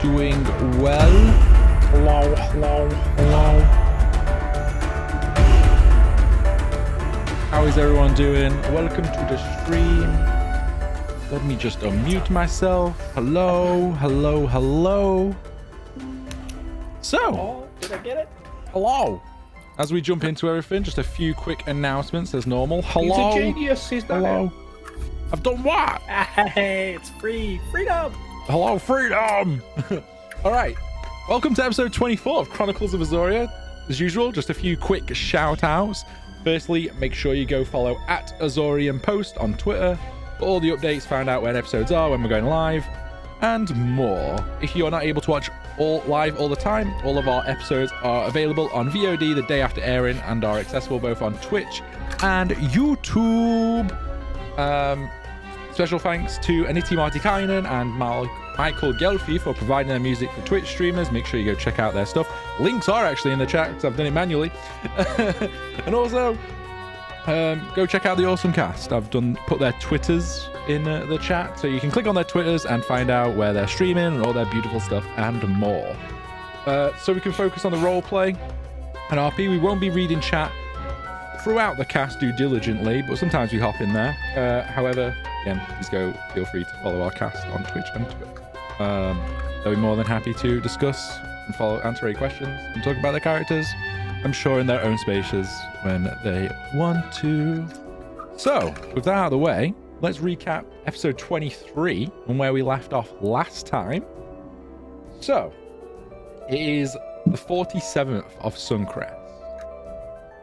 doing well. Hello, hello, hello. How is everyone doing? Welcome to the stream. Let me just unmute myself. Hello, hello, hello. So, oh, did I get it? Hello. As we jump into everything, just a few quick announcements as normal. Hello. He's a genius. He's done Hello. I've done what? Hey, it's free. Freedom. Hello, freedom. All right. Welcome to episode 24 of Chronicles of Azoria. As usual, just a few quick shout outs. Firstly, make sure you go follow at Azorian Post on Twitter for all the updates, find out when episodes are, when we're going live, and more. If you are not able to watch all live all the time, all of our episodes are available on VOD the day after airing and are accessible both on Twitch and YouTube. Special thanks to Aniti Martikainen and Michael Gelfi for providing their music for Twitch streamers. Make sure you go check out their stuff. Links are actually in the chat because I've done it manually. And also, go check out the Awesome Cast. I've put their Twitters in the chat, so you can click on their Twitters and find out where they're streaming and all their beautiful stuff and more. So we can focus on the role play and RP. We won't be reading chat throughout the cast due diligently, but sometimes we hop in there. However, again, please feel free to follow our cast on Twitch and Twitter. They'll be more than happy to discuss and answer any questions and talk about their characters, I'm sure, in their own spaces when they want to. So, with that out of the way, let's recap episode 23 and where we left off last time. So, it is the 47th of Suncrest.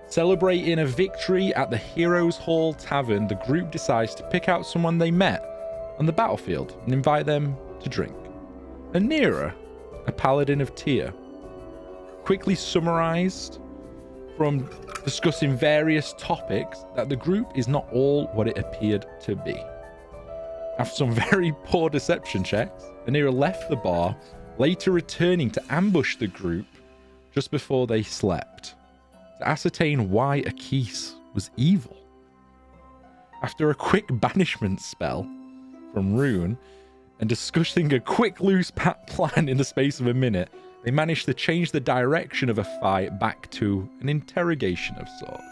Celebrating a victory at the Heroes Hall Tavern, the group decides to pick out someone they met on the battlefield and invite them to drink. Anira, a paladin of Tyr, quickly summarized from discussing various topics that the group is not all what it appeared to be. After some very poor deception checks, Anira left the bar, later returning to ambush the group just before they slept, to ascertain why Akis was evil. After a quick banishment spell from Rune and discussing a quick loose plan in the space of a minute, they managed to change the direction of a fight back to an interrogation of sorts.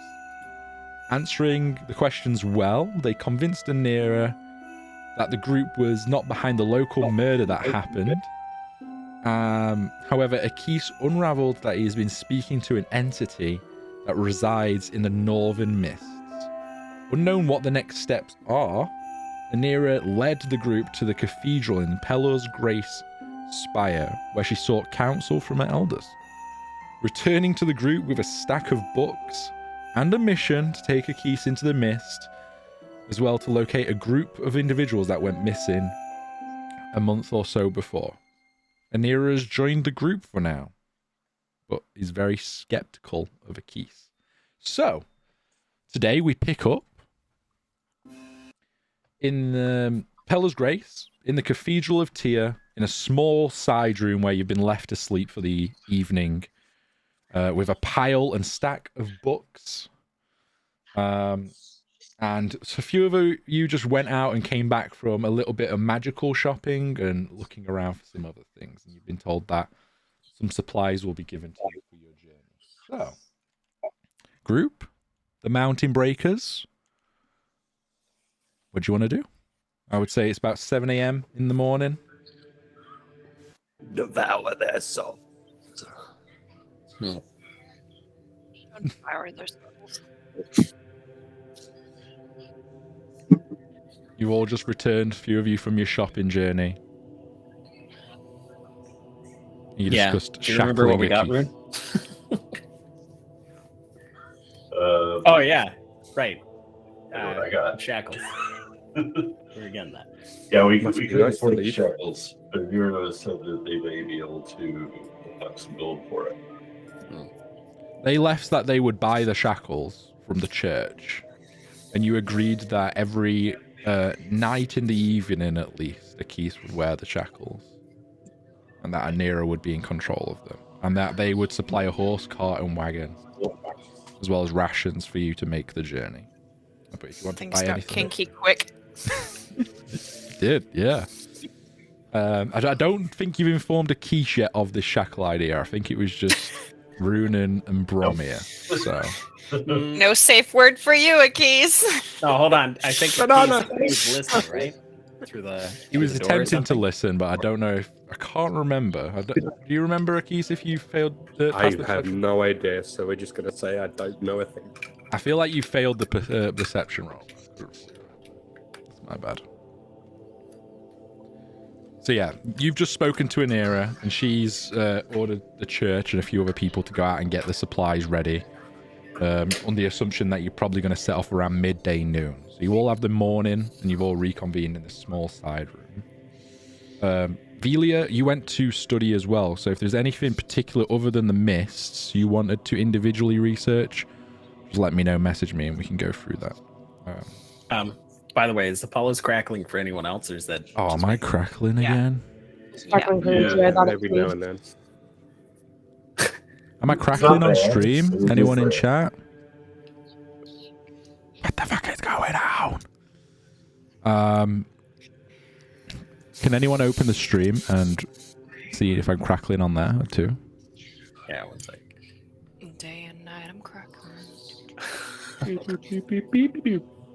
Answering the questions well, they convinced Anira that the group was not behind the local murder that happened. However, Akis unraveled that he has been speaking to an entity that resides in the northern mists. Unknown what the next steps are, Anira led the group to the cathedral in Pelor's Grace Spire, where she sought counsel from her elders. Returning to the group with a stack of books and a mission to take Akis into the mist, as well to locate a group of individuals that went missing a month or so before. Anira has joined the group for now, but is very skeptical of Akis. So, today we pick up in Pelor's Grace, in the Cathedral of Tyr, in a small side room where you've been left asleep for the evening, with a pile and stack of books. And a few of you just went out and came back from a little bit of magical shopping and looking around for some other things. And you've been told that some supplies will be given to you for your journey. So, group, the Mountain Breakers. What do you want to do? I would say it's about 7 a.m. in the morning. Devour their souls. Devour their souls. You all just returned, a few of you, from your shopping journey. You discussed do you remember what we got, Rune? Oh yeah, right. What I got. Shackles. We're getting that. Yeah, we could afford the shackles, but Nero said that they may be able to have some gold for it. They left that they would buy the shackles from the church, and you agreed that every night in the evening, at least, Akis would wear the shackles, and that Anira would be in control of them, and that they would supply a horse, cart, and wagon, as well as rations for you to make the journey. But if you want Things to buy got anything, kinky quick. did, yeah. I don't think you've informed Akish yet of this shackle idea. I think it was just Runen and Bromir. So No safe word for you, Akis. No, hold on. I think Banana. he was listening, right? Through the he was through the door or attempting to something? listen, but I don't know if I can't remember. Do you remember, Akis, if you failed the I pass the have perception? no idea, so we're just gonna say I don't know a thing. I feel like you failed the perception roll. That's my bad. So yeah, you've just spoken to Anira, and she's ordered the church and a few other people to go out and get the supplies ready, on the assumption that you're probably going to set off around midday noon. So you all have the morning, and you've all reconvened in the small side room. Velia, you went to study as well, so if there's anything particular other than the mists you wanted to individually research, just let me know, message me, and we can go through that. By the way, is Apollo's crackling for anyone else, or is that? Oh, just am I me? crackling Yeah. again? Sparkling for Yeah, yeah, that Every now and then. Am I crackling on bad. stream? It's Anyone in different. chat? What the fuck is going on? Can anyone open the stream and see if I'm crackling on there too? Yeah, one sec. Day and night, I'm crackling.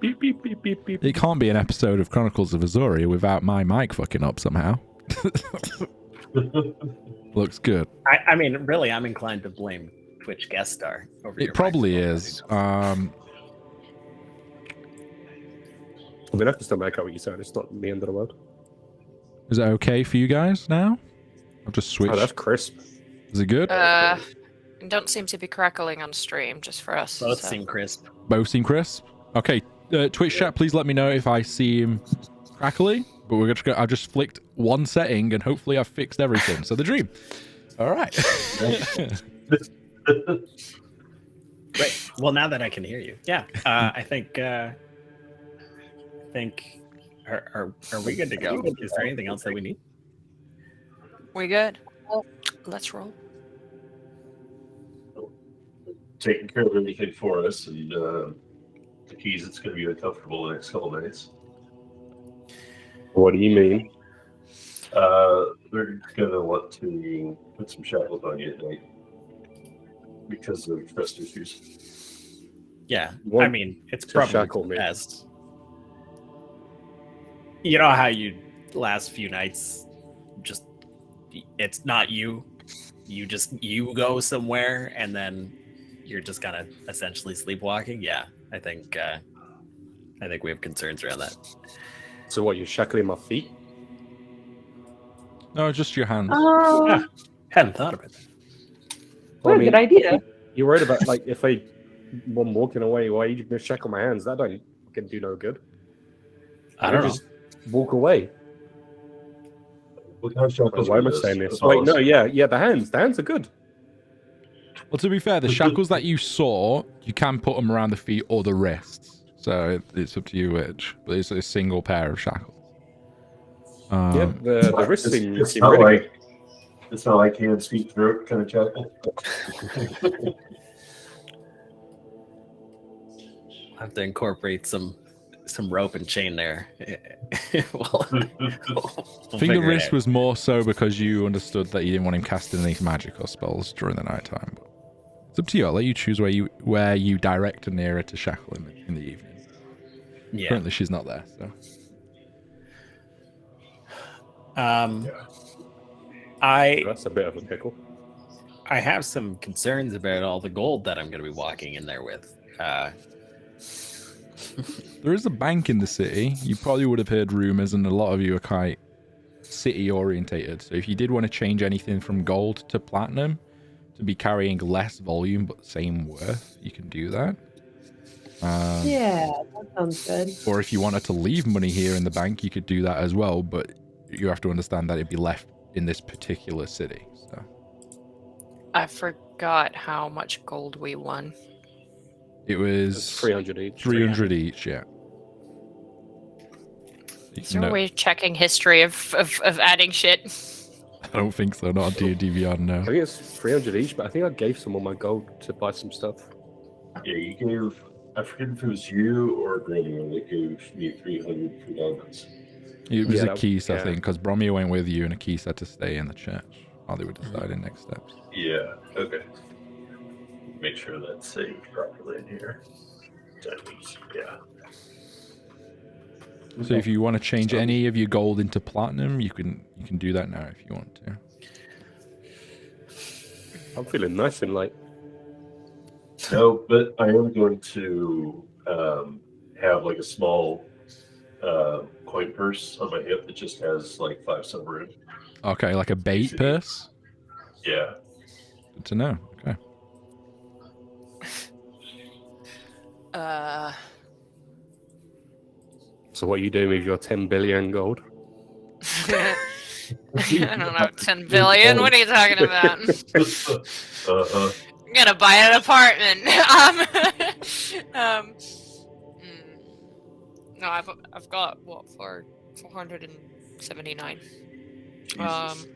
It can't be an episode of Chronicles of Azoria without my mic fucking up somehow. Looks good. I mean, really, I'm inclined to blame Twitch guest star over your It probably microphone, is. but who knows? I mean, I can still make out what you said. It's not the end of the world. Is it okay for you guys now? I've just switched. Oh, that's crisp. Is it good? Don't seem to be crackling on stream, just for us. Both so. seem crisp. Both seem crisp. Okay, Twitch chat, please let me know if I see him crackly. But we're just I just flicked one setting, and hopefully I've fixed everything. So the dream. All right. Right. Well, now that I can hear you, yeah, I think. Are we good to go? Is there anything else that we need? We good? Let's roll. Taking care of everything for us, and the keys. It's going to be uncomfortable the next couple of days. What do you mean? They're going to want to put some shackles on you at night because of trust issues. Yeah, What I mean, it's to shackle probably me? best. You know how you last few nights, just it's not you. You go somewhere and then you're just kind of essentially sleepwalking. Yeah, I think we have concerns around that. So what, you're shackling my feet? No, just your hands. Oh, Yeah. Hadn't thought about that. what a good idea. You're worried about, like, if I'm walking away, why you just shackle my hands? That don't fucking do no good. I don't know. Just walk away. What kind of shackles Why are am I those? saying this? The Wait, no, policy. yeah, the hands are good. Well, to be fair, the shackles that you saw, you can put them around the feet or the wrists. So it's up to you which. But it's a single pair of shackles. Yeah, the wrist It's, seem it's seem not really like good. it's not like hands, feet, throat kind of shackle. I'll have to incorporate some rope and chain there. Well, I think the wrist was more so because you understood that you didn't want him casting any magic or spells during the nighttime. But it's up to you. I'll let you choose where you direct Anira to shackle him in the evening. Yeah. Currently, she's not there. So That's a bit of a pickle. I have some concerns about all the gold that I'm going to be walking in there with. there is a bank in the city. You probably would have heard rumors, and a lot of you are quite city orientated. So if you did want to change anything from gold to platinum to be carrying less volume but same worth, you can do that. Yeah, that sounds good. Or if you wanted to leave money here in the bank, you could do that as well. But you have to understand that it'd be left in this particular city. So I forgot how much gold we won. it was It's 300 each. 300 each. Yeah. So are we checking history of adding shit? I don't think so. Not on D&D Beyond, no. I think it's 300 each, but I think I gave some of my gold to buy some stuff. Yeah, you gave. I forget if it was you or Grenier that gave me 300 for diamonds. It was Yeah, Akis, I yeah. think, because Bromir went with you and Akis had to stay in the church while they were deciding next steps. Yeah. Okay. Make sure that's saved properly in here. Yeah. So if you want to change So- any of your gold into platinum, you can do that now if you want to. I'm feeling nice and light. No, but I am going to have like a small coin purse on my hip that just has like 5 silver in it. Okay, like a bait Easy. purse. Yeah. Good to know. Okay. So what are you doing with your 10 billion gold? I don't know, 10 billion? What are you talking about? Uh-huh. I'm gonna buy an apartment. No, I've got what for 479. Jesus.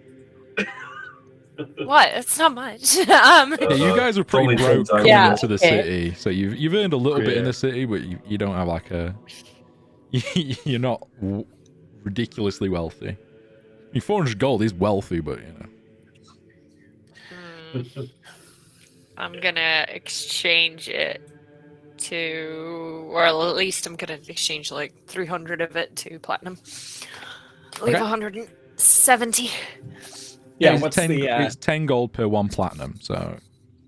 What? It's not much. Yeah, you guys were pretty Only 10 broke times coming Yeah, into the okay. city, so you've earned a little bit in Yeah. the city, but you don't have like a you're not ridiculously wealthy. I mean, 400 gold is wealthy, but you know. I'm gonna exchange it to, or at least I'm gonna exchange like 300 of it to platinum. Leave Okay. 170. Yeah, it's what's 10, the it's 10 gold per 1 platinum, so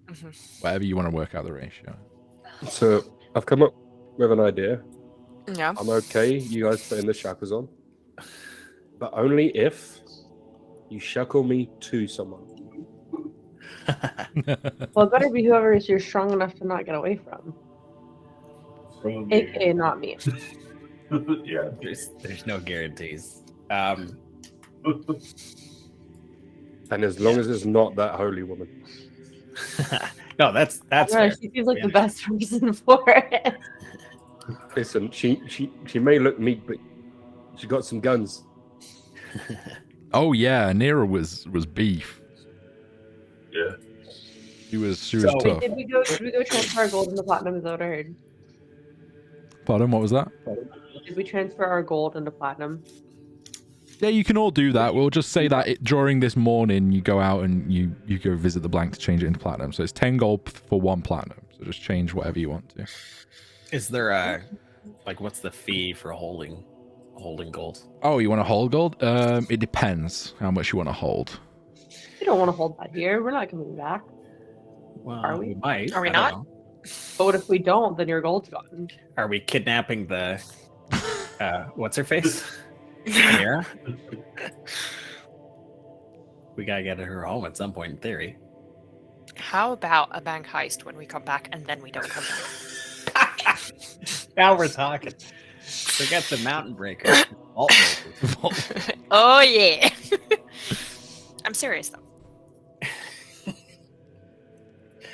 Mhm. whatever you want to work out the ratio. So I've come up with an idea. Yeah. I'm okay, you guys putting the shackles on. But only if you shackle me to someone. Well, it better be whoever is you're strong enough to not get away from. From AKA not me. Yeah. There's no guarantees. And as long as it's not that holy woman. No, that's Yeah, fair. she seems like Yeah. the best person for it. Listen, she may look meek, but she got some guns. Oh yeah, Nera was beef. Yeah. She was So- tough. Did we go transfer our gold into platinum? Is that what I heard? Pardon, what was that? Did we transfer our gold into platinum? Yeah, you can all do that. We'll just say that during this morning you go out and you go visit the blank to change it into platinum. So it's 10 gold for 1 platinum. So just change whatever you want to. Is there a what's the fee for holding gold? Oh, you want to hold gold? It depends how much you want to hold. We don't want to hold that here. We're not coming back. Well, Are we? might. Are we I don't not? know. But what if we don't? Then your gold's gone. Are we kidnapping the what's her face? Mira? We gotta get her home at some point in theory. How about a bank heist when we come back and then we don't come back? Now we're talking. Forget the mountain breaker. Vault breakers. Oh yeah. I'm serious though.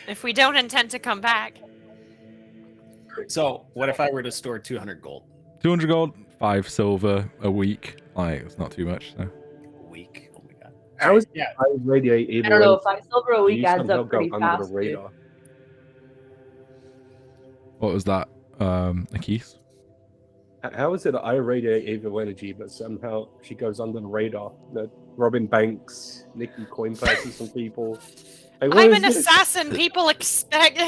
If we don't intend to come back, So what if I were to store 200 gold 200 gold, 5 silver a week. Like, it's not too much. So. a week? Oh my god. How is Yeah. I radiate even I don't know. when 5 silver a week you adds somehow up pretty go under fast. the dude. radar? What was that? Akis? How is it that I radiate evil energy, but somehow she goes under the radar? Robbing banks, nicking coin purses from people. Like, what I'm is an this? assassin. People expect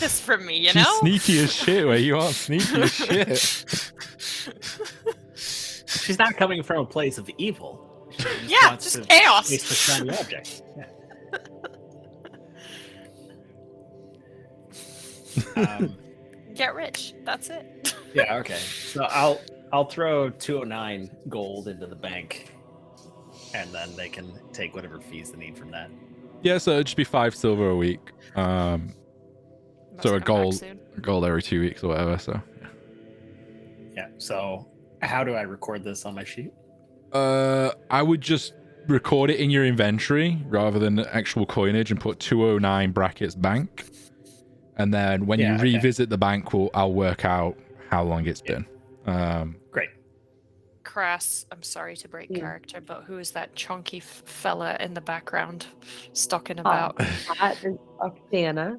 this from me, you She's know? sneaky as shit, where you are sneaky as shit. She's not coming from a place of evil. She Yeah, wants just to chaos. chase the shiny object. Yeah. Get rich. That's it. Yeah, okay. So I'll throw 209 gold into the bank, and then they can take whatever fees they need from that. Yeah, so it'd just be 5 silver a week. Must So a come back gold. soon. Gold every 2 weeks or whatever. So Yeah. So how do I record this on my sheet? I would just record it in your inventory rather than actual coinage and put 209 brackets bank. And then when Yeah, you okay. revisit the bank, I'll work out how long it's been. Great. Crass, I'm sorry to break Yeah. character, but who is that chunky fella in the background stalking Oh, about? that is Oksana.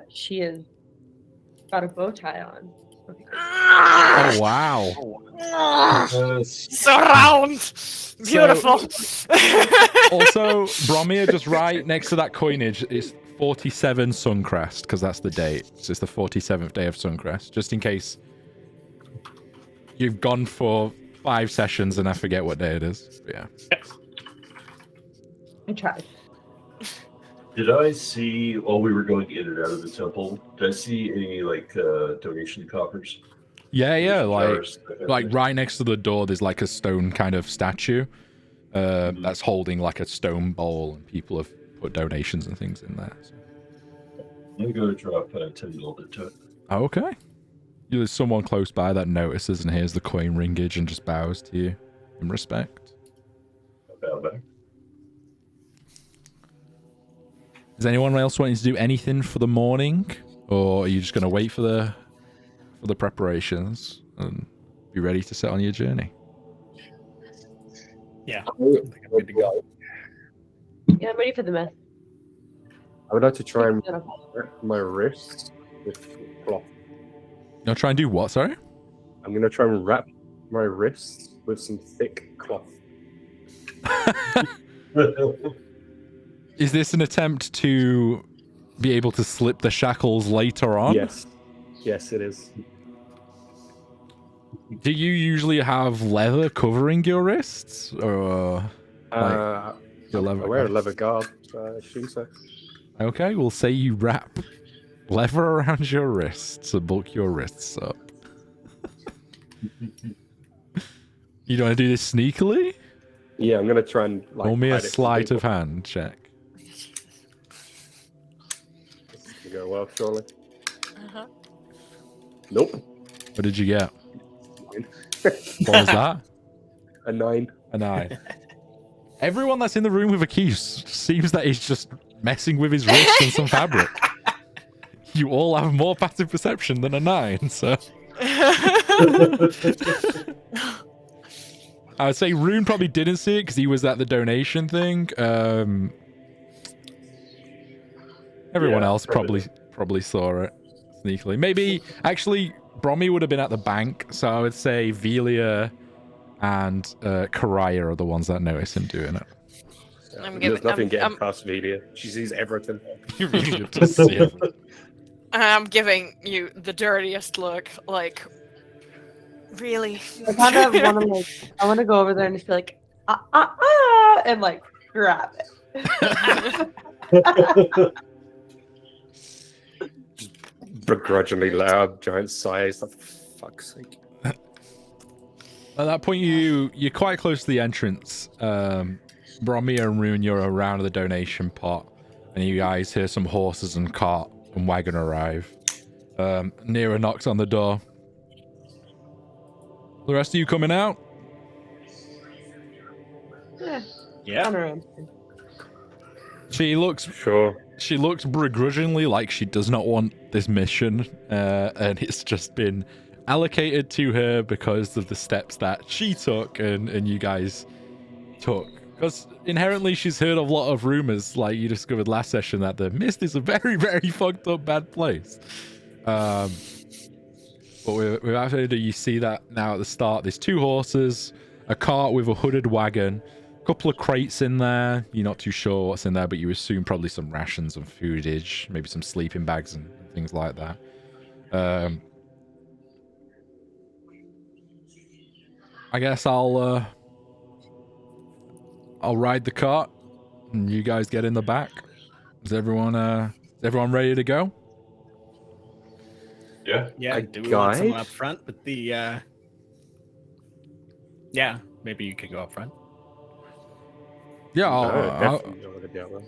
She has got a bow tie on. Oh Oh wow. Surround. Beautiful. Also, Bromir, just right next to that coinage is 47 Suncrest, because that's the date. So it's the 47th day of Suncrest, just in case you've gone for 5 sessions and I forget what day it is. But yeah. I tried. Did I see while we were going in and out of the temple? Did I see any like donation coffers? Yeah, Donation like jars, that kind of thing? right next to the door, there's like a stone kind of statue that's holding like a stone bowl, and people have put donations and things in there. So. I'm gonna go drop $10 into it. Okay. There's someone close by that notices and hears the coin ringage and just bows to you in respect. I bow back. Is anyone else wanting to do anything for the morning, or are you just going to wait for the preparations and be ready to set on your journey? Yeah, I think I'm good to go. Yeah, I'm ready for the mess. I would like to try and wrap my wrists with cloth. You'll try and do what, sorry? I'm going to try and wrap my wrists with some thick cloth. Is this an attempt to be able to slip the shackles later on? Yes. Yes, it is. Do you usually have leather covering your wrists? Or your leather I wear a guard? leather guard, so I assume so. Okay, we'll say you wrap leather around your wrists to bulk your wrists up. You don't want to do this sneakily? Yeah, I'm going to try and like Roll me a hide it from sleight of people. hand check. This is gonna go well, surely. Uh-huh. Nope. What did you get? 9. What was that? A 9. A 9. Everyone that's in the room with a key seems that he's just messing with his wrist and some fabric. You all have more passive perception than a 9, so... I would say Rune probably didn't see it because he was at the donation thing. Everyone Yeah, else probably saw it sneakily. Maybe actually Brommy would have been at the bank, so I would say Velia and Karaya are the ones that notice him doing it. There's nothing getting past Velia. She sees everything. You really have to see it. I'm giving you the dirtiest look, like, really? I kind of want to like, I want to go over there and just be like, and like grab it. Begrudgingly loud, giant sighs. Like, for fuck's sake. At that point, you're quite close to the entrance. Bromir and Rune, you're around the donation pot, and you guys hear some horses and cart and wagon arrive. Nira knocks on the door. The rest of you coming out? Yeah. Yeah. On her own. She looks begrudgingly like she does not want this mission, and it's just been allocated to her because of the steps that she took and you guys took. Because inherently she's heard a lot of rumors, like you discovered last session, that the Mist is a very, very fucked up bad place. But without further ado, you see that now at the start. There's 2 horses, a cart with a hooded wagon, a couple of crates in there. You're not too sure what's in there, but you assume probably some rations and foodage, maybe some sleeping bags and things like that. I guess I'll ride the cart and you guys get in the back. Is everyone ready to go? Yeah. Yeah. A Do we want someone guide? up front with the? Yeah, maybe you could go up front. Yeah, Definitely not gonna be out there.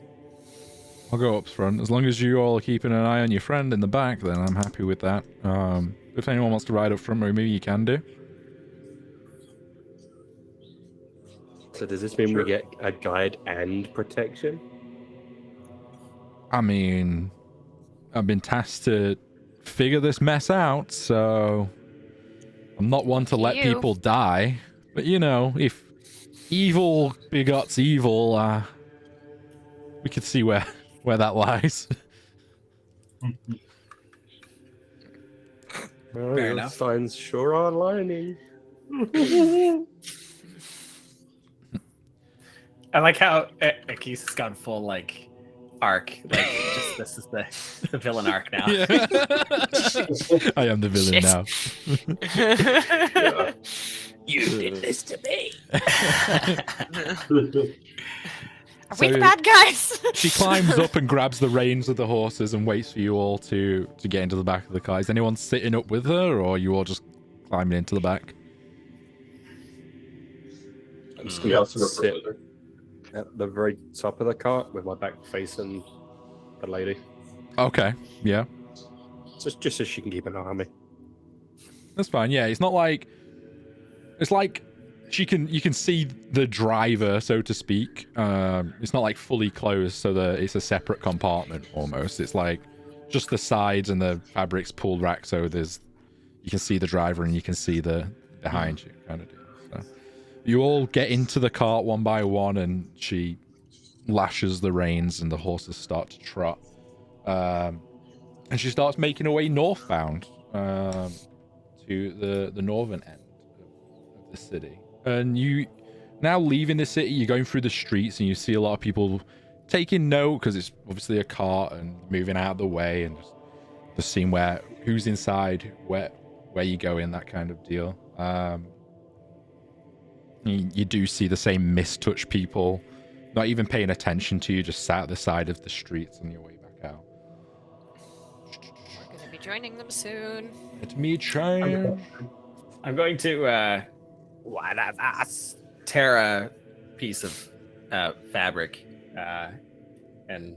I'll go up front. As long as you all are keeping an eye on your friend in the back, then I'm happy with that. If anyone wants to ride up front, maybe you can do. So does this mean Sure. we get a guide and protection? I mean, I've been tasked to figure this mess out, so I'm not one to let You. people die. But you know, if evil begots evil, we could see where that lies. Well, Fair your enough. signs sure are aligning. I like how Akis has gone full like arc. Like just this is the villain arc now. Yeah. I am the villain Shit. now. Yeah. You did this to me. Are we the So- bad guys? She climbs up and grabs the reins of the horses and waits for you all to get into the back of the car. Is anyone sitting up with her, or are you all just climbing into the back? I'm just Yeah, gonna I'll sit up sit with her. at the very top of the cart with my back facing the lady, Okay, yeah, just so she can keep an eye on me. that's fine. Yeah, it's not like it's like you can see the driver, so to speak. It's not like fully closed, so that it's a separate compartment almost. It's like just the sides and the fabrics pulled back, so you can see the driver and you can see the behind you kind of deal. So you all get into the cart one by one, and she lashes the reins, and the horses start to trot. And she starts making her way northbound to the northern end of the city. And you now leaving the city, you're going through the streets, and you see a lot of people taking note because it's obviously a cart and moving out of the way, and just seeing who's inside, where you go in, that kind of deal. You do see the same mist-touch people, not even paying attention to you, just sat at the side of the streets on your way back out. We're gonna be joining them soon. Let me change. I'm going to tear a piece of fabric and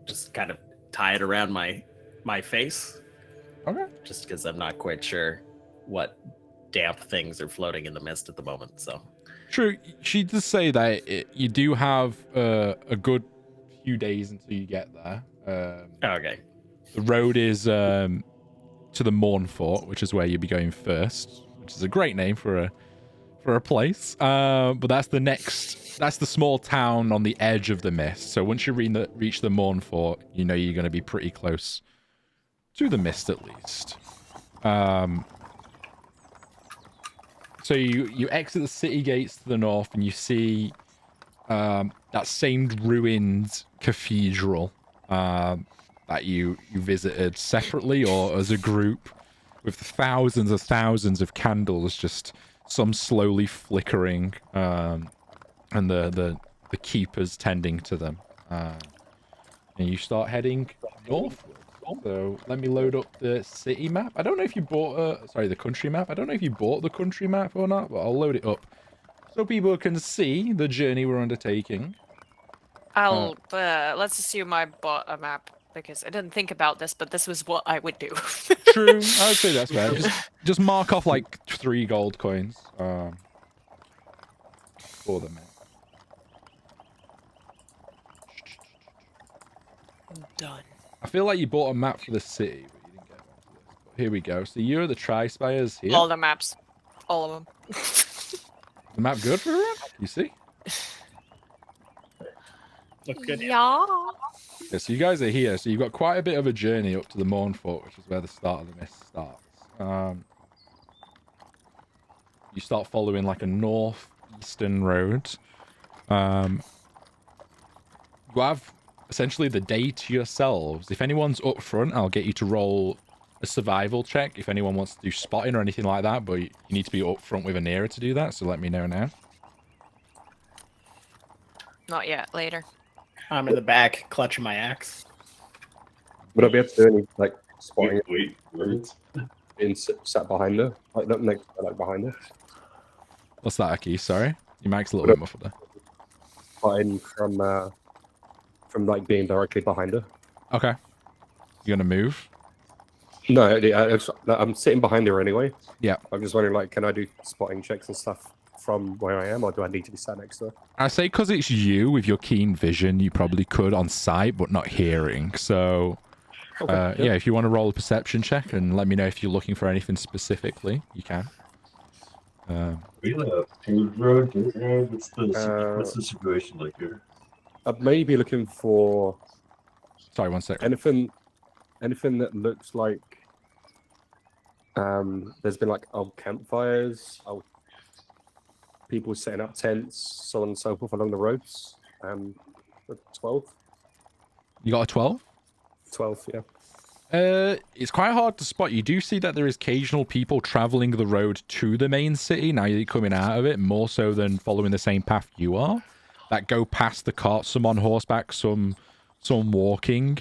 just kind of tie it around my face, Okay. just because I'm not quite sure what damp things are floating in the mist at the moment. So True. She does say that you do have a good few days until you get there. okay, The road is to the Morn Fort, which is where you'll be going first, which is a great name for a place. But that's the small town on the edge of the mist. So once you reach the Morn Fort, you know you're going to be pretty close to the mist at least. So you exit the city gates to the north, and you see that same ruined cathedral that you visited separately or as a group, with thousands of candles, just some slowly flickering, and the keepers tending to them. And you start heading northward. So let me load up the city map. I don't know if you bought the country map. I don't know if you bought the country map or not, but I'll load it up so people can see the journey we're undertaking. I'll let's assume I bought a map because I didn't think about this, but this was what I would do. True, I would say that's fair. Just mark off like 3 gold coins for the map. I'm done. I feel like you bought a map for the city, but you didn't get one for this. But here we go. So you're the Tri-Spires here. All the maps. All of them. The map good for everyone? You see? looks good. Yeah. Yeah, so you guys are here. So you've got quite a bit of a journey up to the Morn Fort, which is where the start of the mist starts. You start following like a northeastern road. You have essentially the day to yourselves. If anyone's up front, I'll get you to roll a survival check if anyone wants to do spotting or anything like that, but you need to be up front with an era to do that, so let me know now. Not yet. Later. I'm in the back, clutching my axe. Would I be able to do any like spotting Wait, what? being sat behind her, like not next, like behind her, What's that, Aki? Sorry? Your mic's a little bit muffled there. spotting from like being directly behind her? Okay. You gonna move? No, I'm sitting behind her anyway. Yeah. I'm just wondering, like, can I do spotting checks and stuff from where I am, or do I need to be sat next to her? I say because it's you with your keen vision, you probably could on sight, but not hearing. So, Okay, yeah, if you want to roll a perception check and let me know if you're looking for anything specifically, you can. We have a paved road, dirt road. What's the situation like here? I'd maybe be looking for Sorry, one sec. anything that looks like There's been like old campfires, old people setting up tents, so on and so forth along the roads. 12, You got a 12? 12, yeah. It's quite hard to spot. You do see that there is occasional people traveling the road to the main city now you're coming out of it, more so than following the same path you are. That go past the cart, some on horseback, some walking.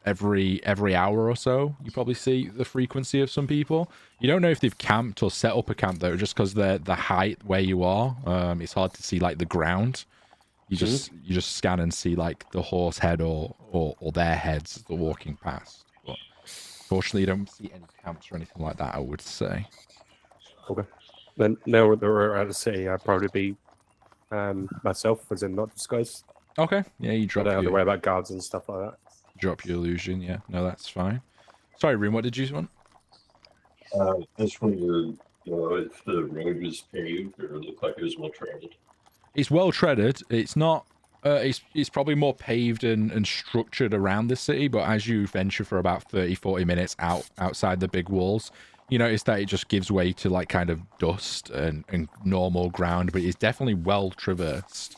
Every hour or so, you probably see the frequency of some people. You don't know if they've camped or set up a camp though, just because the height where you are. It's hard to see like the ground. You just scan and see like the horse head or their heads as they're walking past. But fortunately, you don't see any camps or anything like that, I would say. Okay. Then now that we're out of the city, I'd probably be myself, as in not disguised. Okay. Yeah, you I drop don't have to your worry about guards and stuff like that. drop your illusion. Yeah, no, that's fine. Sorry, Room. What did you want? I just wanted to know if the road was paved or looked like it was well traveled. It's well treaded. It's not. It's probably more paved and structured around the city, but as you venture for about 30-40 minutes outside the big walls, you notice that it just gives way to like kind of dust and normal ground, but it's definitely well traversed,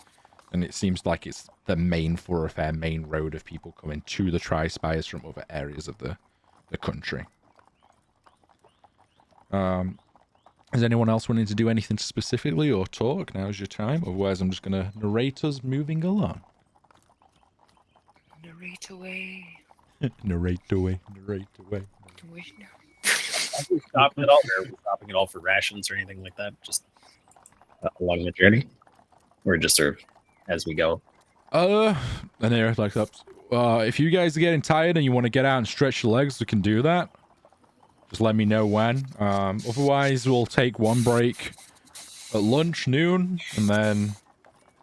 and it seems like it's the main thoroughfare, main road of people coming to the Tri-Spires from other areas of the country. Is anyone else wanting to do anything specifically or talk? Now's your time. Otherwise, I'm just going to narrate us moving along. Narrate away. Narrate away. Narrate away. Are we stopping at all? Or are we stopping at all for rations or anything like that? Just along the journey? Or just sort of as we go? And there, like up. If you guys are getting tired and you want to get out and stretch your legs, we can do that. Just let me know when. Otherwise, we'll take one break at lunch, noon, and then...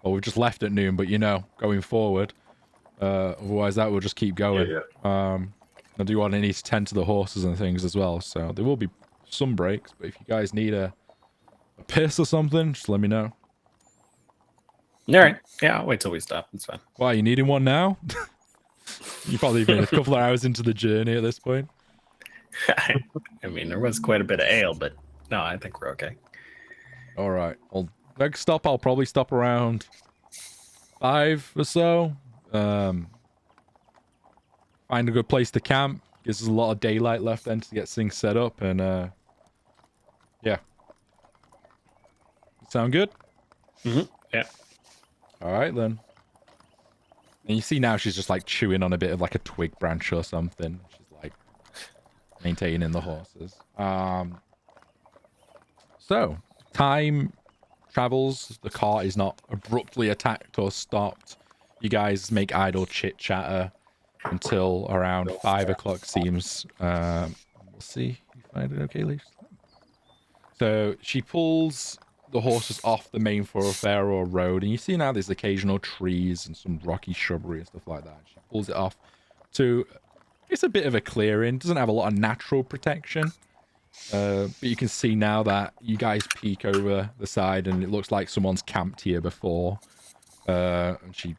Well, we've just left at noon, but you know, going forward. Otherwise, that will just keep going. Yeah. I do want to need to tend to the horses and things as well, so there will be some breaks, but if you guys need a piss or something, just let me know. All right. Yeah, I'll wait till we stop. It's fine. Why, you needing one now? You've probably been a couple of hours into the journey at this point. I mean, there was quite a bit of ale, but no, I think we're okay. All right. Well, next stop, I'll probably stop around 5 or so. Find a good place to camp. Gives us a lot of daylight left then to get things set up, and yeah. Sound good? Yeah. All right then. And you see now she's just like chewing on a bit of like a twig branch or something. She's like maintaining the horses. So time travels. The cart is not abruptly attacked or stopped. You guys make idle chit chatter until around 5 o'clock seems. We'll see if you find it okay, Lisa. So she pulls the horses off the main thoroughfare or road, and you see now there's occasional trees and some rocky shrubbery and stuff like that. She pulls it off to, it's a bit of a clearing, doesn't have a lot of natural protection, but you can see now that you guys peek over the side and it looks like someone's camped here before, and she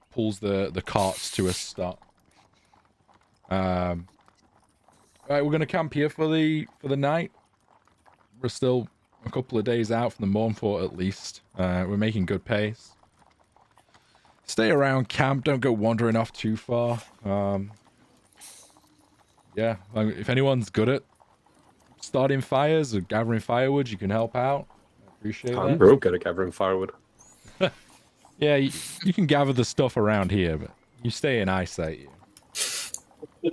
pulls the carts to a stop. Right, we're gonna camp here for the night. We're still a couple of days out from the Mournfort at least. We're making good pace. Stay around camp, don't go wandering off too far. Yeah, if anyone's good at starting fires or gathering firewood, you can help out. I appreciate I'm that. real good at gathering firewood. Yeah, you can gather the stuff around here, but you stay in eyesight. I'm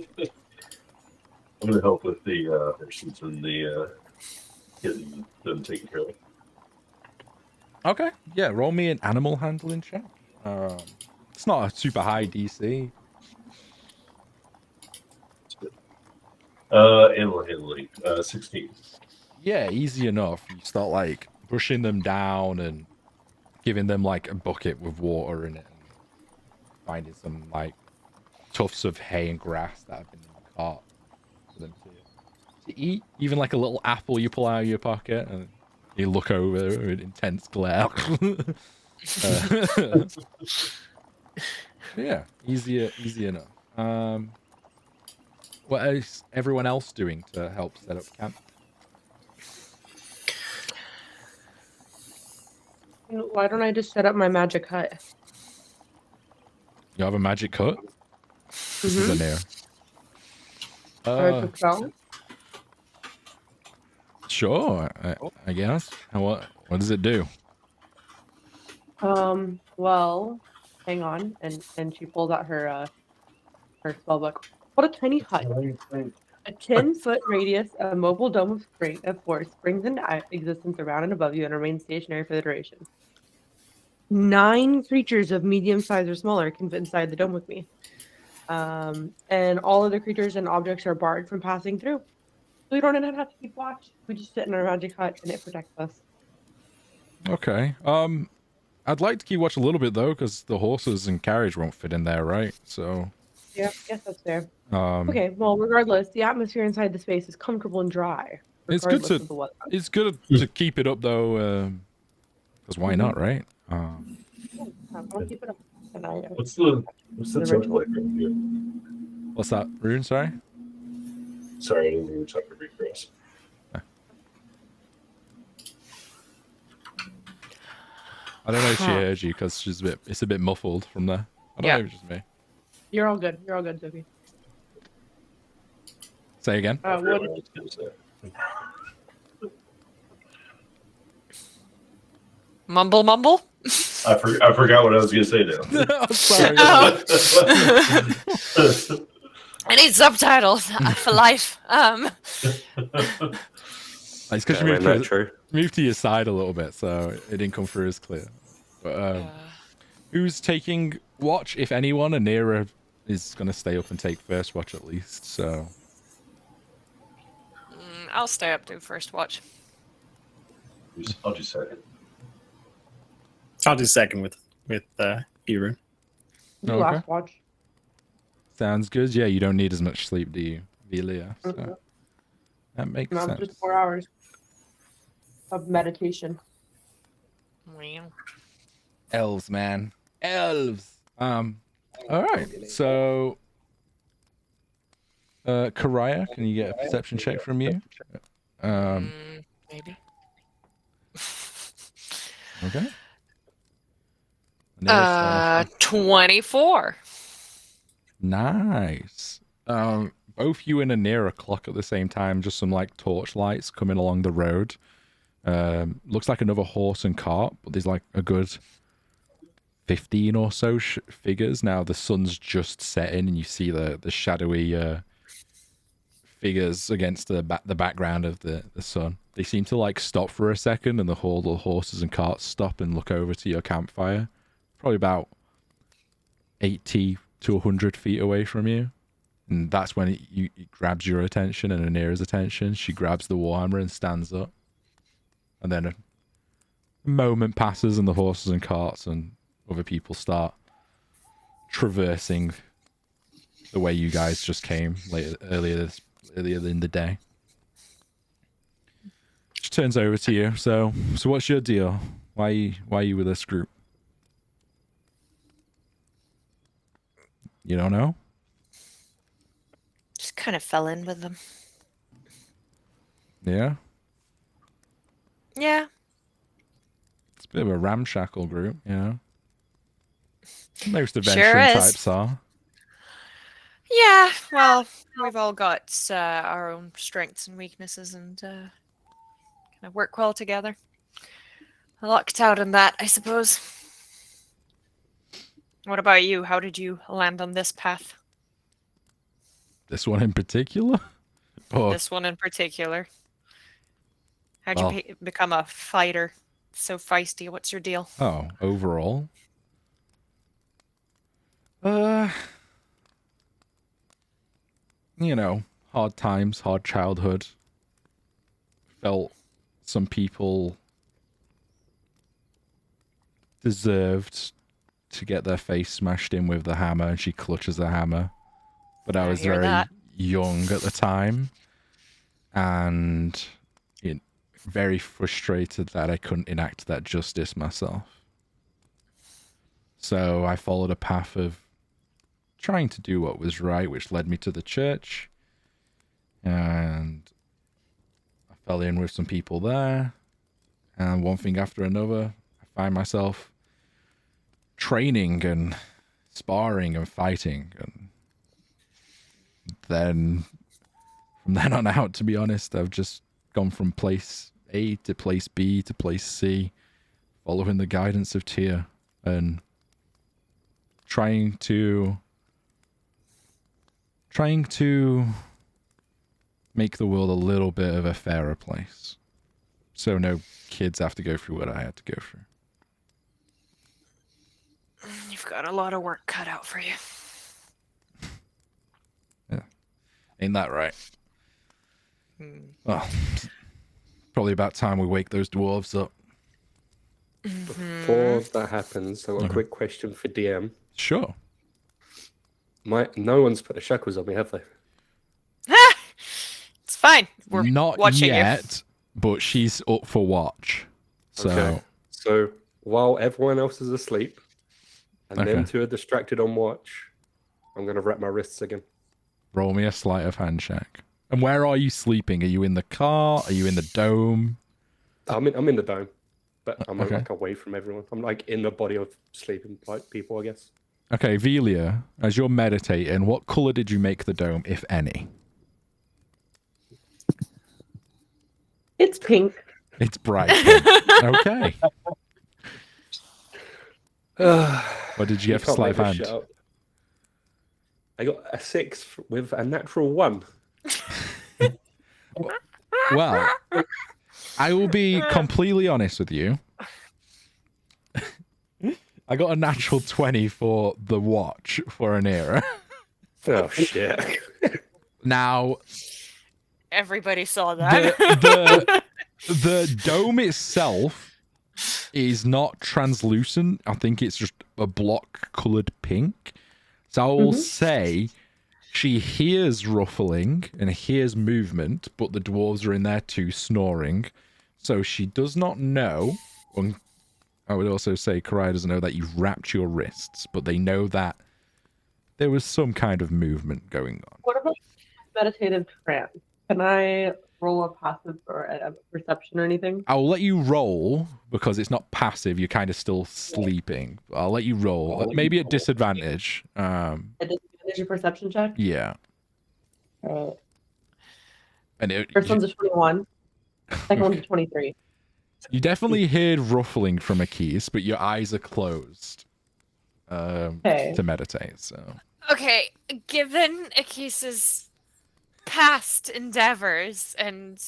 going to help with the horses and the getting them taken care of. Okay, yeah, roll me an animal handling check. It's not a super high DC. Animal handling, 16. Yeah, easy enough. You start like pushing them down and giving them like a bucket with water in it, and finding some like tufts of hay and grass that have been in the cart for them to eat. Even like a little apple you pull out of your pocket, and you look over with intense glare. Yeah, easy enough. what is everyone else doing to help set up camp? Why don't I just set up my magic hut? You have a magic hut? This is a near. I took it out. Sure, I guess. And what does it do? Well, hang on, and she pulls out her spell book. What a tiny hut! A 10-foot radius, a mobile dome of force springs into existence around and above you and remains stationary for the duration. 9 creatures of medium size or smaller can fit inside the dome with me. And all other creatures and objects are barred from passing through. So we don't even have to keep watch. We just sit in our magic hut and it protects us. Okay. I'd like to keep watch a little bit though, because the horses and carriage won't fit in there, right? So. Yeah, I guess that's fair. Okay, well, regardless, the atmosphere inside the space is comfortable and dry. It's good Regardless of the weather. it's good to keep it up though, because why not, right? I'll keep it up. And What's the sound like around here? What's that, Rune? Sorry. Sorry, I didn't mean to talk to regress. I don't know if she heard you because it's a bit muffled from there. I don't know if it's just me. You're all good. You're all good, Sophie. Say again. Mumble, mumble. I forgot what I was going to say now. I'm sorry. I need subtitles for life. It's because you moved to your side a little bit, so it didn't come through as clear. But who's taking watch, if anyone? Anira is going to stay up and take first watch at least, so. I'll stay up to first watch. I'll do second. I'll do second with Irun. Okay. Last watch. Sounds good. Yeah, you don't need as much sleep, do you, Velia? So that makes sense. Just 4 hours of meditation. Wow. Elves, man. Elves. All right. So, Karaya, can you get a perception check from you? Maybe. Okay. 24. Nice. Both you and Anira clock at the same time, just some like torch lights coming along the road. Looks like another horse and cart, but there's like a good 15 or so figures. Now the sun's just setting and you see the shadowy figures against the background of the sun. They seem to like stop for a second, and the whole horses and carts stop and look over to your campfire. Probably about 80 to 100 feet away from you. And that's when it grabs your attention and Anira's attention. She grabs the warhammer and stands up. And then a moment passes and the horses and carts and other people start traversing the way you guys just came earlier in the day. She turns over to you. So what's your deal? Why are you with this group? You don't know? Just kind of fell in with them. Yeah? Yeah. It's a bit of a ramshackle group, you know? Most adventuring types are. Yeah, well, we've all got our own strengths and weaknesses and kind of work well together. I lucked out in that, I suppose. What about you? How did you land on this path? This one in particular? This one in particular. How'd you become a fighter? So feisty. What's your deal? Oh, overall? You know, hard times, hard childhood. Felt some people deserved to get their face smashed in with the hammer, and she clutches the hammer. But I was very young at the time, and very frustrated that I couldn't enact that justice myself. So I followed a path of trying to do what was right, which led me to the church. and I fell in with some people there, and one thing after another, I find myself training and sparring and fighting, and then from then on out, to be honest, I've just gone from place A to place B to place C, following the guidance of Tyr and trying to make the world a little bit of a fairer place, so no kids have to go through what I had to go through. You've got a lot of work cut out for you. Ain't that right? Hmm. Well, probably about time we wake those dwarves up. Before that happens, I've got a quick question for DM. Sure. No one's put the shackles on me, have they? It's fine. We're Not watching yet, but she's up for watch. So, Okay. So while everyone else is asleep, and them Okay. two are distracted on watch, I'm gonna wrap my wrists again. roll me a sleight of hand check. And where are you sleeping? Are you in the car? Are you in the dome? I'm in the dome, but I'm Okay. like away from everyone. I'm like in the body of sleeping like people, I guess. Okay, Velia, as you're meditating, what color did you make the dome, if any? It's pink. It's bright pink. Okay. What did you get for can't sleight of make this hand? shit up. I got a 6 with a natural 1. Well, I will be completely honest with you. I got a natural 20 for the watch for an era. Oh shit! Now, Everybody saw that. the dome itself is not translucent. I think it's just a block colored pink. So I will say she hears ruffling and hears movement, but the dwarves are in there too, snoring. So she does not know. I would also say Karai doesn't know that you've wrapped your wrists, but they know that there was some kind of movement going on. What about meditative trance? Can I roll a passive or a perception or anything? I'll let you roll because it's not passive. You're kind of still sleeping. I'll let you roll, maybe at disadvantage. A disadvantage or perception check? Yeah. Alright. And First one's a 21. Second one's a 23. you definitely heard ruffling from Akis, but your eyes are closed Okay. to meditate. So Okay, given Akis's past endeavors and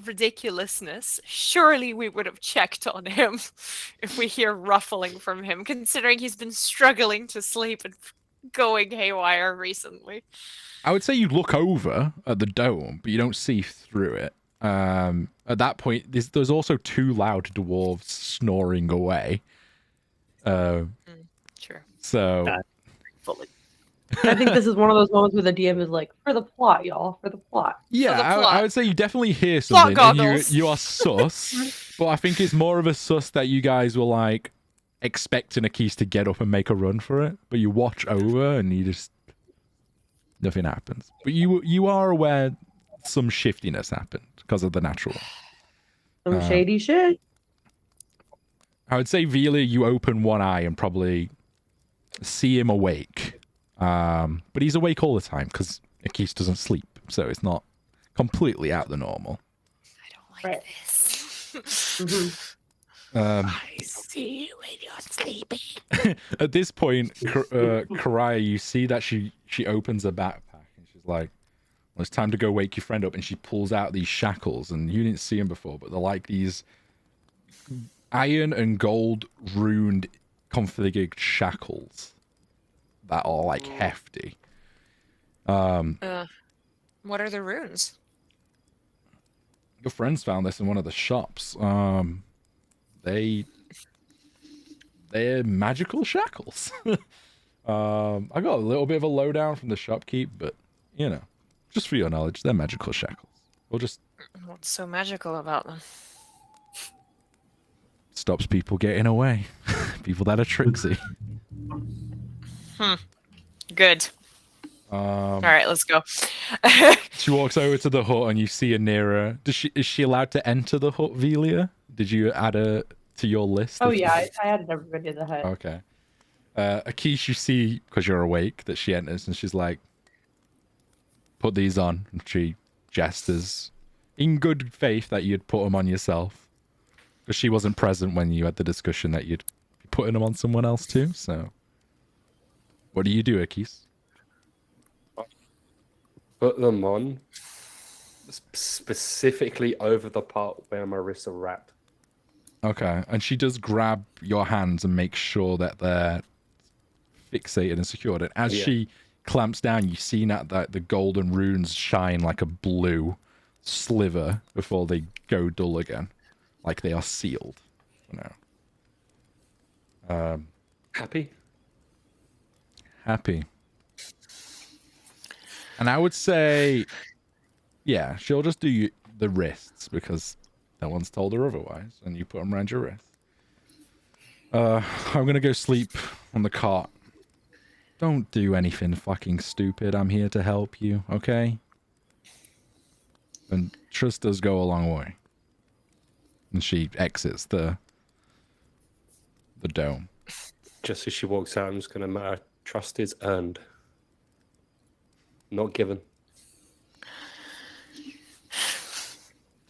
ridiculousness, surely we would have checked on him if we hear ruffling from him, considering he's been struggling to sleep and going haywire recently. I would say you look over at the dome, but you don't see through it. At that point, there's also 2 loud dwarves snoring away. Sure. So Fully. I think this is one of those moments where the DM is like, for the plot, y'all, for the plot. yeah, the I plot. would say you definitely hear Plot something, and goggles. you are sus. But I think it's more of a sus that you guys were like expecting Akis to get up and make a run for it, but you watch over and you just nothing happens. But you are aware some shiftiness happened because of the natural. Some shady shit. I would say Velia, you open one eye and probably see him awake. But he's awake all the time because Akis doesn't sleep, so it's not completely out of the normal. I don't like Right. this. I see you when you're sleeping. At this point, Karaya, you see that she opens her backpack and she's like, well, it's time to go wake your friend up, and she pulls out these shackles, and you didn't see them before, but they're like these iron and gold runed configured shackles that are like hefty. What are the runes? Your friends found this in one of the shops. They're magical shackles. I got a little bit of a lowdown from the shopkeep, but you know, just for your knowledge, they're magical shackles. We'll just What's so magical about them? stops people getting away. People that are tricksy. Good. All right, let's go. She walks over to the hut and you see her near her. Is she allowed to enter the hut, Velia? Did you add her to your list? Oh yeah, I added everybody to the hut. Okay. Akish, you see, because you're awake, that she enters and she's like, put these on. And she gestures in good faith that you'd put them on yourself. Because she wasn't present when you had the discussion that you'd be putting them on someone else too, so. What do you do, Akish? Put them on specifically over the part where my wrists are wrapped. Okay, and she does grab your hands and make sure that they're fixated and secured. And as she clamps down, you see now that the golden runes shine like a blue sliver before they go dull again, like they are sealed. Happy? Happy. And I would say, yeah, she'll just do the wrists because no one's told her otherwise, and you put them around your wrist. I'm gonna go sleep on the cot. Don't do anything fucking stupid. I'm here to help you, okay? And trust does go a long way. And she exits the dome. Just as she walks out, I'm just going to matter. Trust is earned, not given.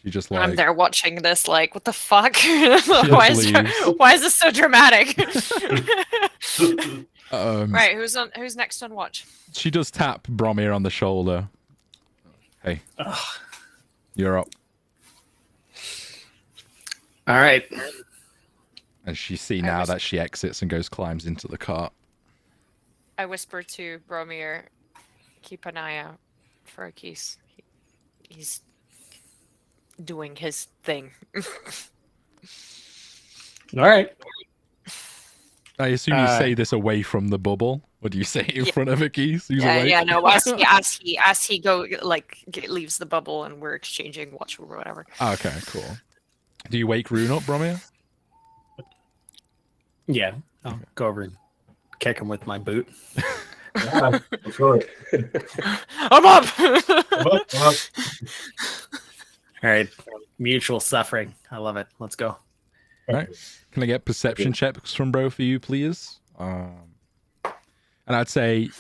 She just I'm like there watching this, like, what the fuck? Why is this so dramatic? Right, who's next on watch? she does tap Bromir on the shoulder. Hey, you're up. All right. And she see now that she exits and climbs into the cart. I whisper to Bromir, keep an eye out for Akis. He's doing his thing. All right. I assume you say this away from the bubble. Or do you say it in front of Akis? No. As he leaves the bubble and we're exchanging watch or whatever. Okay, cool. Do you wake Rune up, Bromir? Yeah, I'll go over and kick him with my boot. Yeah, let's go. I'm up. I'm up. All right, mutual suffering. I love it. Let's go. All right. Can I get perception checks from both of you, please? And I'd say,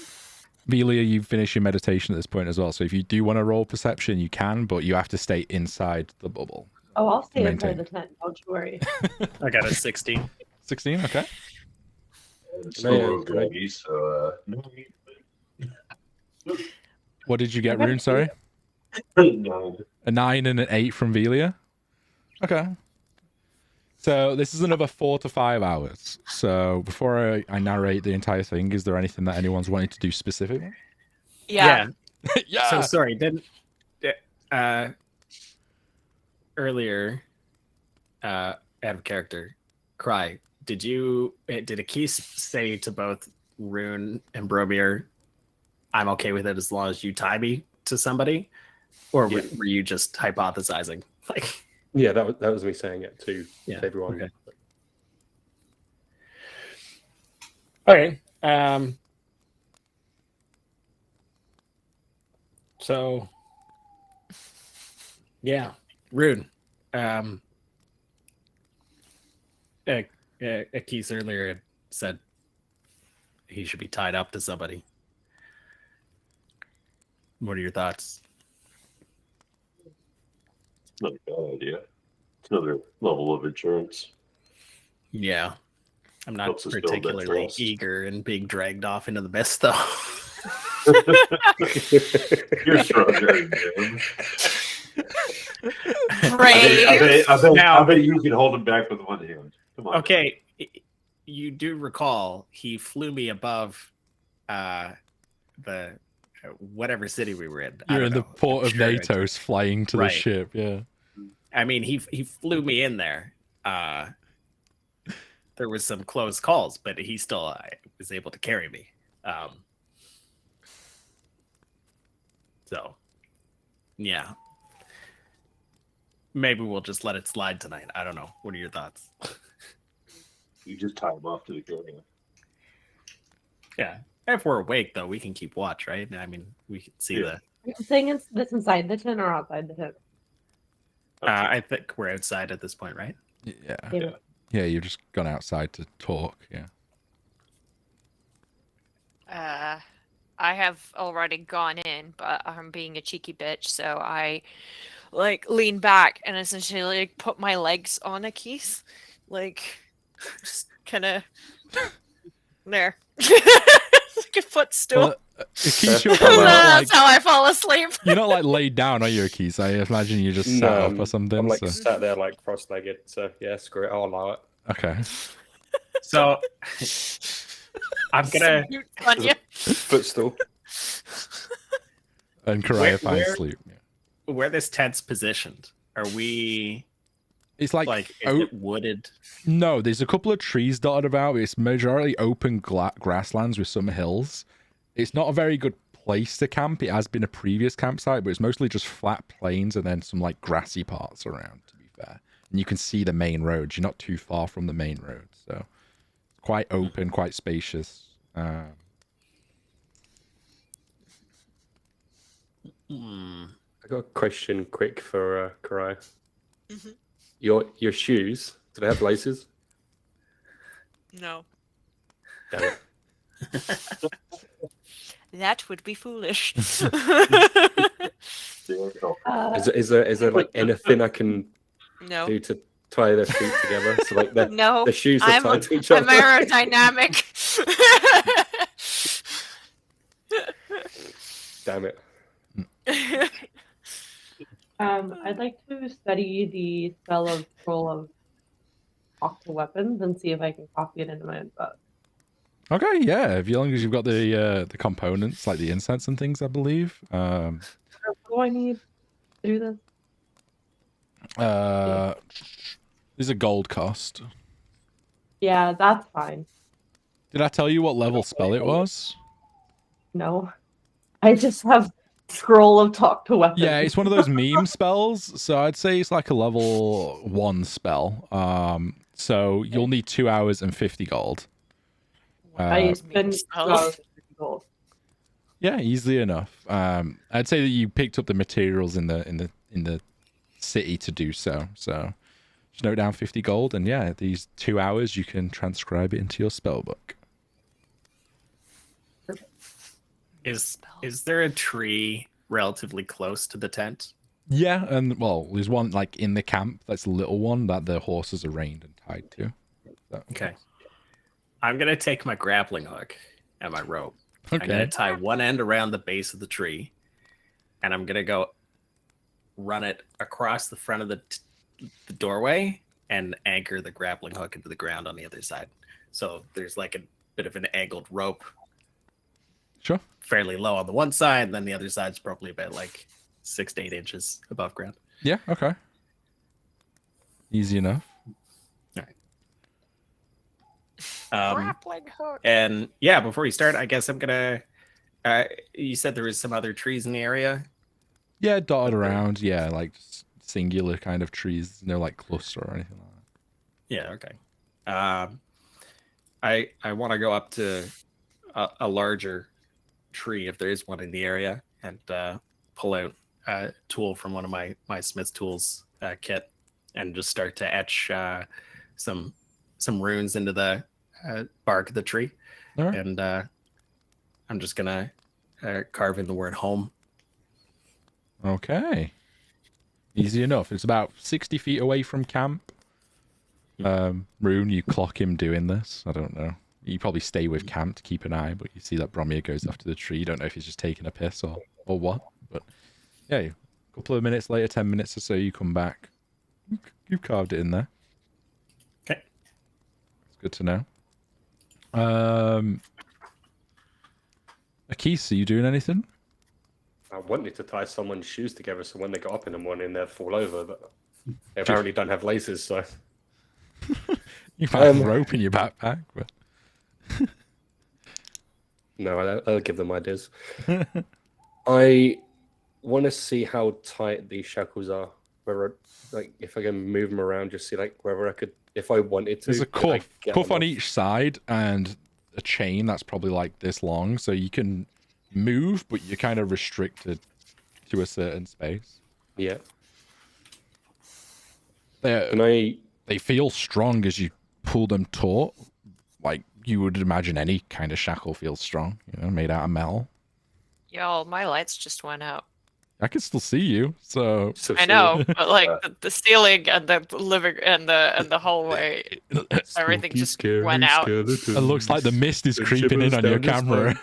Velia, you finish your meditation at this point as well. So if you do want to roll perception, you can, but you have to stay inside the bubble. Oh, I'll stay Maintain. inside the tent. Don't you worry. I got a 16. 16, okay. It's still a little groggy, so What did you get, Rune? Sorry? no. A 9 and an 8 from Velia? Okay. So this is another 4 to 5 hours. So before I narrate the entire thing, is there anything that anyone's wanting to do specifically? Yeah. Yeah. So sorry. Didn't earlier, out of character, Cry. Did Akis say to both Rune and Bromir, "I'm okay with it as long as you tie me to somebody," or were you just hypothesizing? Like, yeah, that was me saying it to everyone. Okay. Okay. So, yeah, Rune. Akis earlier had said he should be tied up to somebody. What are your thoughts? It's not a bad idea. It's another level of insurance. Yeah. I'm not Helps us build that particularly trust. eager and being dragged off into the mist, though. You're stronger than him. Brave. I bet you can hold him back with one hand. Come on. Okay. You do recall he flew me above the whatever city we were in. You're in the port of NATO's flying to the Right. ship, yeah. I mean, he flew me in there. There was some close calls, but he still was able to carry me. So, yeah. Maybe we'll just let it slide tonight. I don't know. What are your thoughts? You just tie him off to the ground. Yeah. If we're awake, though, we can keep watch, right? I mean, we can see Yeah. the. Are you saying this inside the tent or outside the tent? I think we're outside at this point, right? Yeah. Damn Yeah, you've just gone outside to talk. Yeah. I have already gone in, but I'm being a cheeky bitch, so I like lean back and essentially like put my legs on a keys, like just kind of there, like a footstool. Well, Keith, you're probably not That's like how I fall asleep. you're not like laid down, are you, Keith? I imagine you just sat up or something. I'm like so. sat there like cross-legged. So yeah, screw it. I'll allow it. Okay. So I'm gonna. Some boots on you. Footstool. And Karaya Where- finds where- sleep. Yeah. Where this tent's positioned? Are we It's like, like? Is oh, it wooded? no, there's a couple of trees dotted about. It's majority open grasslands with some hills. It's not a very good place to camp. It has been a previous campsite, but it's mostly just flat plains and then some like grassy parts around, to be fair. And you can see the main road. You're not too far from the main road, so quite open, quite spacious. Hmm. I got a question quick for Karai. Mhm. Your shoes, do they have laces? No, Damn it. that would be foolish. Is there like anything I can No, do to tie their feet together? So like no. the shoes are I'm tied to each I'm other. aerodynamic. Damn it. I'd like to study the spell of scroll of talk to weapons and see if I can copy it into my own book. Okay, yeah. As long as you've got the components like the incense and things, I believe. What do I need to do this? There's a gold cost. Yeah, that's fine. Did I tell you what level spell it was? No, I just have scroll of talk to weapons. Yeah, it's one of those meme spells. So I'd say it's like a level 1 spell. So you'll need 2 hours and 50 gold. I spend 2 hours with gold. Yeah, easily enough. I'd say that you picked up the materials in the city to do so. So just note down 50 gold, and yeah, these 2 hours you can transcribe it into your spell book. Is there a tree relatively close to the tent? Yeah, and well, there's one like in the camp. That's a little one that the horses are reined and tied to. So, Okay. I'm gonna take my grappling hook and my rope. I'm gonna Okay. tie one end around the base of the tree, and I'm gonna go run it across the front of the doorway and anchor the grappling hook into the ground on the other side. So there's like a bit of an angled rope, Sure. fairly low on the one side, and then the other side's probably about like 6 to 8 inches above ground. Yeah. Okay. Easy enough. Grappling hook. And yeah, before we start, I guess I'm gonna. You said there was some other trees in the area. Yeah, dotted around. Yeah, like singular kind of trees. No, like cluster or anything like that. Yeah. Okay. I want to go up to a larger tree if there is one in the area and pull out a tool from one of my smith's tools kit and just start to etch some runes into the bark of the tree. All right. And I'm just gonna carve in the word home. Okay. Easy enough. It's about 60 feet away from camp. Rune, you clock him doing this. I don't know. You probably stay with camp to keep an eye, but you see that Bromir goes after the tree. You don't know if he's just taking a piss or what. But yeah, a couple of minutes later, 10 minutes or so, you come back. You've carved it in there. Okay. It's good to know. Akis, are you doing anything? I wanted to tie someone's shoes together so when they got up in the morning they'd fall over, but they apparently don't have laces, so You might have rope in your backpack, but no, I'll give them ideas. I want to see how tight these shackles are. Whether, like, if I can move them around, just see like whether I could, if I wanted to. there's a could I cuff get on them off? each side, and a chain that's probably like this long, so you can move, but you're kind of restricted to a certain space. Yeah. Can they feel strong as you pull them taut, like you would imagine any kind of shackle feels strong, made out of metal. Y'all, my lights just went out. I can still see you, so I know, but like the ceiling and the living and the hallway, everything just went out. It looks like the mist is creeping in on your camera.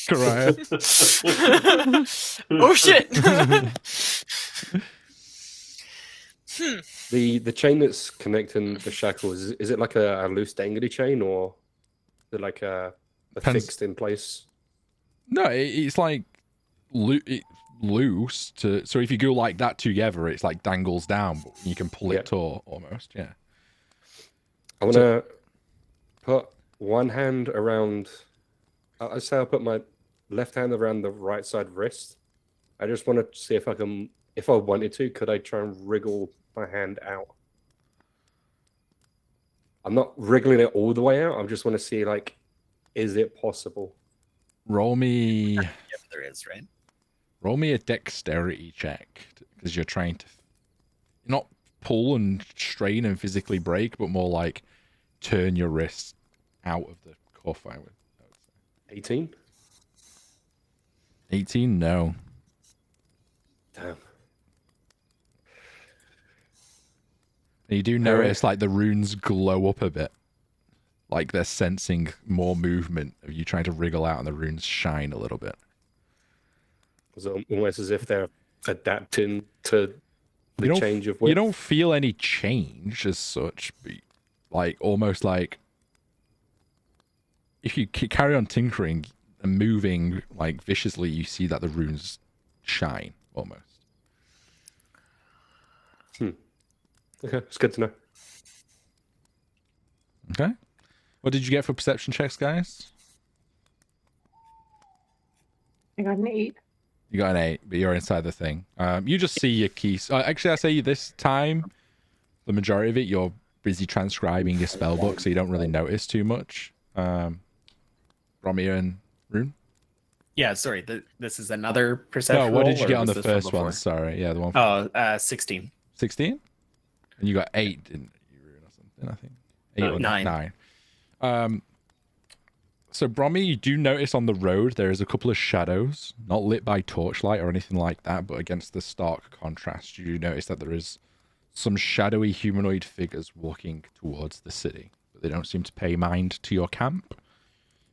Correct. Oh shit! The chain that's connecting the shackles, is it like a loose dangly chain, or is it like a fixed in place? No, it's like loose so if you go like that together, it's like dangles down, but you can pull it taut almost. Yeah. I want to put one hand around. I'll say I'll put my left hand around the right side wrist. I just want to see if I can, if I wanted to, could I try and wriggle my hand out? I'm not wriggling it all the way out. I just want to see, like, is it possible? Roll me. Yep, there is, right? Roll me a dexterity check, because you're trying to not pull and strain and physically break, but more like turn your wrist out of the cuff. I would say. 18? 18? No. Damn. And you do notice like the runes glow up a bit. Like they're sensing more movement of you trying to wriggle out, and the runes shine a little bit. It's almost as if they're adapting to the change of width. You don't feel any change as such, but like almost like if you carry on tinkering and moving like viciously, you see that the runes shine almost. Okay, it's good to know. Okay. What did you get for perception checks, guys? I got an 8. You got an 8, but you're inside the thing. You just see your keys. Actually, I say this time, the majority of it, you're busy transcribing your spell book, so you don't really notice too much. Romeo and Rune? Yeah, sorry. This is another perception. No, what roll, did you or get on was the this from first one? before? Sorry. Yeah, the one. Oh, 16. 16? And you got 8, didn't you, Rune, or something, I think? 8 or 9. So, Brommy, you do notice on the road there is a couple of shadows, not lit by torchlight or anything like that, but against the stark contrast, you do notice that there is some shadowy humanoid figures walking towards the city. But they don't seem to pay mind to your camp.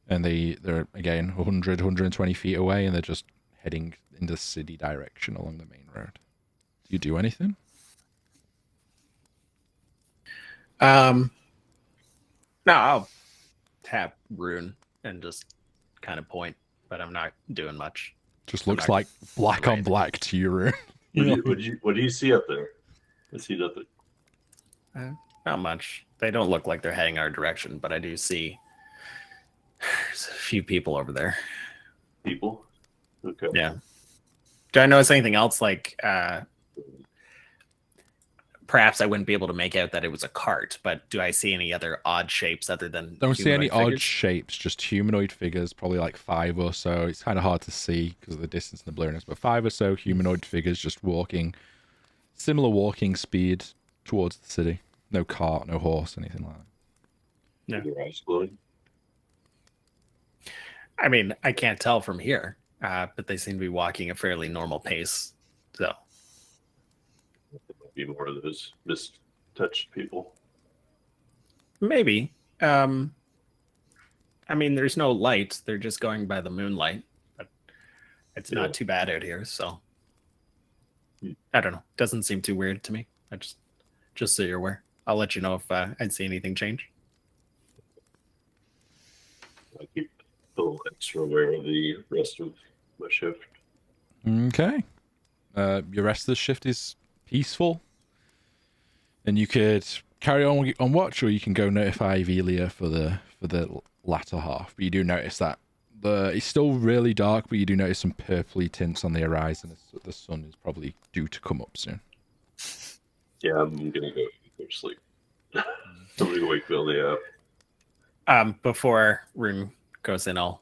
And they're, again, 100, 120 feet away, and they're just heading in the city direction along the main road. Do you do anything? No, I'll tap Rune and just kind of point, but I'm not doing much. Just looks like black on black to you, Rune. What do you see up there? I see nothing. Not much. They don't look like they're heading our direction, but I do see there's a few people over there. People? Okay. Yeah. Do I notice anything else? Like, perhaps I wouldn't be able to make out that it was a cart, but do I see any other odd shapes other than Don't see any humanoid odd figures? shapes, just humanoid figures, probably like 5 or so. It's kind of hard to see because of the distance and the blurriness, but 5 or so humanoid figures just walking, similar walking speed towards the city. No cart, no horse, anything like that. No. Your eyes glowing. I mean, I can't tell from here, but they seem to be walking a fairly normal pace. So Be more of those mist-touched people. maybe. I mean, there's no light. They're just going by the moonlight, but it's not too bad out here. So I don't know. Doesn't seem too weird to me. I just so you're aware. I'll let you know if I'd see anything change. I keep a little extra aware of the rest of my shift. Okay. Your rest of the shift is peaceful. And you could carry on watch, or you can go notify Velia for the latter half. But you do notice that it's still really dark, but you do notice some purpley tints on the horizon. The sun is probably due to come up soon. Yeah, I'm gonna go to sleep. I'm gonna wake Velia up. Before Rune goes in, I'll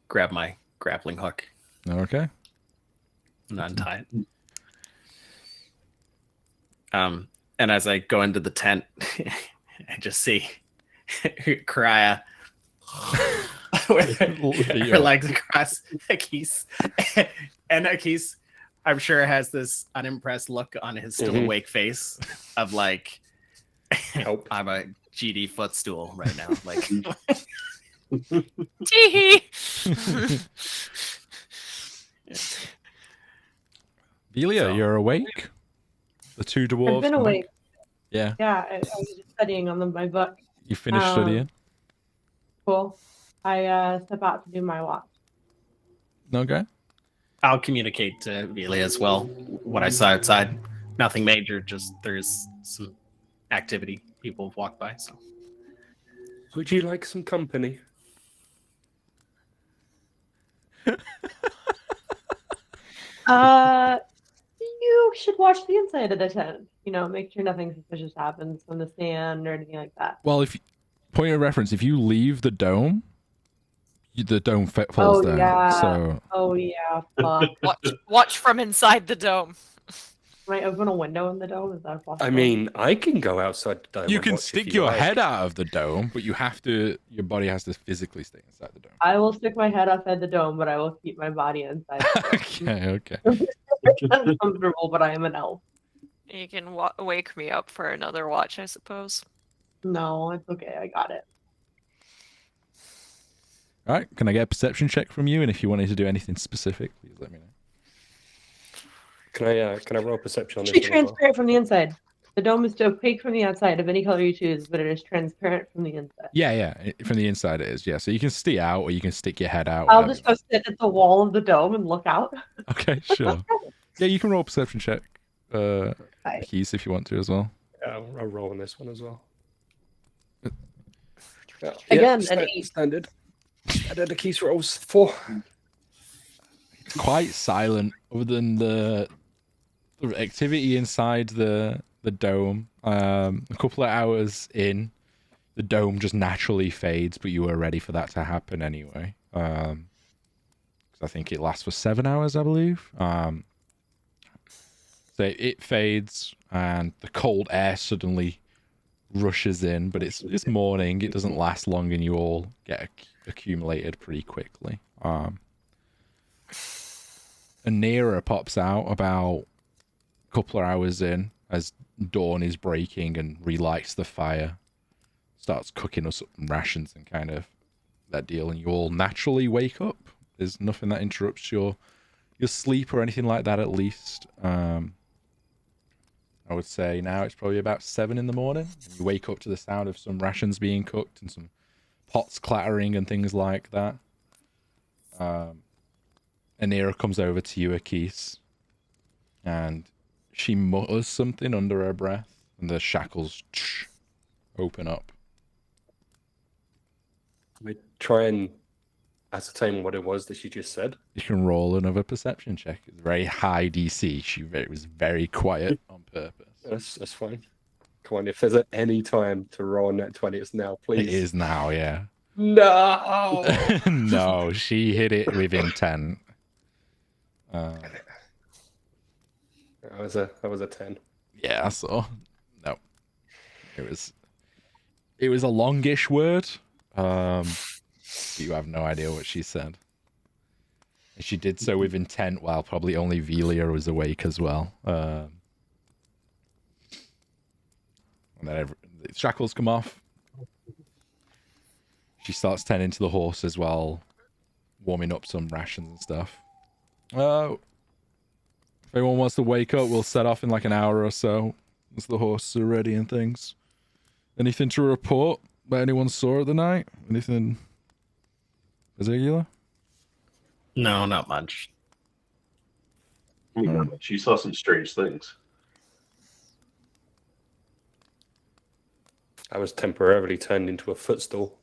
grab my grappling hook Okay. and untie it. And as I go into the tent, I just see Karaya with her legs across Akis. And Akis, I'm sure, has this unimpressed look on his still awake face of like, I'm a GD footstool right now. Like, Tee. Velia, So- you're awake? The two dwarves. I've been come back? awake. Yeah. Yeah, I was just studying on my book. You finished studying? Cool. I step out to do my watch. Okay. I'll communicate to Velia as well what I saw outside. Nothing major, just there's some activity. People have walked by, so. Would you like some company? You should watch the inside of the tent. You know, make sure nothing suspicious happens on the stand or anything like that. Well, point of reference, if you leave the dome, the dome falls Oh down. yeah. So Oh yeah. Fuck. Watch from inside the dome. Can I open a window in the dome? Is that possible? I mean, I can go outside the dome. you and can watch if stick you your like. head out of the dome, but your body has to physically stay inside the dome. I will stick my head outside the dome, but I will keep my body inside. Okay. It's uncomfortable, but I am an elf. You can wake me up for another watch, I suppose. No, it's okay. I got it. All right. Can I get a perception check from you? And if you wanted to do anything specific, please let me know. Can I roll perception on this It's one as well? transparent from the inside. The dome is opaque from the outside of any color you choose, but it is transparent from the inside. Yeah. From the inside it is. Yeah. So you can stay out or you can stick your head out. I'll whatever. just go sit at the wall of the dome and look out. Okay, sure. Yeah, you can roll a perception check. Keys if you want to as well. Yeah, I'll roll on this one as well. Again, yeah, an 8. Standard. Standard the keys rolls 4. It's quite silent other than the activity inside the dome. A couple of hours in, the dome just naturally fades, but you were ready for that to happen anyway. Because I think it lasts for 7 hours, I believe. So it fades, and the cold air suddenly rushes in, but it's morning. It doesn't last long, and you all get accumulated pretty quickly. Anira pops out about a couple of hours in as dawn is breaking and relights the fire, starts cooking us up rations and kind of that deal, and you all naturally wake up. There's nothing that interrupts your sleep or anything like that, at least. I would say now it's probably about 7 in the morning. And you wake up to the sound of some rations being cooked and some pots clattering and things like that. Anira comes over to you, Akis, and she mutters something under her breath, and the shackles open up. We try and ascertain what it was that she just said. You can roll another perception check. It's very high DC. It was very quiet on purpose. That's fine. Come on, if there's any time to roll on that 20, it's now, please. It is now, yeah. No! No, she hit it with intent. That was a 10. Yeah, I saw. No. It was a longish word. But you have no idea what she said. And she did so with intent while probably only Velia was awake as well. And then the shackles come off. She starts tending to the horse as well, warming up some rations and stuff. If anyone wants to wake up, we'll set off in like an hour or so as the horses are ready and things. Anything to report that anyone saw at the night? Anything particular? No, not much. She saw some strange things. I was temporarily turned into a footstool.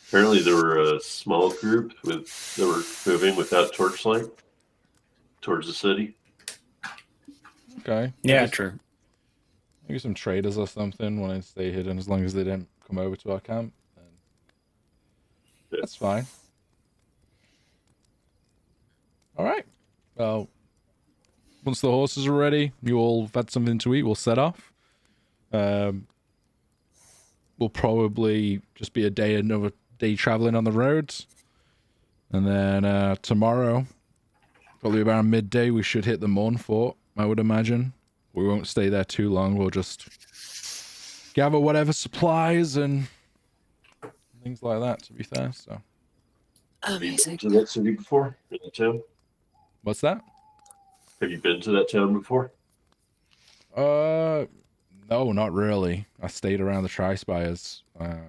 Apparently, there were a small group that were moving without torchlight towards the city. Okay. Yeah, true. maybe some traders or something want to stay hidden as long as they don't come over to our camp. Then that's fine. All right. Well, once the horses are ready, you all have had something to eat. We'll set off. Will probably just be another day traveling on the roads, and then tomorrow, probably around midday, we should hit the Morn Fort. I would imagine we won't stay there too long. We'll just gather whatever supplies and things like that. To be fair, so. Have you been Amazing. to that city before? In the town? What's that? Have you been to that town before? No, not really. I stayed around the Tri-Spires. A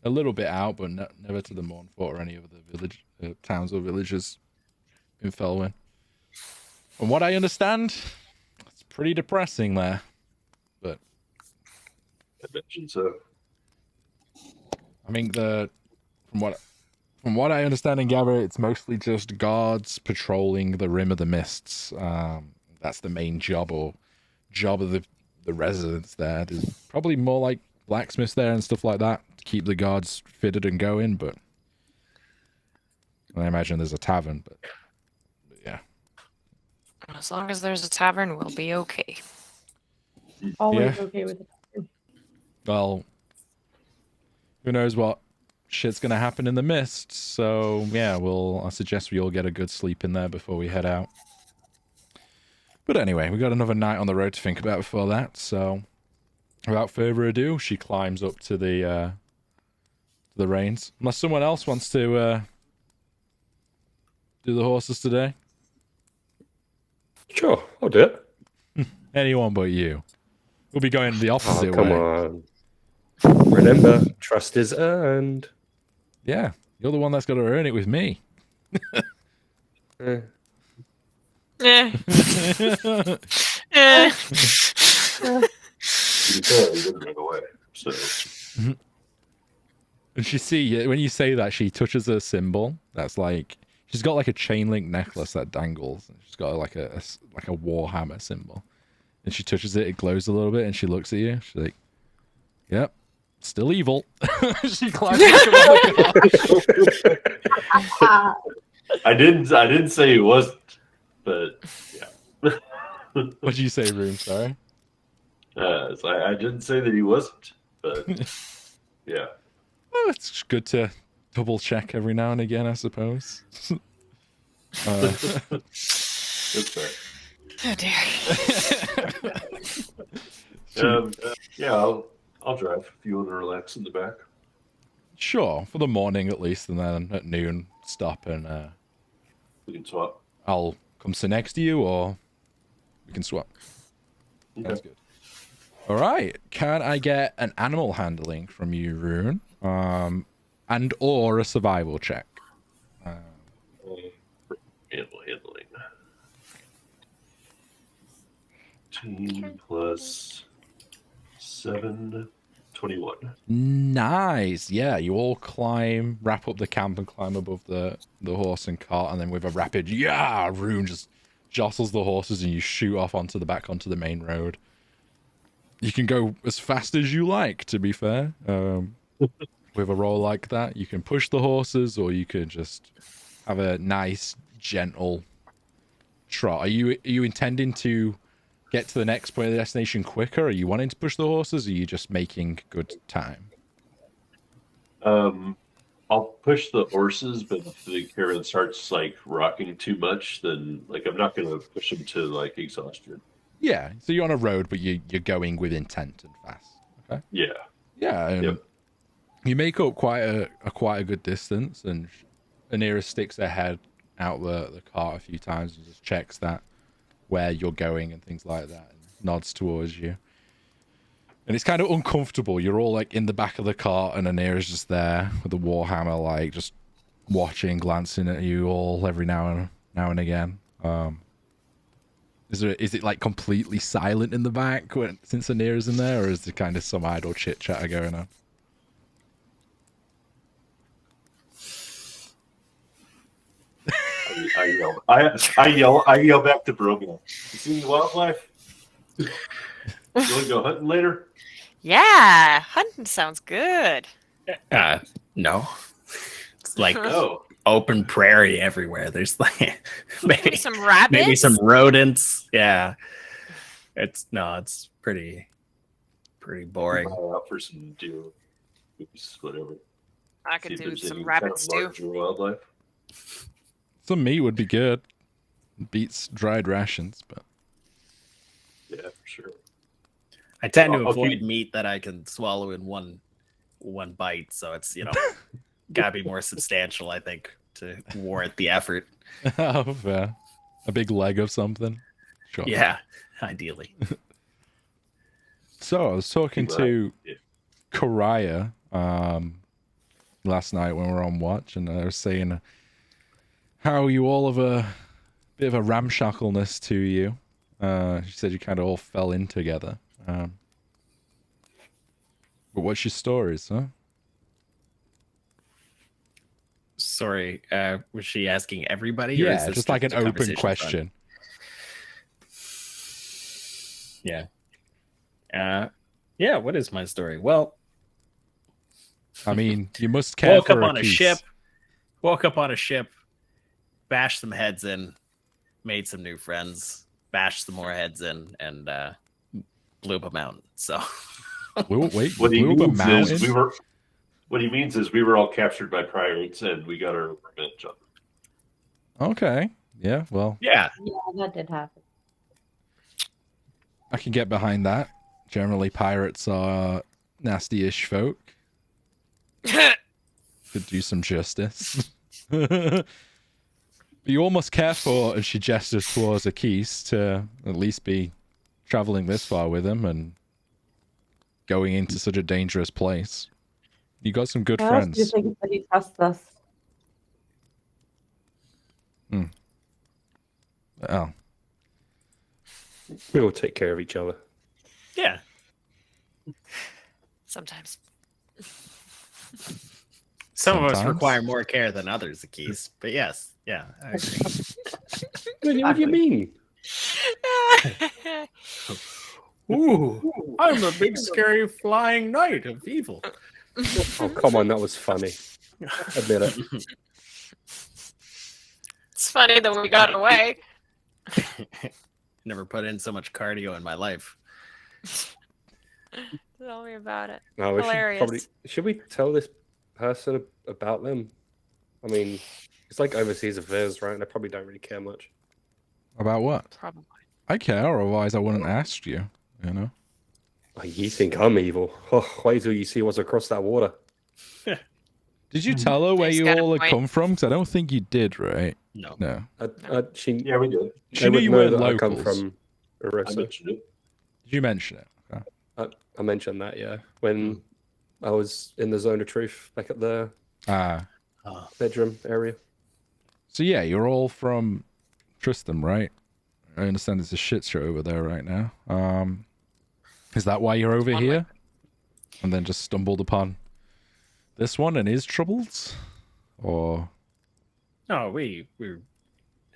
little bit out, but never to the Morn Fort or any of the village towns or villages in Felwyn. From what I understand, it's pretty depressing there. But I mentioned so. I mean, from what I understand and gather, it's mostly just guards patrolling the rim of the mists. That's the main job of the residents there. There's probably more like blacksmiths there and stuff like that to keep the guards fitted and going, but I imagine there's a tavern, but yeah. As long as there's a tavern, we'll be okay. Always Yeah. okay with it. Well, who knows what shit's gonna happen in the mist, so yeah, I suggest we all get a good sleep in there before we head out. But anyway, we got another night on the road to think about before that, so without further ado, she climbs up to the reins. Unless someone else wants to do the horses today. Sure, I'll do it. Anyone but you. We'll be going the Oh, opposite come way. on. Remember, trust is earned. Yeah, you're the one that's got to earn it with me. Eh. Eh. To be fair, he didn't run away. So And when you say that, she touches a symbol that's like, she's got like a chain link necklace that dangles. And she's got like a warhammer symbol. And she touches it, it glows a little bit, and she looks at you. She's like, yep, still evil. She climbs up the car. I didn't say he wasn't, but yeah. What did you say, Room? Sorry. So I didn't say that he wasn't, but yeah. Well, it's good to double check every now and again, I suppose. That's fair. Oh dear. Yeah, I'll drive if you want to relax in the back. Sure, for the morning at least, and then at noon stop and We can swap. I'll come sit next to you, or we can swap. That's Okay. good. All right. Can I get an animal handling from you, Rune? And or a survival check? Animal handling. 18 plus 7, 21. Nice. Yeah, you all wrap up the camp and climb above the horse and cart, and then with a rapid Rune just jostles the horses and you shoot off onto the main road. You can go as fast as you like, to be fair. With a roll like that, you can push the horses, or you can just have a nice, gentle trot. Are you intending to get to the next point of the destination quicker? Are you wanting to push the horses, or are you just making good time? I'll push the horses, but if the caravan starts like rocking too much, then like I'm not gonna push them to like exhaustion. Yeah, so you're on a road, but you're going with intent and fast. Okay. Yeah. Yeah. Yep. You make up quite a good distance, and Anira sticks her head out the cart a few times and just checks that where you're going and things like that, and nods towards you. And it's kind of uncomfortable. You're all like in the back of the cart, and Anira's just there with the warhammer, like just watching, glancing at you all every now and again. Is it like completely silent in the back since Anira's in there, or is there kind of some idle chit chatter going on? I yell back to Brogan. You see any wildlife? You want to go hunting later? Yeah, hunting sounds good. No. It's like No. open prairie everywhere. There's like Maybe maybe some rabbits. maybe some rodents. Yeah. It's pretty boring. Out for some deer, moose, whatever. I See could if do there's some any rabbits kind too. of larger wildlife. Some meat would be good. Beats dried rations, but Yeah, for sure. I tend to I'll avoid keep- meat that I can swallow in one bite, so it's gotta be more substantial, I think, to warrant the effort. oh, fair. A big leg of something. Sure. Yeah, ideally. So I was talking to Yeah. Karaya last night when we were on watch, and I was saying how you all have a bit of a ramshackleness to you. She said you kind of all fell in together. But what's your stories, huh? Sorry, was she asking everybody? Or is Yeah, this just like an a open conversation front? question. Yeah. Yeah, what is my story? Well, I mean, you must care woke for up on a Keese. ship. Woke up on a ship, bashed some heads in, made some new friends, bashed some more heads in, and blew up a mountain. So Wait, What he blew up a means mountain? is What he means is we were all captured by pirates and we got our revenge on them. Okay. Yeah, well, yeah, Yeah, that did happen. I can get behind that. Generally, pirates are nasty-ish folk. Could do some justice. But you all must care for, and she gestures towards a Keese, to at least be traveling this far with him and going into such a dangerous place. You got some good How else do you friends. think that he trusts us? Oh, We all take care of each other. yeah. Sometimes. Some of us Sometimes. require more care than others, the keys. But yes, yeah, I agree. What do you mean? Ooh, I'm a big scary flying knight of evil. Oh, come on, that was funny. Admit it. It's funny that we got away. Never put in so much cardio in my life. Tell me about it. No, we Hilarious. should we tell this person about them? I mean, it's like overseas affairs, right? And they probably don't really care much. about what? Probably. I care, otherwise I wouldn't ask you, you know? Oh, you think I'm evil? Oh, wait till you see what's across that water. Did you tell her where He's you got a all had point. come from? Because I don't think you did, right? No. No. She Yeah, we did. She they knew would you know weren't that I locals. come from I Orissa. mentioned it. Did you mention it? Okay. I mentioned that, yeah, when I was in the zone of truth back at the Ah. bedroom area. So yeah, you're all from Tristram, right? I understand there's a shit show over there right now. Is that why you're over one here? And then just stumbled upon this one and his troubles? Or No, we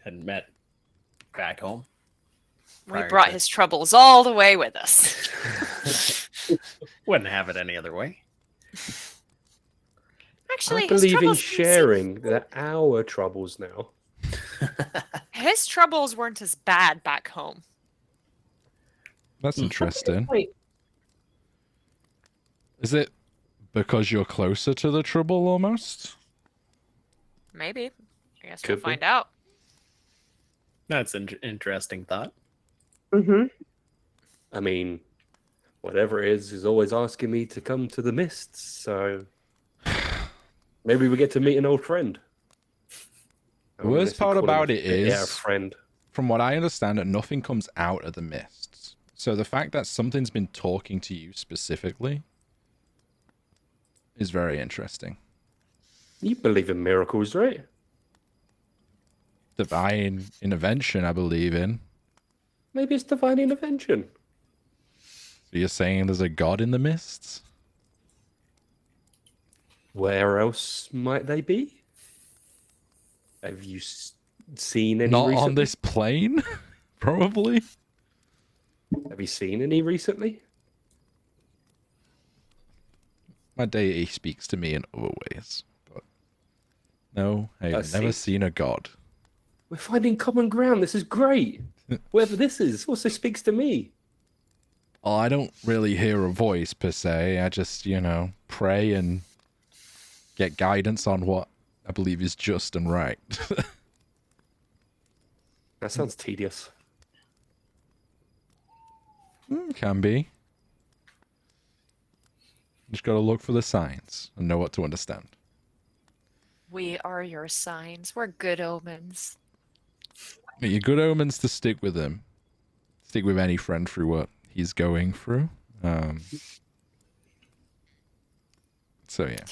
had met back home. We Prior brought to- his troubles all the way with us. Wouldn't have it any other way. Actually, I believe in his troubles sharing. They're our troubles now. His troubles weren't as bad back home. that's interesting. Wait, Is it because you're closer to the trouble almost? Maybe. I guess Could we'll be. find out. That's an interesting thought. mm-hmm. I mean, whatever it is always asking me to come to the mists, so maybe we get to meet an old friend. The worst part about it yeah, a is- friend. From what I understand, that nothing comes out of the mists. So the fact that something's been talking to you specifically is very interesting. You believe in miracles, right? Divine intervention, I believe in. Maybe it's divine intervention. So you're saying there's a god in the mists? Where else might they be? Have you seen any Not recently? on this plane? Probably. Have you seen any recently? My deity speaks to me in other ways, but no, I I have never see. seen a god. We're finding common ground. This is great. Whoever this is also speaks to me. Well, I don't really hear a voice per se. I just, pray and get guidance on what I believe is just and right. That sounds tedious. Can be. Just gotta look for the signs and know what to understand. We are your signs. We're good omens. Your good omens to stick with him. Stick with any friend through what he's going through. So yeah.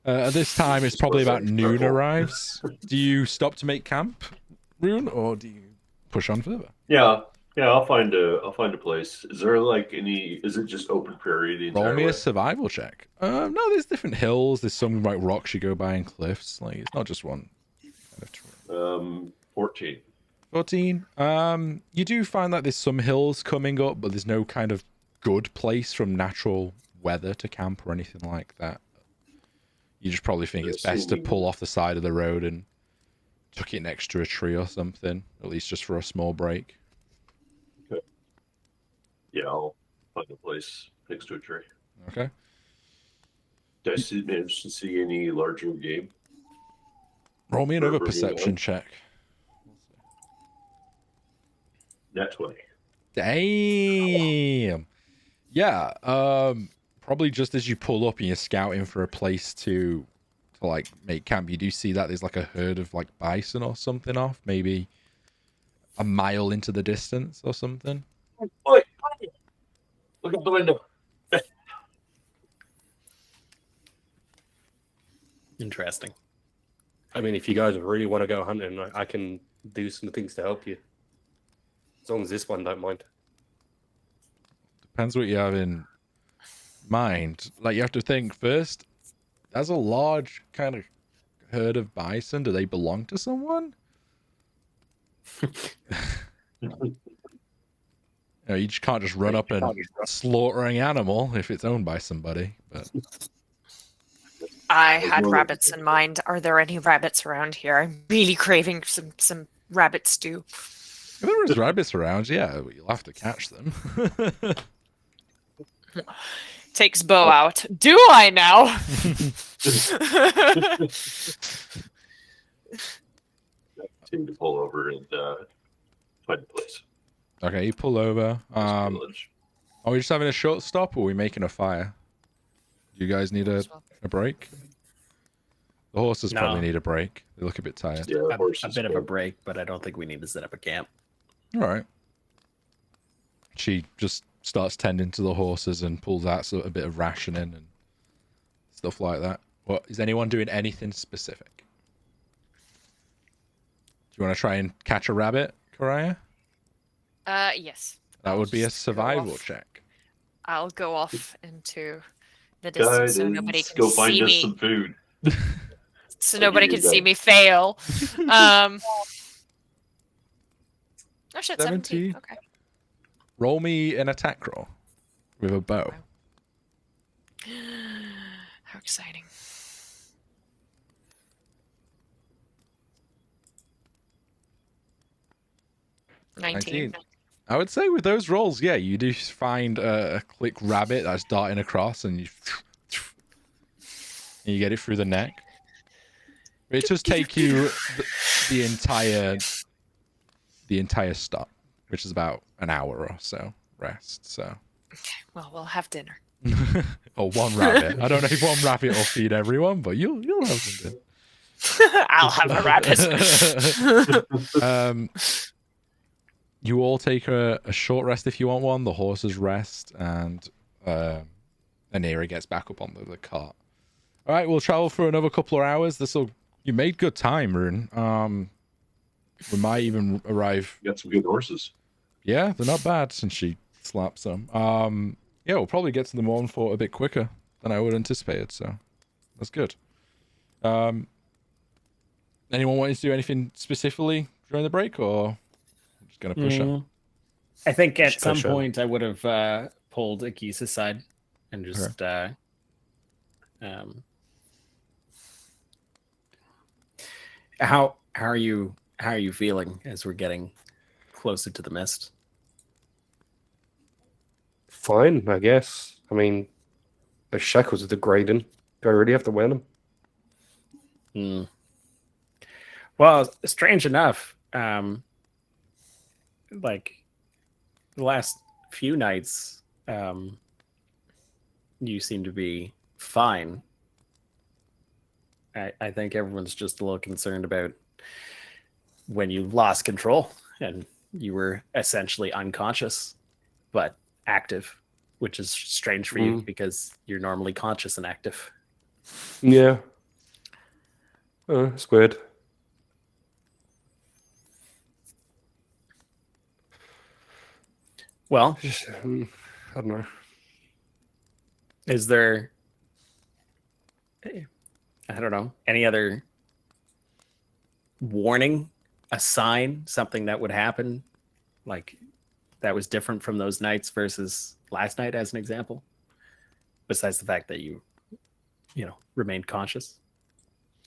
At this time, it's probably about noon arrives. Do you stop to make camp, Rune, or do you push on further? Yeah, I'll find a place. Is there like any? Is it just open prairie the Roll entire me way? a survival check. No, there's different hills. There's some like rocks you go by and cliffs. Like it's not just one kind of terrain. 14. 14. You do find that there's some hills coming up, but there's no kind of good place from natural weather to camp or anything like that. You just probably think it's best to pull off the side of the road and tuck it next to a tree or something, at least just for a small break. Okay. Yeah, I'll find a place next to a tree. Okay. Did I manage to see any larger game? Roll me another Wherever you perception are. check. Nat 20. Damn. Yeah. Probably just as you pull up and you're scouting for a place to like make camp, you do see that there's like a herd of like bison or something off, maybe a mile into the distance or something. Oi! Look out the window. Interesting. I mean, if you guys really want to go hunting, I can do some things to help you. As long as this one don't mind. Depends what you have in mind. Like you have to think first, that's a large kind of herd of bison. Do they belong to someone? You just can't just run up and slaughter an animal if it's owned by somebody. But I had rabbits in mind. Are there any rabbits around here? I'm really craving some rabbit stew. if there was rabbits around, yeah, you'll have to catch them. Takes bow out. Do I now? Seem to pull over and find a place. Okay, you pull over. Are we just having a short stop or are we making a fire? Do you guys need a break? The horses No. probably need a break. They look a bit tired. Yeah, A bit of a break, but I don't think we need to set up a camp. All right. She just starts tending to the horses and pulls out a bit of rationing and stuff like that. What is anyone doing anything specific? Do you want to try and catch a rabbit, Karaya? Yes. That would be a just go survival off. check. I'll go off into the distance so nobody can go find see us me. some food. So I'll nobody give can you see that. me fail. Oh shit, 17. 17. Okay. Roll me an attack roll with a bow. How exciting. Nineteen. I would say with those rolls, yeah, you do find a click rabbit that's darting across, and you get it through the neck. It does take you the entire stop, which is about an hour or so rest. So, Well, we'll have dinner. or one rabbit. I don't know if one rabbit will feed everyone, but you'll have something. I'll have a rabbit. You all take a short rest if you want one. The horses rest, and Anira gets back up on the cart. All right, we'll travel for another couple of hours. You made good time, Rune. We might even arrive. You got some good horses. Yeah, they're not bad. Since she slaps them. Yeah, we'll probably get to the Morn Fort a bit quicker than I would anticipated. So that's good. Anyone wanting to do anything specifically during the break, or? Gonna push up. I think at Sure, some sure. point I would have pulled Akis aside and just how are you feeling as we're getting closer to the mist? Fine, I guess. I mean, the shackles are degrading. Do I really have to wear them? Hmm. Well, strange enough, like the last few nights, you seem to be fine. I think everyone's just a little concerned about when you lost control and you were essentially unconscious, but active, which is strange for you because you're normally conscious and active. Yeah. It's weird. Well, Just, I don't know. is there, I don't know, any other warning, a sign, something that would happen, like that was different from those nights versus last night, as an example? Besides the fact that you remained conscious.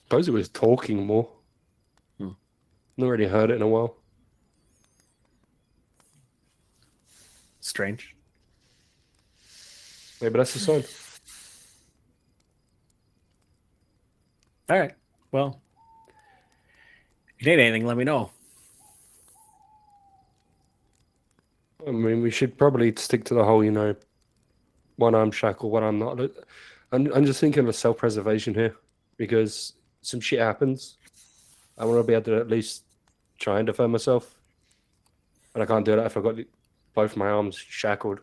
Suppose it was talking more. Hmm. Not really heard it in a while. Strange. Maybe that's the sign. All right. Well, if you need anything, let me know. I mean, we should probably stick to the whole, one arm shackle, one arm not. I'm just thinking of self-preservation here because some shit happens. I want to be able to at least try and defend myself. And I can't do that if I've got both my arms shackled.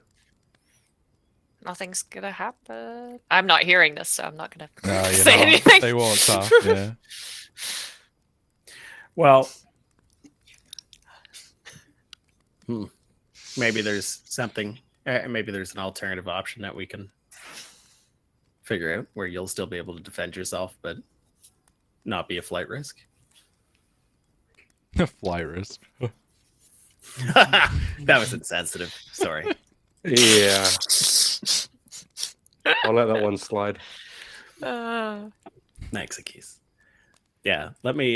Nothing's gonna happen. I'm not hearing this, so I'm not gonna No, say anything. They walked off. Yeah. Well, maybe there's something. Maybe there's an alternative option that we can figure out where you'll still be able to defend yourself, but not be a flight risk. Flight risk. That was insensitive. Sorry. Yeah. I'll let that one slide. Thanks, Akis. Yeah, let me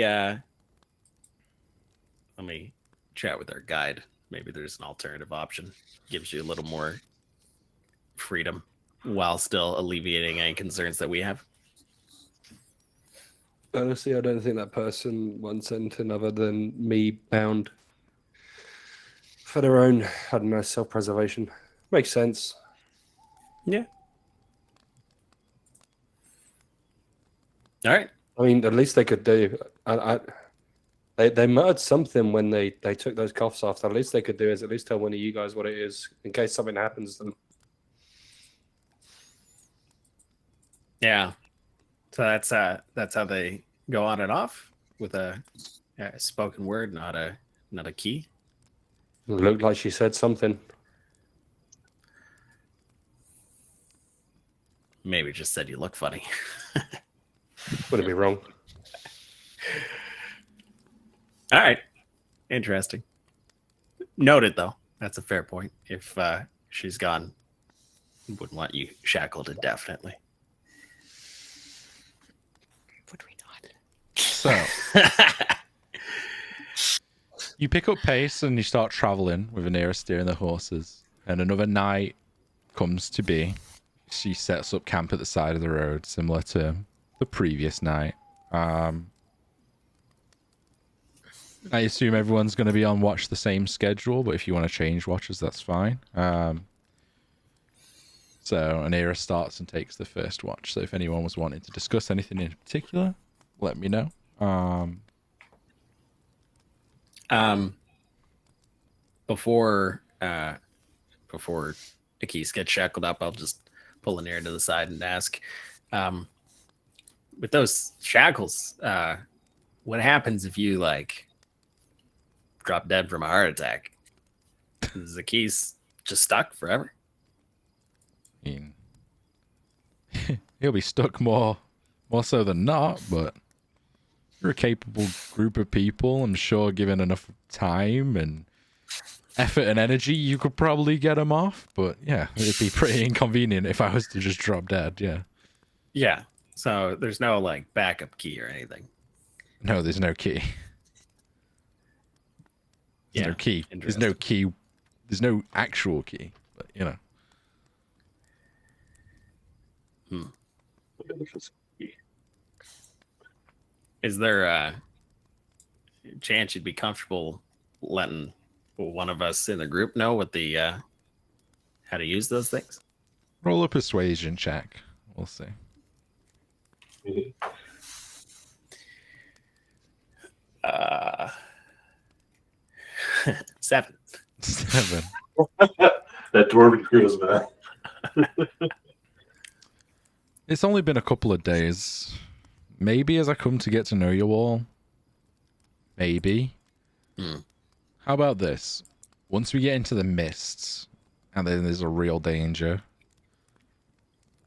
chat with our guide. Maybe there's an alternative option. Gives you a little more freedom while still alleviating any concerns that we have. Honestly, I don't think that person wants anything other than me bound for their own, I don't know, self-preservation. Makes sense. Yeah. All right. I mean, at least they could do. They muttered something when they took those cuffs off. At least they could do is at least tell one of you guys what it is in case something happens to them. Yeah. So that's how they go on and off with a spoken word, not a key. It looked like she said something. Maybe just said you look funny. Wouldn't be wrong. All right. Interesting. Noted, though. That's a fair point. If she's gone, wouldn't want you shackled indefinitely. Would we not? So you pick up pace and you start traveling with Anira steering the horses. And another night comes to be. She sets up camp at the side of the road, similar to the previous night. I assume everyone's going to be on watch the same schedule, but if you want to change watches, that's fine. So Anira starts and takes the first watch. So if anyone was wanting to discuss anything in particular, let me know. Before Akis gets shackled up, I'll just pull Anira to the side and ask, with those shackles, what happens if you drop dead from a heart attack? Is the keys just stuck forever? I mean, he'll be stuck more so than not, but you're a capable group of people. I'm sure given enough time and effort and energy, you could probably get them off. But yeah, it'd be pretty inconvenient if I was to just drop dead. Yeah. Yeah. So there's no like backup key or anything. No, there's no key. There's Yeah. no key. There's no key. There's no actual key. But you know. Is there a chance you'd be comfortable letting one of us in the group know what the how to use those things? Roll a persuasion check. We'll see. 7. 7. That dwarven charisma. It's only been a couple of days. Maybe as I come to get to know you all. Maybe. How about this? Once we get into the mists, and then there's a real danger,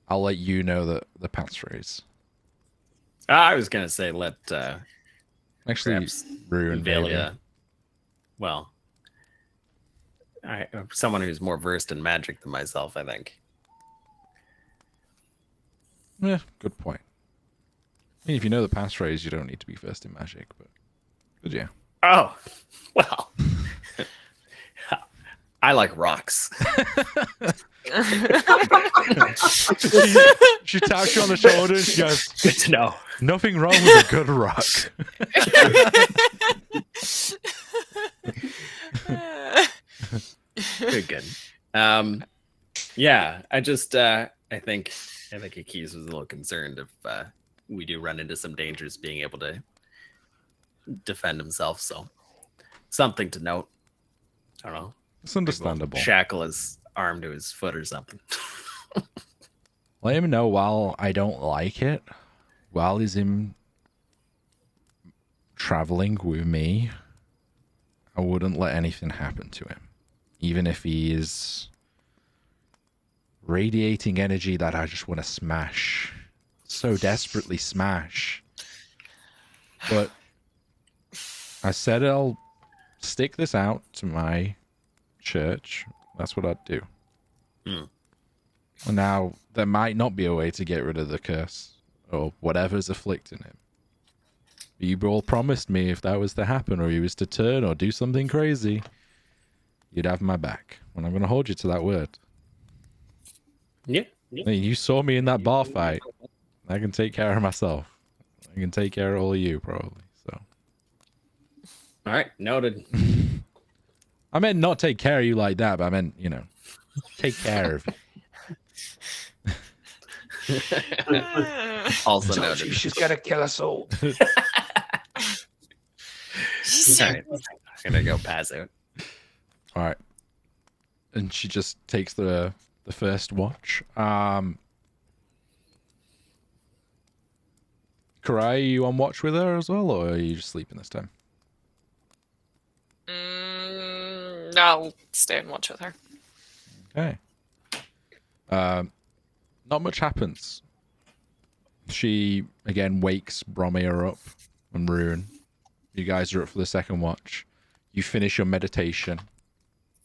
I'll let you know that the passphrase. I was gonna say let Actually, perhaps Rune, maybe. Velia. Well, someone who's more versed in magic than myself, I think. Yeah, good point. I mean, if you know the passphrase, you don't need to be first in magic, but yeah. Oh, well. I like rocks. She taps you on the shoulder and she goes, Good to know. nothing wrong with a good rock. Good. Yeah, I just I think Akis was a little concerned if we do run into some dangers being able to defend himself, so something to note. I don't know. It's understandable. Shackle his arm to his foot or something. Let him know while I don't like it, while he's in traveling with me, I wouldn't let anything happen to him. Even if he is radiating energy that I just want to smash. So desperately smash. But I said I'll stick this out to my church. That's what I'd do. Now, there might not be a way to get rid of the curse or whatever's afflicting him. You all promised me if that was to happen or he was to turn or do something crazy, you'd have my back. And I'm going to hold you to that word. Yeah. I mean, you saw me in that bar fight. I can take care of myself. I can take care of all of you, probably. So. All right, noted. I meant not take care of you like that, but I meant, you know, take care of you. Also noted. She's gonna kill us all. Sorry, I'm gonna go pass out. All right. And she just takes the first watch. Karai, are you on watch with her as well, or are you just sleeping this time? I'll stay and watch with her. Okay. Not much happens. She, again, wakes Bromir up and Rune. You guys are up for the second watch. You finish your meditation,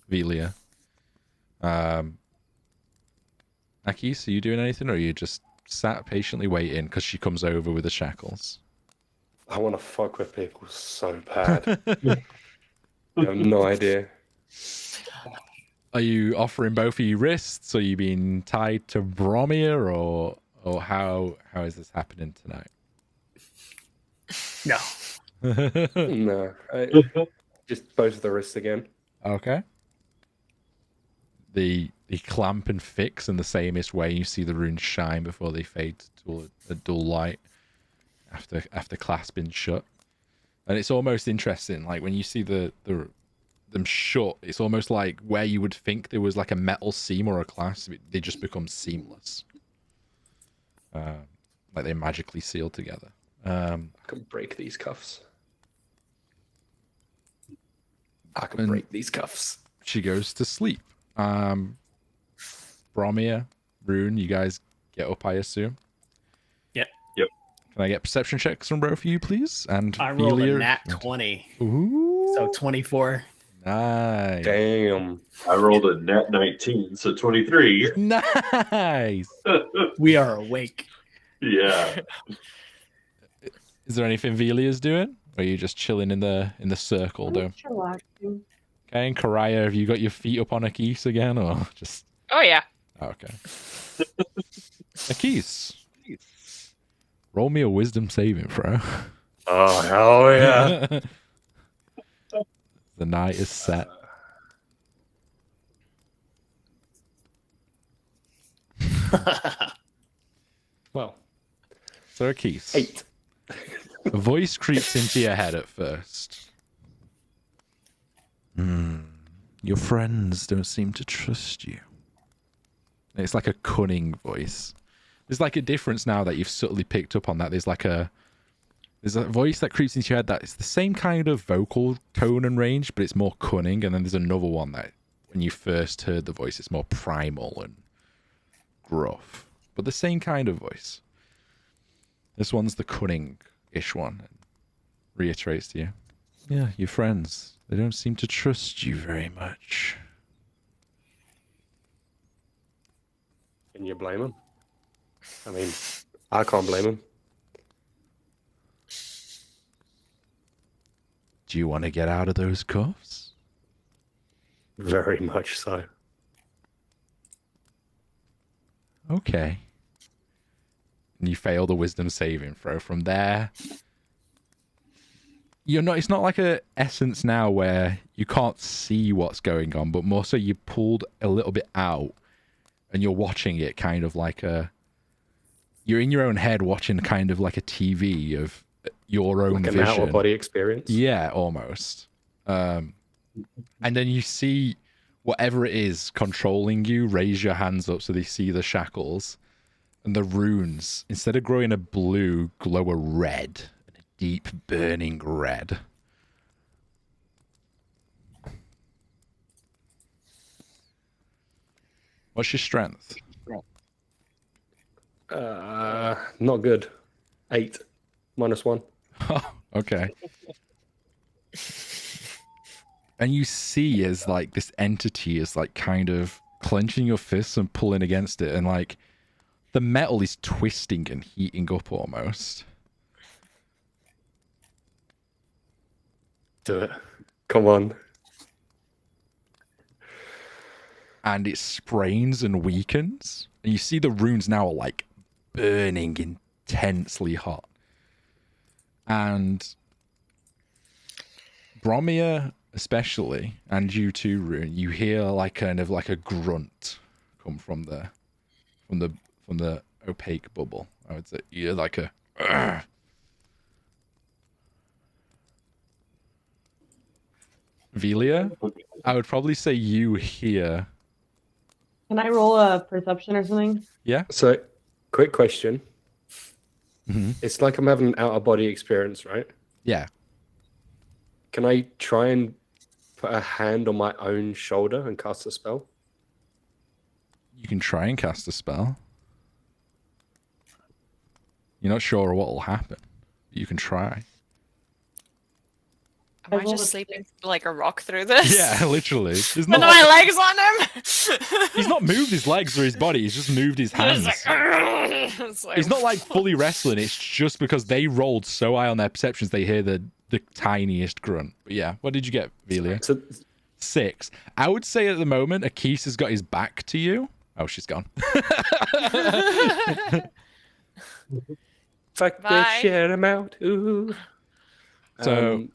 Velia. Akis, are you doing anything, or are you just sat patiently waiting because she comes over with the shackles? I want to fuck with people so bad. I have no idea. Are you offering both of you wrists? Are you being tied to Bromir, or how is this happening tonight? No. No, just both of the wrists again. Okay. The clamp and fix in the samest way. You see the runes shine before they fade to a dull light after clasping shut. And it's almost interesting, like when you see them shut, it's almost like where you would think there was like a metal seam or a clasp, they just become seamless. Like they magically seal together. I can break these cuffs. I can break these cuffs. She goes to sleep. Bromir, Rune, you guys get up, I assume. Yep. Can I get perception checks from both of you, please? And I rolled Velia- a nat 20. Ooh. So 24. Nice. Damn. I rolled a net 19, so 23. Nice. We are awake. Yeah. Is there anything Velia's doing? Or are you just chilling in the circle, I'm though? just relaxing. Okay, and Karaya, have you got your feet up on Akis again, or just... Oh yeah. Okay. Akis, roll me a wisdom saving throw. Oh, hell yeah. The night is set. Well, So Akis, 8. a voice creeps into your head at first. Your friends don't seem to trust you. It's like a cunning voice. There's like a difference now that you've subtly picked up on that. There's a voice that creeps into your head that it's the same kind of vocal tone and range, but it's more cunning. And then there's another one that when you first heard the voice, it's more primal and gruff, but the same kind of voice. This one's the cunning-ish one. And reiterates to you. Yeah, your friends, they don't seem to trust you very much. Can you blame him? I mean, I can't blame him. Do you want to get out of those cuffs? Very much so. Okay. And you fail the wisdom saving throw. From there, it's not like a essence now where you can't see what's going on, but more so you pulled a little bit out and you're watching it kind of like you're in your own head watching kind of like a TV of your own Like an vision. out-of-body experience? Yeah, almost. And then you see whatever it is controlling you raise your hands up so they see the shackles, and the runes, instead of growing a blue, glow a red, a deep burning red. What's your strength? Not good. 8 minus 1. Oh, okay. And you see as like this entity is like kind of clenching your fists and pulling against it, and like the metal is twisting and heating up almost. Do it. Come on. And it sprains and weakens. And you see the runes now are like burning intensely hot. And Bromir especially, and you too, Rune, you hear like kind of like a grunt come from the opaque bubble. I would say you hear like a "Ugh." Velia, I would probably say you hear. Can I roll a perception or something? Yeah. So, quick question. Mm-hmm. It's like I'm having an out-of-body experience, right? Yeah. Can I try and put a hand on my own shoulder and cast a spell? You can try and cast a spell. You're not sure what will happen. You can try. Am I rolled just a sleeping like a rock through this? Yeah, literally. There's With not, my legs on him. he's not moved his legs or his body. He's just moved his hands. It's like, He's not like fully wrestling. It's just because they rolled so high on their perceptions, they hear the tiniest grunt. But yeah, what did you get, Velia? So, 6. I would say at the moment, Akis has got his back to you. Oh, she's gone. fuck Bye. this shit, I'm out. Ooh. So-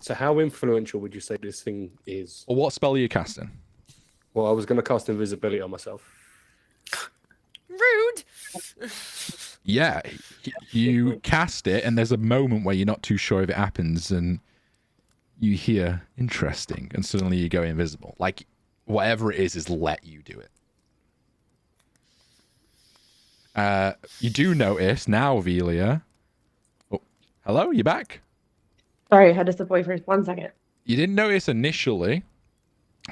So how influential would you say this thing is? Well, what spell are you casting? Well, I was going to cast invisibility on myself. rude. Yeah, you cast it, and there's a moment where you're not too sure if it happens, and you hear interesting, and suddenly you go invisible. Like whatever it is let you do it. You do notice now, Velia. Oh, hello, you back? Sorry, I had to step away for 1 second. You didn't notice initially,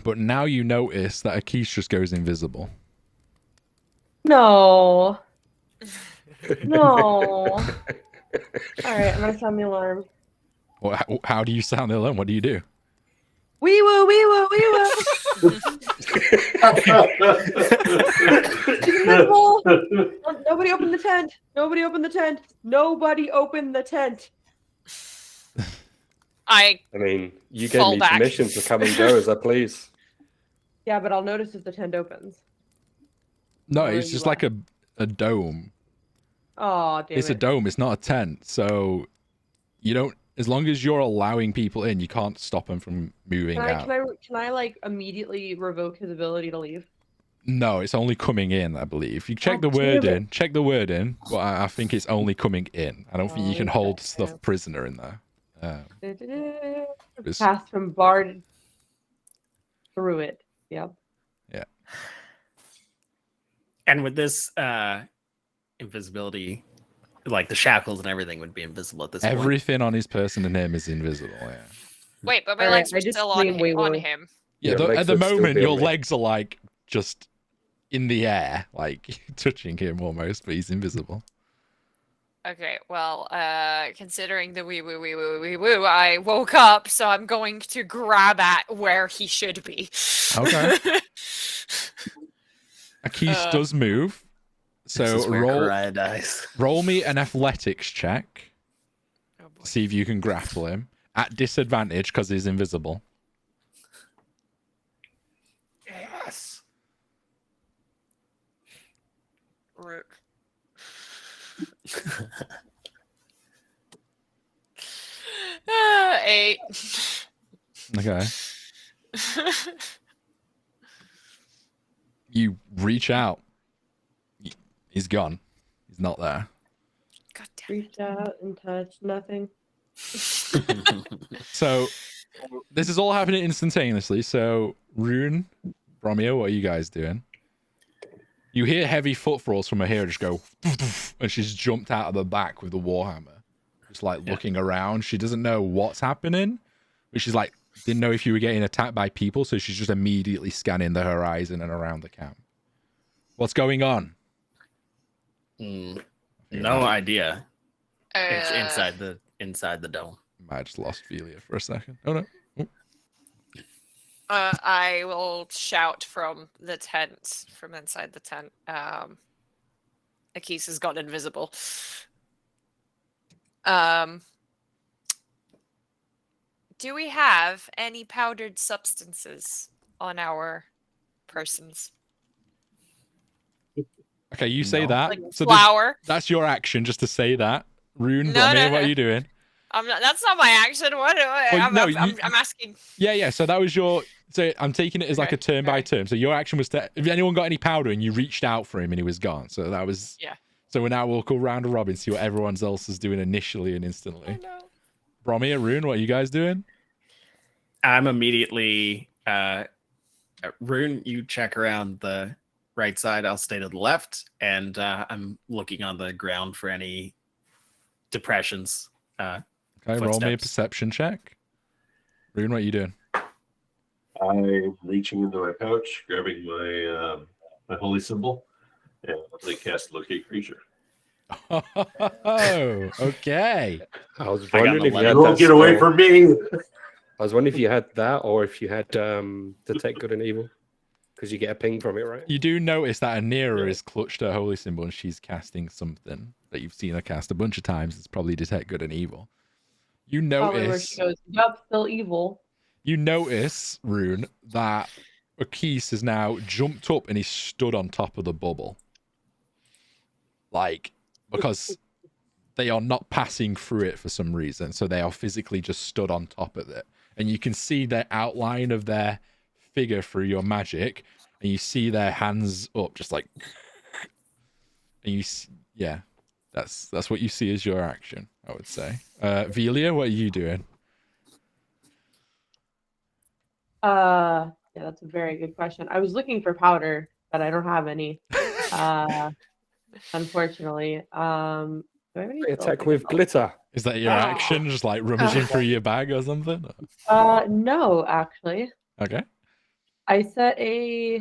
but now you notice that Akis just goes invisible. No. No. All right, I'm gonna sound the alarm. Well, how do you sound the alarm? What do you do? Wee woo, wee woo, wee woo. She's invisible. Nobody open the tent. Nobody open the tent. Nobody open the tent. I I mean, you gave Fall me back. permission to come and go as I please. Yeah, but I'll notice if the tent opens. No, Where it's you just at? like a dome. Oh, damn It's it. a dome. It's not a tent. So you don't. As long as you're allowing people in, you can't stop them from moving out. Can I like immediately revoke his ability to leave? No, it's only coming in, I believe. You check the God word damn it. in. Check the word in. But I think it's only coming in. I don't think you can hold stuff Okay. prisoner in there. It's- Pass from bard through it. Yep. And with this invisibility, like the shackles and everything would be invisible at this point. Everything on his person and him is invisible. Yeah. wait, but my Alright, legs I are just still on scream, "Wee on woo." him. Yeah. Your legs At the would still moment, be your on me. legs are like just in the air, like touching him almost, but he's invisible. Okay, well, considering the wee woo wee woo wee woo, I woke up, so I'm going to grab at where he should be. Okay. Akis does move. This So is where roll Karaya dies. roll me an athletics check. Oh boy. See if you can grapple him at disadvantage because he's invisible. Yes. Rook. 8. Okay. You reach out. He's gone. He's not there. God damn it. Reach out and touch nothing. So this is all happening instantaneously. So Rune, Bromio, what are you guys doing? You hear heavy footfalls from her here just go, and she's jumped out of the back with the warhammer, just like looking around. She doesn't know what's happening, but she's like, didn't know if you were getting attacked by people, so she's just immediately scanning the horizon and around the camp. What's going on? No idea. It's Uh, inside the dome. I just lost Velia for a second. Oh no. I will shout from the tent, from inside the tent. Akis has gone invisible. Do we have any powdered substances on our persons? Okay, you say No. that. Like So flour? that's your action, just to say that. Rune, No, Bromir, no, what no. are you doing? I'm not. That's not my action. What? Well, no, I'm asking. Yeah, so that was your. So I'm taking it as like Okay, a turn by alright. turn. So your action was to. If anyone got any powder and you reached out for him and he was gone. So that was. Yeah. So we'll go round a robin, see what everyone else is doing initially and instantly. Oh, no. Bromir, Rune, what are you guys doing? I'm immediately Rune, you check around the right side, I'll stay to the left, and I'm looking on the ground for any depressions. Okay, roll me a Footsteps. perception check. Rune, what are you doing? I'm reaching into my pouch, grabbing my my holy symbol, and I cast locate creature. Oh, okay. I was I got wondering an if you 11. had You won't that get away spell. from me. I was wondering if you had that or if you had detect good and evil, because you get a ping from it, right? You do notice that Anira is clutched her holy symbol and she's casting something that you've seen her cast a bunch of times. It's probably detect good and evil. You Probably where notice. she goes, yup, still evil. You notice, Rune, that Akis has now jumped up and he's stood on top of the bubble. Like, because they are not passing through it for some reason. So they are physically just stood on top of it. And you can see the outline of their figure through your magic. And you see their hands up, just like. And you see, yeah, that's what you see as your action, I would say. Velia, what are you doing? Yeah, that's a very good question. I was looking for powder, but I don't have any. Unfortunately. Do I have any spells Attack I with can- glitter. Is that your action? Just like rummaging through your bag or something? No, actually. Okay. I set a.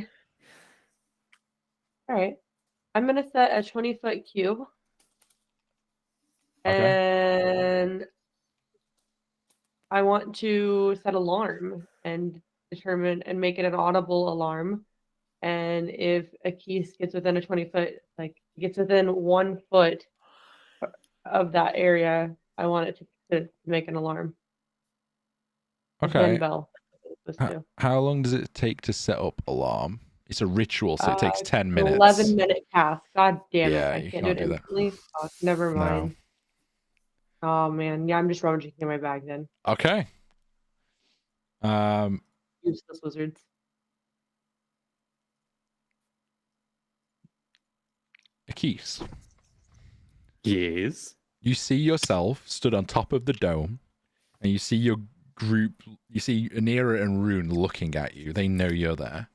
All right. I'm gonna set a 20-foot cube. Okay. And I want to set alarm and determine and make it an audible alarm. And if a Keese gets within a 20-foot, like gets within 1 foot of that area, I want it to make an alarm. Okay. One bell. How long does it take to set up alarm? It's a ritual, so it takes 10 minutes. 11-minute cast. God damn it! Yeah, I you can't do it can't do that. instantly. Oh, never No. mind. Oh man, yeah, I'm just rummaging in my bag then. Okay. Useless wizards. Akis, Yes. you see yourself stood on top of the dome, and you see your group, you see Anira and Rune looking at you. They know you're there.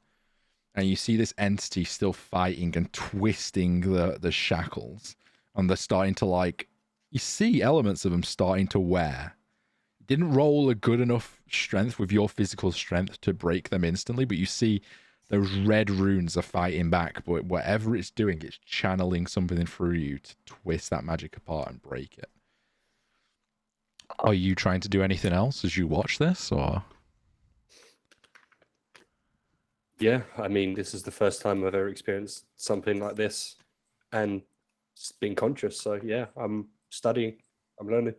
And you see this entity still fighting and twisting the shackles. And they're starting to, like, you see elements of them starting to wear. You didn't roll a good enough strength with your physical strength to break them instantly, but you see those red runes are fighting back. But whatever it's doing, it's channeling something through you to twist that magic apart and break it. Are you trying to do anything else as you watch this, or? Yeah, I mean, this is the first time I've ever experienced something like this and being conscious. So, yeah, I'm studying. I'm learning.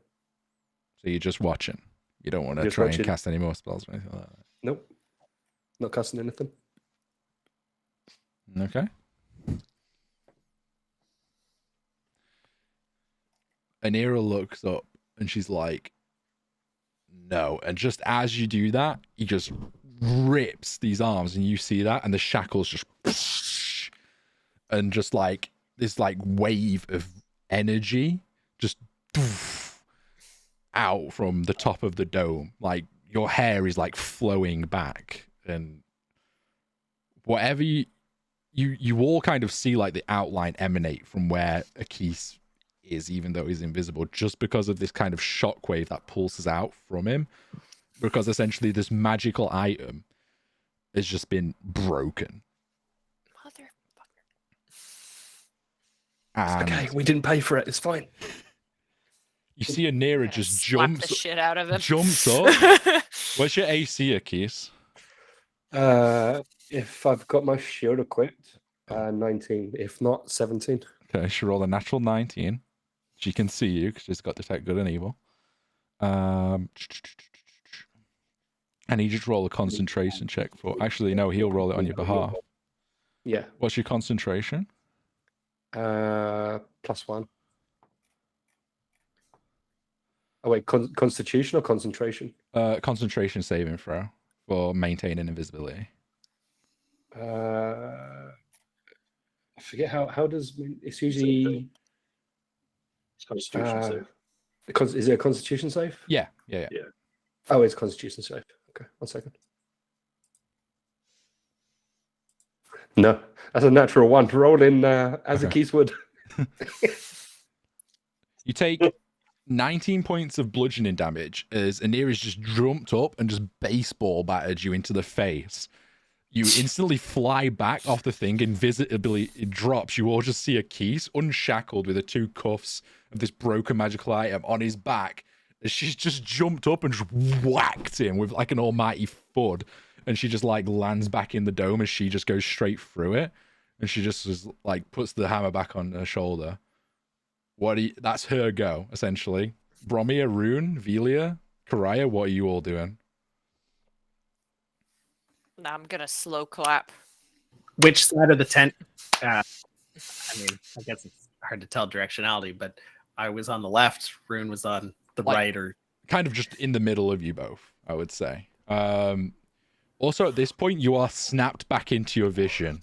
So you're just watching. You don't want to Just try watching. and cast any more spells or anything like that. Nope. Not casting anything. Okay. Anira looks up and she's like, no. And just as you do that, he just rips these arms and you see that, and the shackles just and just like this like wave of energy just out from the top of the dome. Like your hair is like flowing back, and whatever you all kind of see like the outline emanate from where Akis is, even though he's invisible, just because of this kind of shockwave that pulses out from him, because essentially this magical item has just been broken. Motherfucker. It's okay, we didn't pay for it. It's fine. You see Anira just Slap the shit out of him. jumps up. What's your AC, Akis? If I've got my shield equipped, 19. If not, 17. Okay, she rolled a natural 19. She can see you because she's got detect good and evil. And he just roll a concentration check for. Actually, no, he'll roll it on your behalf. Yeah. What's your concentration? +1. Oh wait, constitution or concentration? Concentration saving throw for maintaining invisibility. I forget how does it's usually It's Constitution save. Is it a constitution save? Yeah. Oh, it's constitution save. Okay, 1 second. No, that's a natural 1. Roll in as a Keys would. You take 19 points of bludgeoning damage as Anira's just jumped up and just baseball battered you into the face. You instantly fly back off the thing, invisibly it drops. You all just see Akis unshackled with the 2 cuffs of this broken magical item on his back. She's just jumped up and just whacked him with like an almighty thud. And she just like lands back in the dome as she just goes straight through it. And she just like puts the hammer back on her shoulder. That's her go, essentially. Bromia, Rune, Velia, Karaya, what are you all doing? Nah, I'm gonna slow clap. Which side of the tent? I mean, I guess it's hard to tell directionality, but I was on the left. Rune was on the right, or kind of just in the middle of you both, I would say. Also, at this point, you are snapped back into your vision,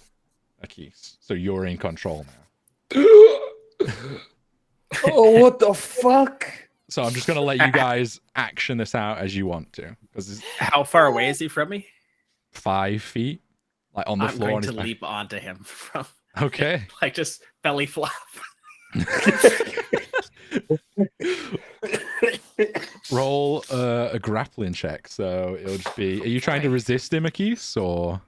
Akis. So you're in control now. Oh, what the fuck? So I'm just gonna let you guys action this out as you want to, because how far away is he from me? 5 feet, like on the floor. I'm going to leap onto him from. Okay. Like just belly flop. Roll a grappling check. So it'll just be. Are you trying to resist him, Akis, or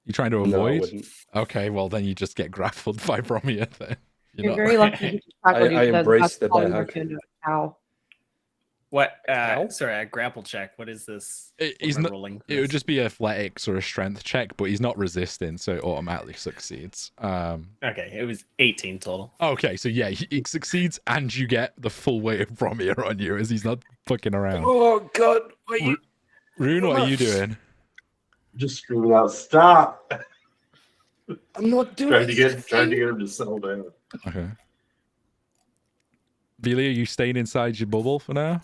you trying to No, I avoid? wouldn't. Okay, well then you just get grappled by Bromia then. You're very lucky. I embrace the bear hug. Ow. What? Ow. Sorry, a grapple check. What is this? He's What am I not. rolling for It would this? just be athletics or a strength check, but he's not resisting, so it automatically succeeds. Okay, it was 18 total. Okay, so yeah, he succeeds, and you get the full weight of Bromir on you, as he's not fucking around. Oh god! Wait. Rune, what are you doing? Just screaming out, stop! I'm not doing trying to get him to settle down. Okay. Velia, you staying inside your bubble for now?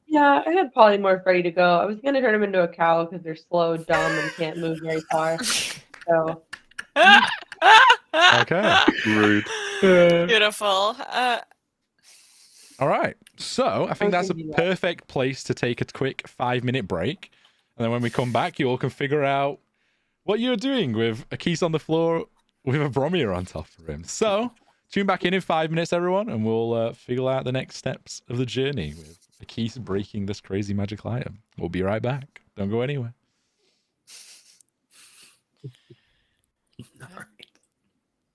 Yeah, I had polymorph ready to go. I was gonna turn him into a cow because they're slow, dumb, and can't move very far. So Okay. Rude. Beautiful. All right. So I think that's a thinking that. perfect place to take a quick 5-minute break. And then when we come back, you all can figure out what you're doing with a Keys on the floor with a Bromir on top of him. So tune back in 5 minutes, everyone, and we'll figure out the next steps of the journey with a Keys breaking this crazy magical item. We'll be right back. Don't go anywhere. All right.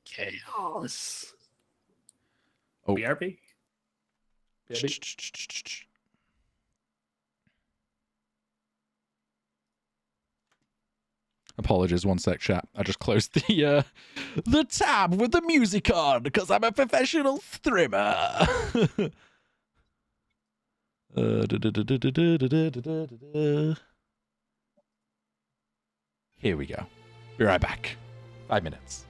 Chaos. Oh. BRB? Apologies, one sec, chat. I just closed the tab with the music on because I'm a professional streamer. Here we go. Be right back. 5 minutes.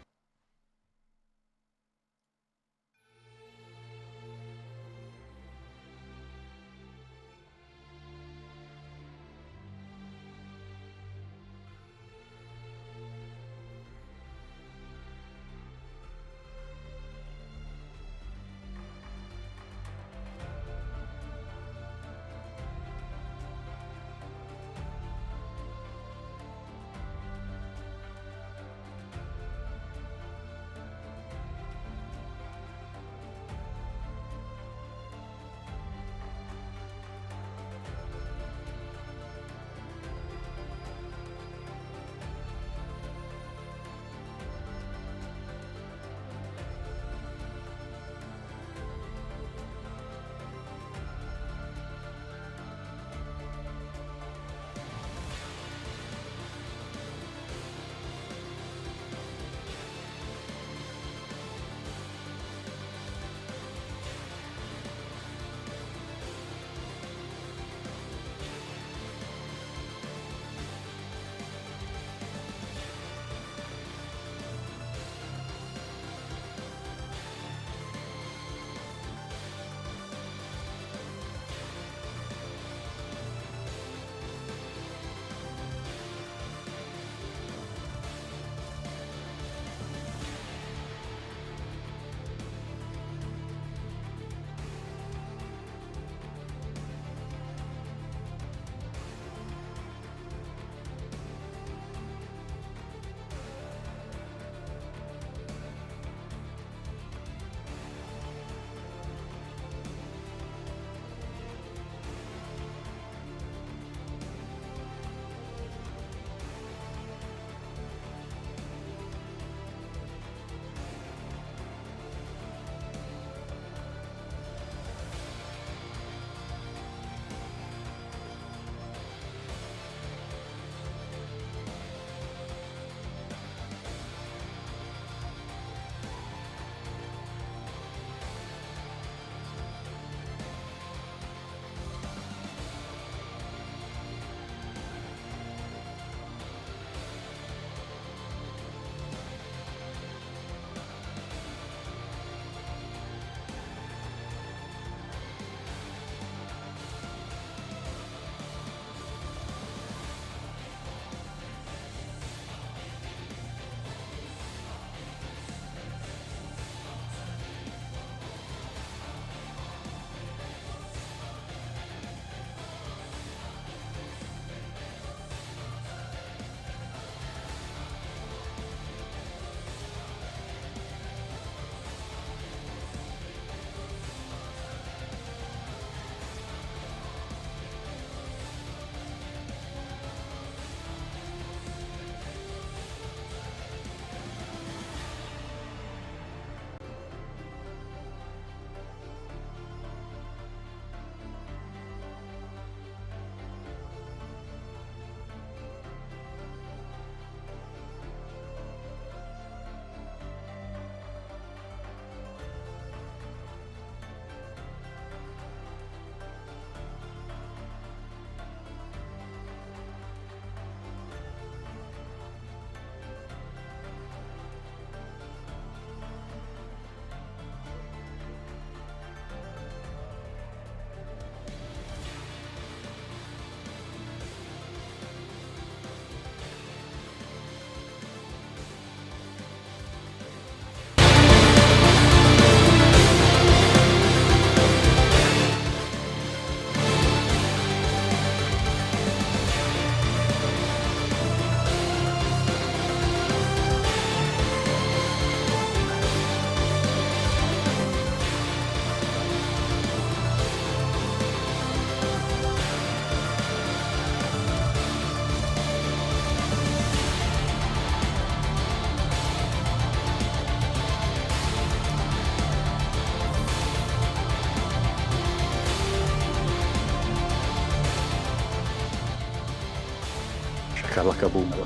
Shakalaka Boomba.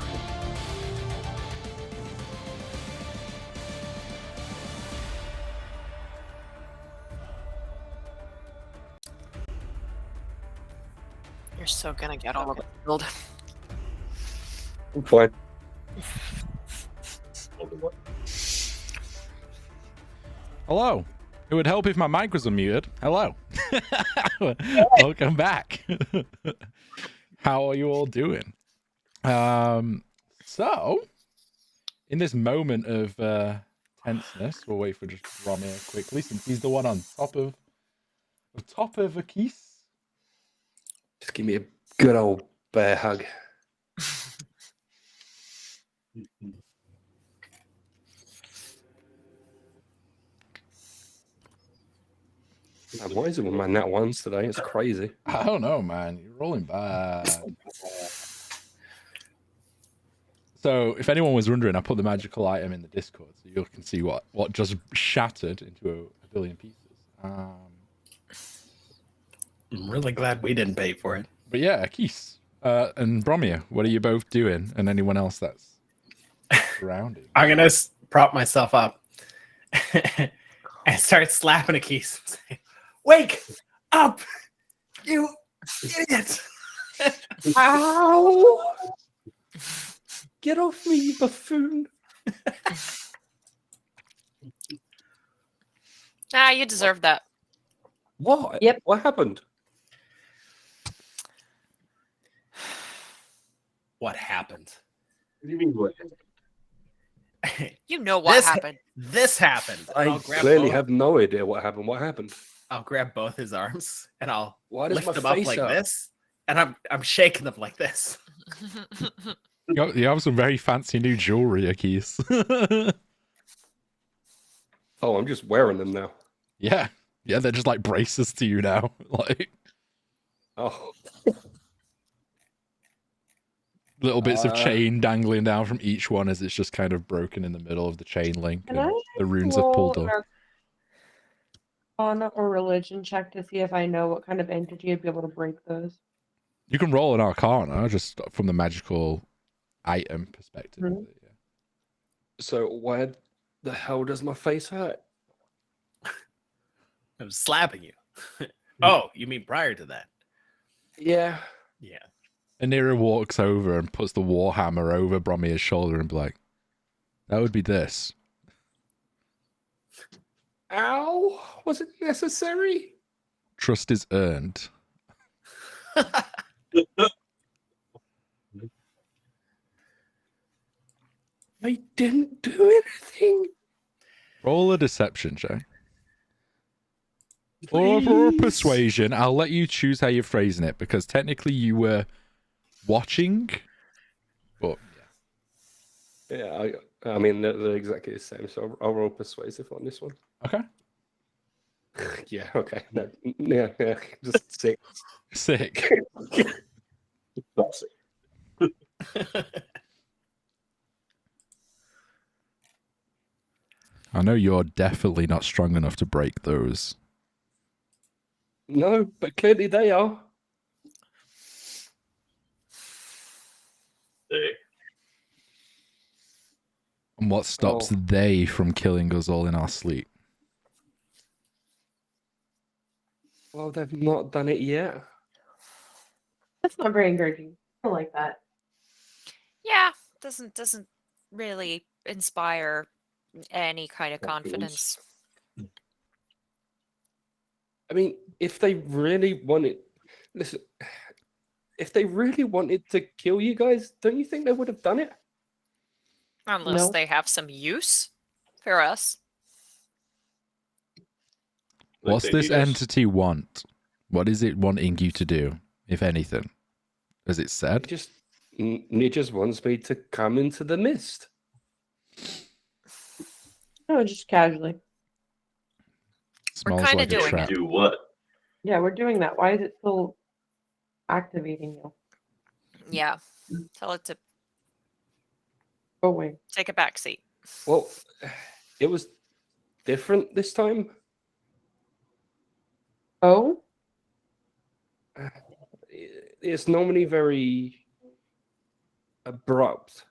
You're so gonna get all of it killed. I'm fine. Hello. It would help if my mic was unmuted. Hello. Welcome back. How are you all doing? So, in this moment of tenseness, we'll wait for just Romeo quickly, since he's the one on top of a keys. Just give me a good old bear hug. Man, what is it with my nat ones today? It's crazy. I don't know, man. You're rolling bad. So, if anyone was wondering, I put the magical item in the Discord, so you can see what just shattered into a billion pieces. I'm really glad we didn't pay for it. But yeah, Keith and Bromir, what are you both doing? And anyone else that's surrounding? I'm gonna prop myself up and start slapping a keys and say, "Wake up, you idiot!" Ow! Get off me, you buffoon! Ah, you deserve that. What? Yep. What happened? What happened? What do you mean what? You know what This- happened. This happened. I I'll grab clearly both- have no idea what happened. What happened? I'll grab both his arms and I'll Why does lift my them up face like hurt? this, and I'm shaking them like this. You have some very fancy new jewelry, Keith. Oh, I'm just wearing them now. Yeah, they're just like braces to you now. Like Oh, little bits of Uh, chain dangling down from each one as it's just kind of broken in the middle of the chain link. Can And I the runes have pulled roll up. an Arcana or religion check to see if I know what kind of entity would be able to break those? You can roll an Arcana just from the magical item perspective. Mhm. Yeah. so why the hell does my face hurt? I'm slapping you. Oh, you mean prior to that? Yeah. Yeah. Anira walks over and puts the warhammer over Bromir's shoulder and be like, that would be this. Ow! Was it necessary? Trust is earned. I didn't do anything. Roll a deception check. Or Please. persuasion. I'll let you choose how you're phrasing it because technically you were watching. But Yeah, I mean they're exactly the same. So I'll roll persuasive on this one. okay. Yeah. Okay. No, yeah. Just 6. Sick. Classic. I know you're definitely not strong enough to break those. No, but clearly they are. Hey, And what stops Oh. they from killing us all in our sleep? Well, they've not done it yet. That's not very encouraging. I don't like that. Yeah, doesn't really inspire any kind of Confidence. confidence. I mean, if they really wanted, listen, if they really wanted to kill you guys, don't you think they would have done it? Unless No. they have some use for us. like What's they this need us. entity want? What is it wanting you to do, if anything? As it It said? just wants me to come into the mist. No, just casually. Smells kinda like a doing trap. it. Do what? Yeah, we're doing that. Why is it still activating you? Yeah. Tell it to Go away. take a back seat. Well, it was different this time. Oh? It's normally very abrupt.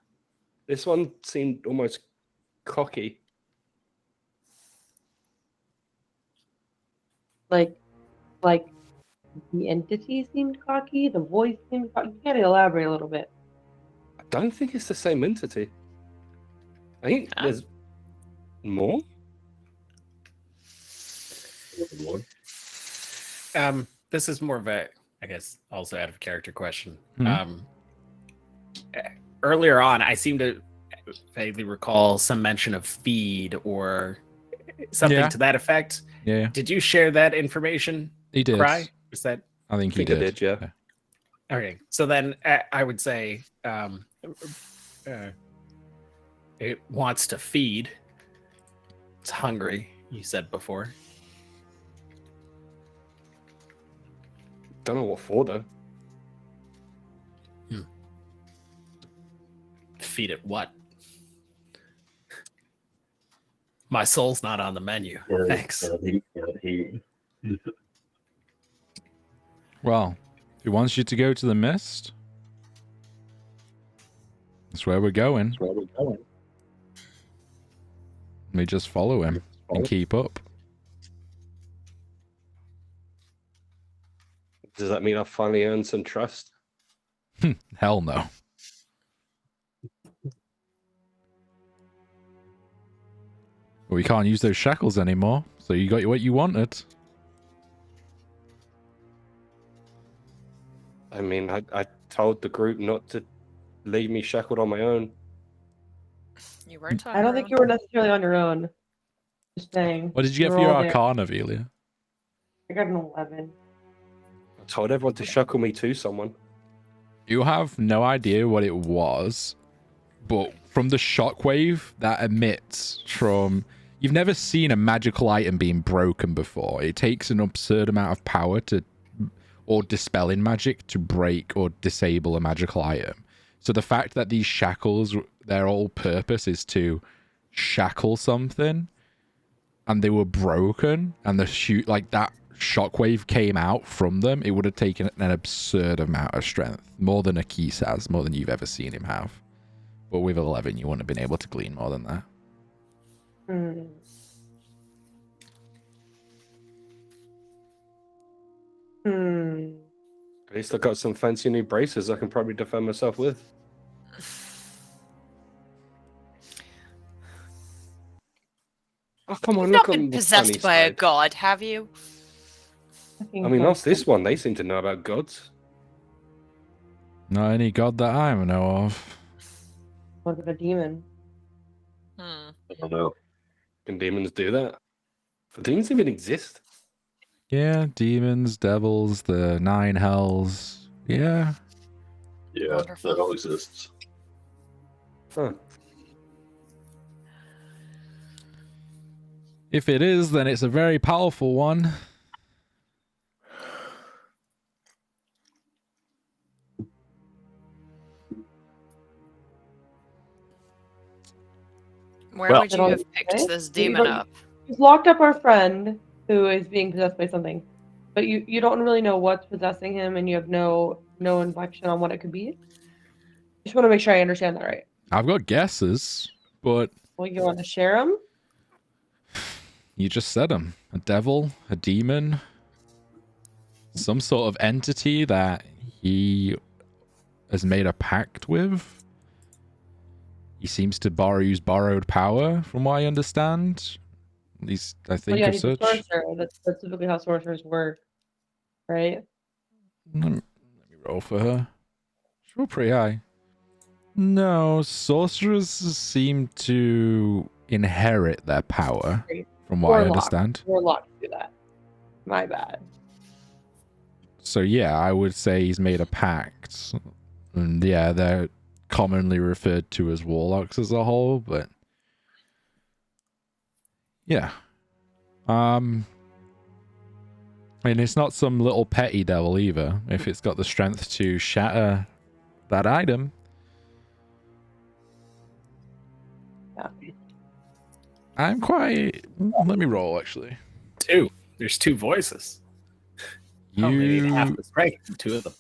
This one seemed almost cocky. Like the entity seemed cocky. The voice seemed cocky. You gotta elaborate a little bit. I don't think it's the same entity. I think Ah. there's more. This is more of a, I guess, also out of character question. Mhm. Earlier on, I seem to vaguely recall some mention of feed or something Yeah. to that effect. Yeah, Did you share that information? he did. Cry? Was that I think I he think I did. did, yeah. okay? So then I would say it wants to feed. It's hungry. You said before. Don't know what for though. Feed it what? My soul's not on the menu. Thanks. Well, if he wants you to go to the mist, that's where we're going. We just follow him and keep up. Does that mean I've finally earned some trust? Hell no. Well, we can't use those shackles anymore, so you got what you wanted. I mean, I told the group not to leave me shackled on my own. You weren't on I don't your think own. you were necessarily on your own. Just saying. What did you get We for were your all there. Arcana, Velia? I got an 11. I told everyone to shackle me to someone. You have no idea what it was, but from the shockwave that emits from... You've never seen a magical item being broken before. It takes an absurd amount of power to... or dispelling magic to break or disable a magical item. So the fact that these shackles, their whole purpose is to shackle something, and they were broken, and the shoot like that shockwave came out from them, it would have taken an absurd amount of strength, more than Akis has, more than you've ever seen him have. But with 11, you wouldn't have been able to glean more than that. At least I got some fancy new braces I can probably defend myself with. Oh, come on, You've look not on been the funny possessed by a side. god, have you? I mean, ask this one. They seem to know about gods. Not any god that I know of. Was it a demon? Hmm. I don't know. Can demons do that? Do demons even exist? Yeah, demons, devils, the 9 hells. Yeah. Yeah, Wonderful. that all exists. Huh. If it is, then it's a very powerful one. Where Well- would you have picked this demon up? You've locked up our friend who is being possessed by something, but you don't really know what's possessing him, and you have no inflection on what it could be. Just want to make sure I understand that right. I've got guesses, but Well, you want to share them? you just said them. A devil, a demon, some sort of entity that he has made a pact with. He seems to use borrowed power, from what I understand. At least I think yeah, of he's a such. sorcerer. That's typically how sorcerers work, right? Let me roll for her. She's pretty high. No, sorcerers seem to inherit their power, from what I understand. Warlocks do that. My bad. So yeah, I would say he's made a pact. And yeah, they're commonly referred to as warlocks as a whole, but yeah. And it's not some little petty devil either, if it's got the strength to shatter that item. Yeah. I'm quite... Let me roll, actually. Two. There's two voices. Oh, they need half the strength from two of them.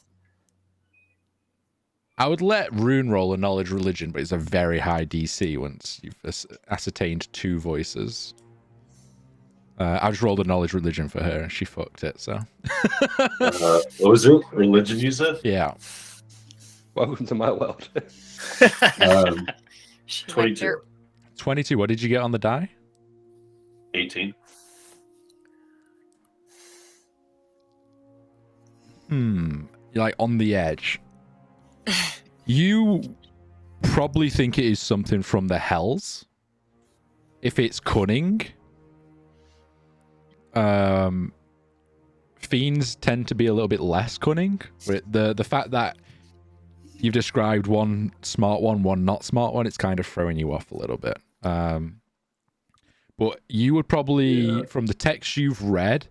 I would let Rune roll a knowledge religion, but it's a very high DC once you've ascertained 2 voices. I just rolled a knowledge religion for her, and she fucked it. So. What was it? Religion, you said? Yeah. Welcome to my world. She went 22. there. 22. What did you get on the die? 18. You're like on the edge. You probably think it is something from the hells. If it's cunning. Fiends tend to be a little bit less cunning. The fact that you've described one smart one not smart one, it's kind of throwing you off a little bit. But you would probably, from the text you've read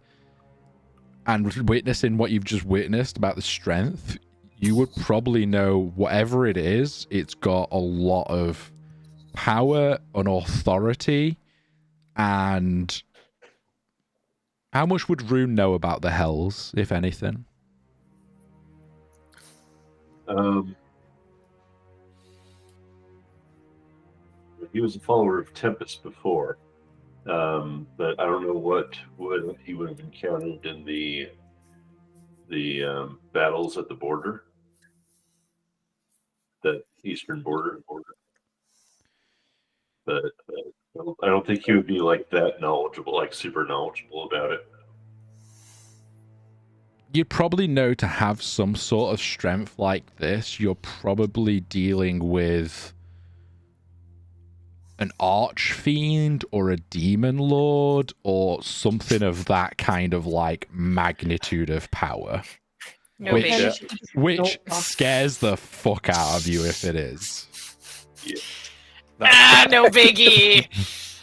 and witnessing what you've just witnessed about the strength, you would probably know whatever it is, it's got a lot of power and authority. And how much would Rune know about the hells, if anything? He was a follower of Tempest before, but I don't know what he would have encountered in the battles at the border, the eastern border. But I don't think he would be like that knowledgeable, like super knowledgeable about it. You'd probably know to have some sort of strength like this, you're probably dealing with an archfiend or a demon lord or something of that kind of like magnitude of power. No Which- biggie. Which scares the fuck out of you if it is. No biggie.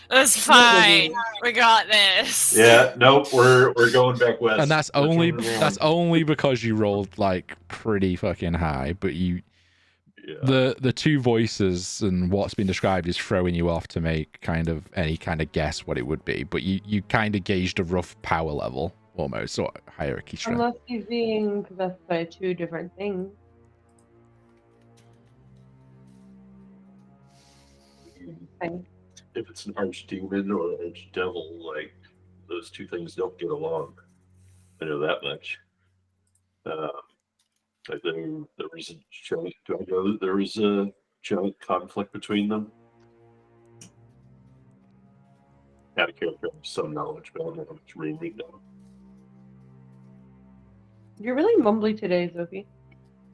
That's fine. We got this. Yeah, nope, we're going back west. And that's We're only turning around. that's only because you rolled like pretty fucking high, but you the 2 voices and what's been described is throwing you off to make kind of any kind of guess what it would be, but you kind of gauged a rough power level almost, or hierarchy strength. Unless he's being possessed by 2 different things. Fine. If it's an archdemon or an archdevil, like those 2 things don't get along. I know that much. Like there was a giant. Do I know that there was a giant conflict between them? Out of character, I have some knowledge, but I don't know how much Rain would know. You're really mumbly today, Sophie.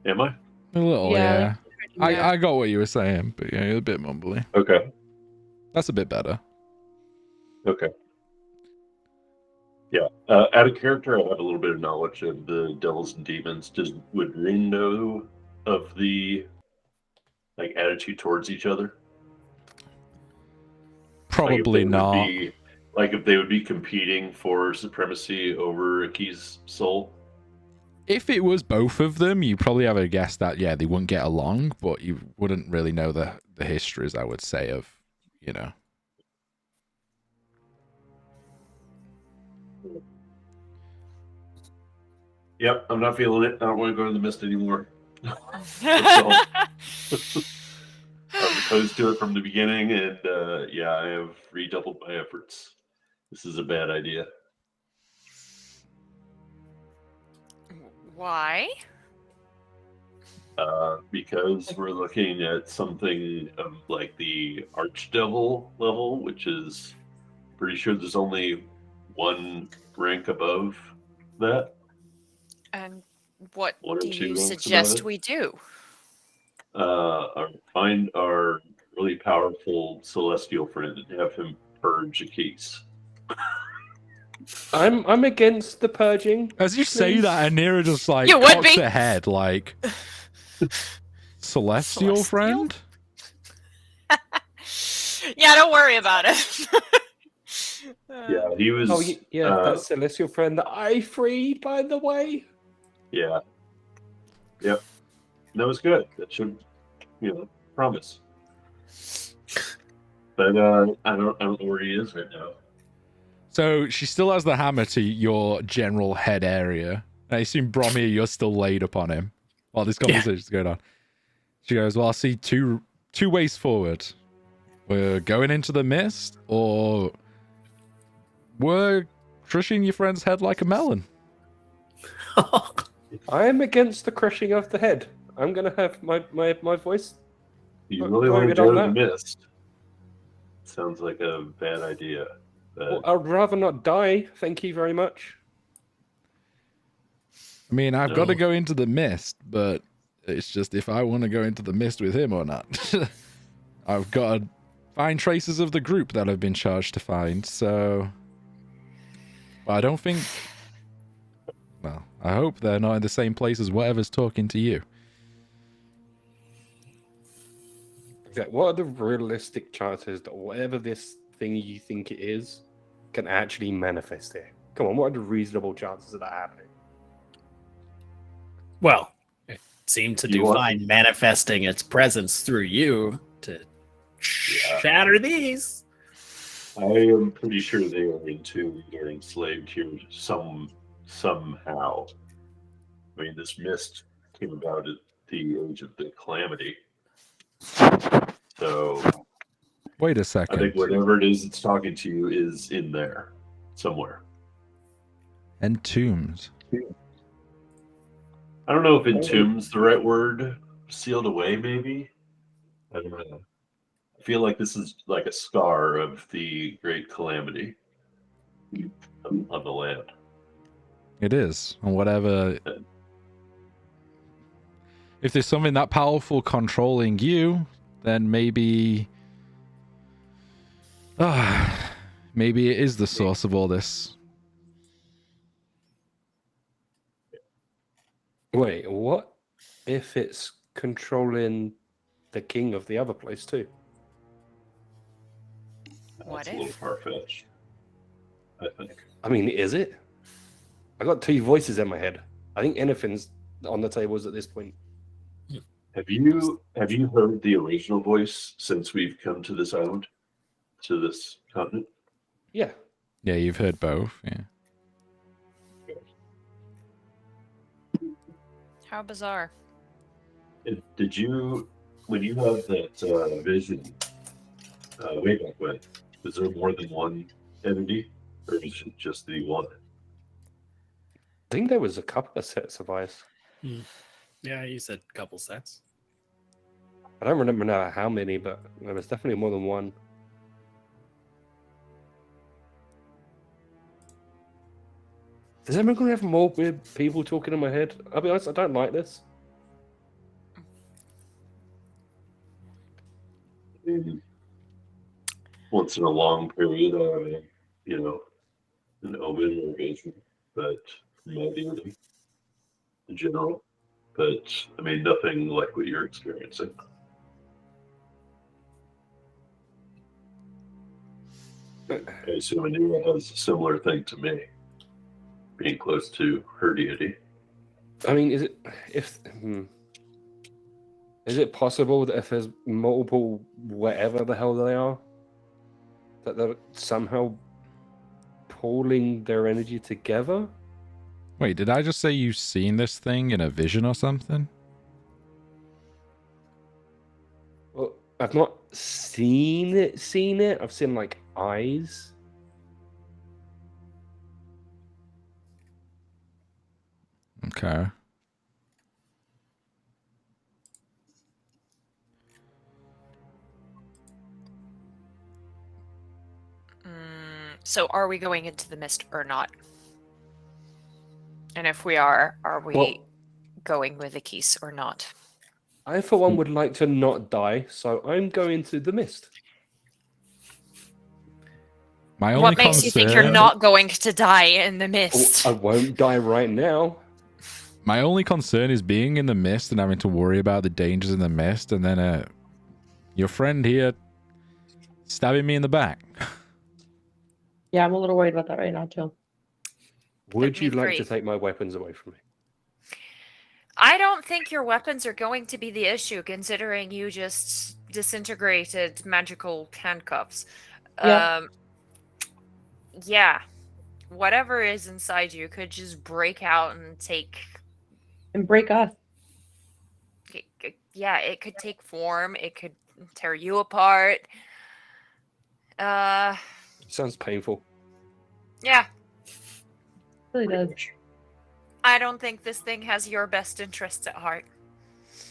Am I? A little, Yeah, yeah. I got what you were saying, but yeah, you're a bit mumbly. Okay. That's a bit better. Okay. Yeah. Out of character, I have a little bit of knowledge of the devils and demons. Would Rin know of the like attitude towards each other? Probably not. Like if they would be competing for supremacy over Aki's soul. If it was both of them, you probably have a guess that yeah, they wouldn't get along, but you wouldn't really know the histories, I would say, of, you know. Yep, I'm not feeling it. I don't want to go to the mist anymore. I'm opposed to it from the beginning, and yeah, I have redoubled my efforts. This is a bad idea. Why? Because we're looking at something like the Archdevil level, which is pretty sure there's only 1 rank above that. And what 1 or do 2 you ranks suggest above we do? Find our really powerful celestial friend and have him purge a case. I'm against the purging. As you say please. that, Anira just like You would cocks be. her head like celestial friend? Yeah, don't worry about it. Yeah, he was. Oh, yeah, that celestial friend that I freed, by the way. Yeah. Yep. That was good. That should, promise. But I don't know where he is right now. So she still has the hammer to your general head area. I assume Bromir, you're still laid upon him while this conversation's going on. She goes, well, I see two ways forward. We're going into the mist, or we're crushing your friend's head like a melon. I am against the crushing of the head. I'm gonna have my voice. You But really going want to on go to the that- mist? Sounds like a bad idea. Well, I'd rather not die. Thank you very much. I mean, I've got to No. go into the mist, but it's just if I want to go into the mist with him or not. I've got to find traces of the group that I've been charged to find, so... But I don't think... Well, I hope they're not in the same place as whatever's talking to you. Okay, what are the realistic chances that whatever this thing you think it is can actually manifest here? Come on, what are the reasonable chances of that happening? Well, it seemed to You do want- fine manifesting its presence through you to shatter these. I am pretty sure they are entombed or enslaved here somehow. I mean, this mist came about at the age of the calamity. So Wait a I second. think whatever it is that's talking to you is in there somewhere. Entombed. I don't know if entombed's the right word. Sealed away, maybe? I don't know. I feel like this is like a scar of the great calamity on the land. It is. And whatever... If there's something that powerful controlling you, then maybe... maybe it is the source of all this. Wait, what if it's controlling the king of the other place too? What That's a little if? far-fetched, I think. I mean, is it? I got two voices in my head. I think anything's on the tables at this point. Have you heard the original voice since we've come to this island, to this continent? Yeah. Yeah, you've heard both. Yeah. How bizarre. Did you, when you had that vision way back when, was there more than one entity, or was it just the one? I think there was a couple of sets of eyes. Yeah, you said a couple sets. I don't remember now how many, but there was definitely more than one. Is everyone going to have more weird people talking in my head? I'll be honest, I don't like this. Once in a long period, an omen or vision, but maybe in general. But I mean, nothing like what you're experiencing. I assume Anira does a similar thing to me, being close to her deity. I mean, is it possible that if there's multiple whatever the hell they are, that they're somehow pooling their energy together? Wait, did I just say you've seen this thing in a vision or something? Well, I've not seen it. I've seen like eyes. Okay. So are we going into the mist or not? And if we are we Well- going with the keys or not? I, for one, would like to not die, so I'm going to the mist. My only What makes you think you're concern- not going to die in the Oh, mist? I won't die right now. My only concern is being in the mist and having to worry about the dangers in the mist, and then your friend here stabbing me in the back. Yeah, I'm a little worried about that right now too. Would That'd you be like great. to take my weapons away from me? I don't think your weapons are going to be the issue, considering you just disintegrated magical handcuffs. Yeah. Yeah. Whatever is inside you could just break out and take. And break us. yeah, it could take form. It could tear you apart. Sounds painful. Yeah, It really does. I don't think this thing has your best interests at heart.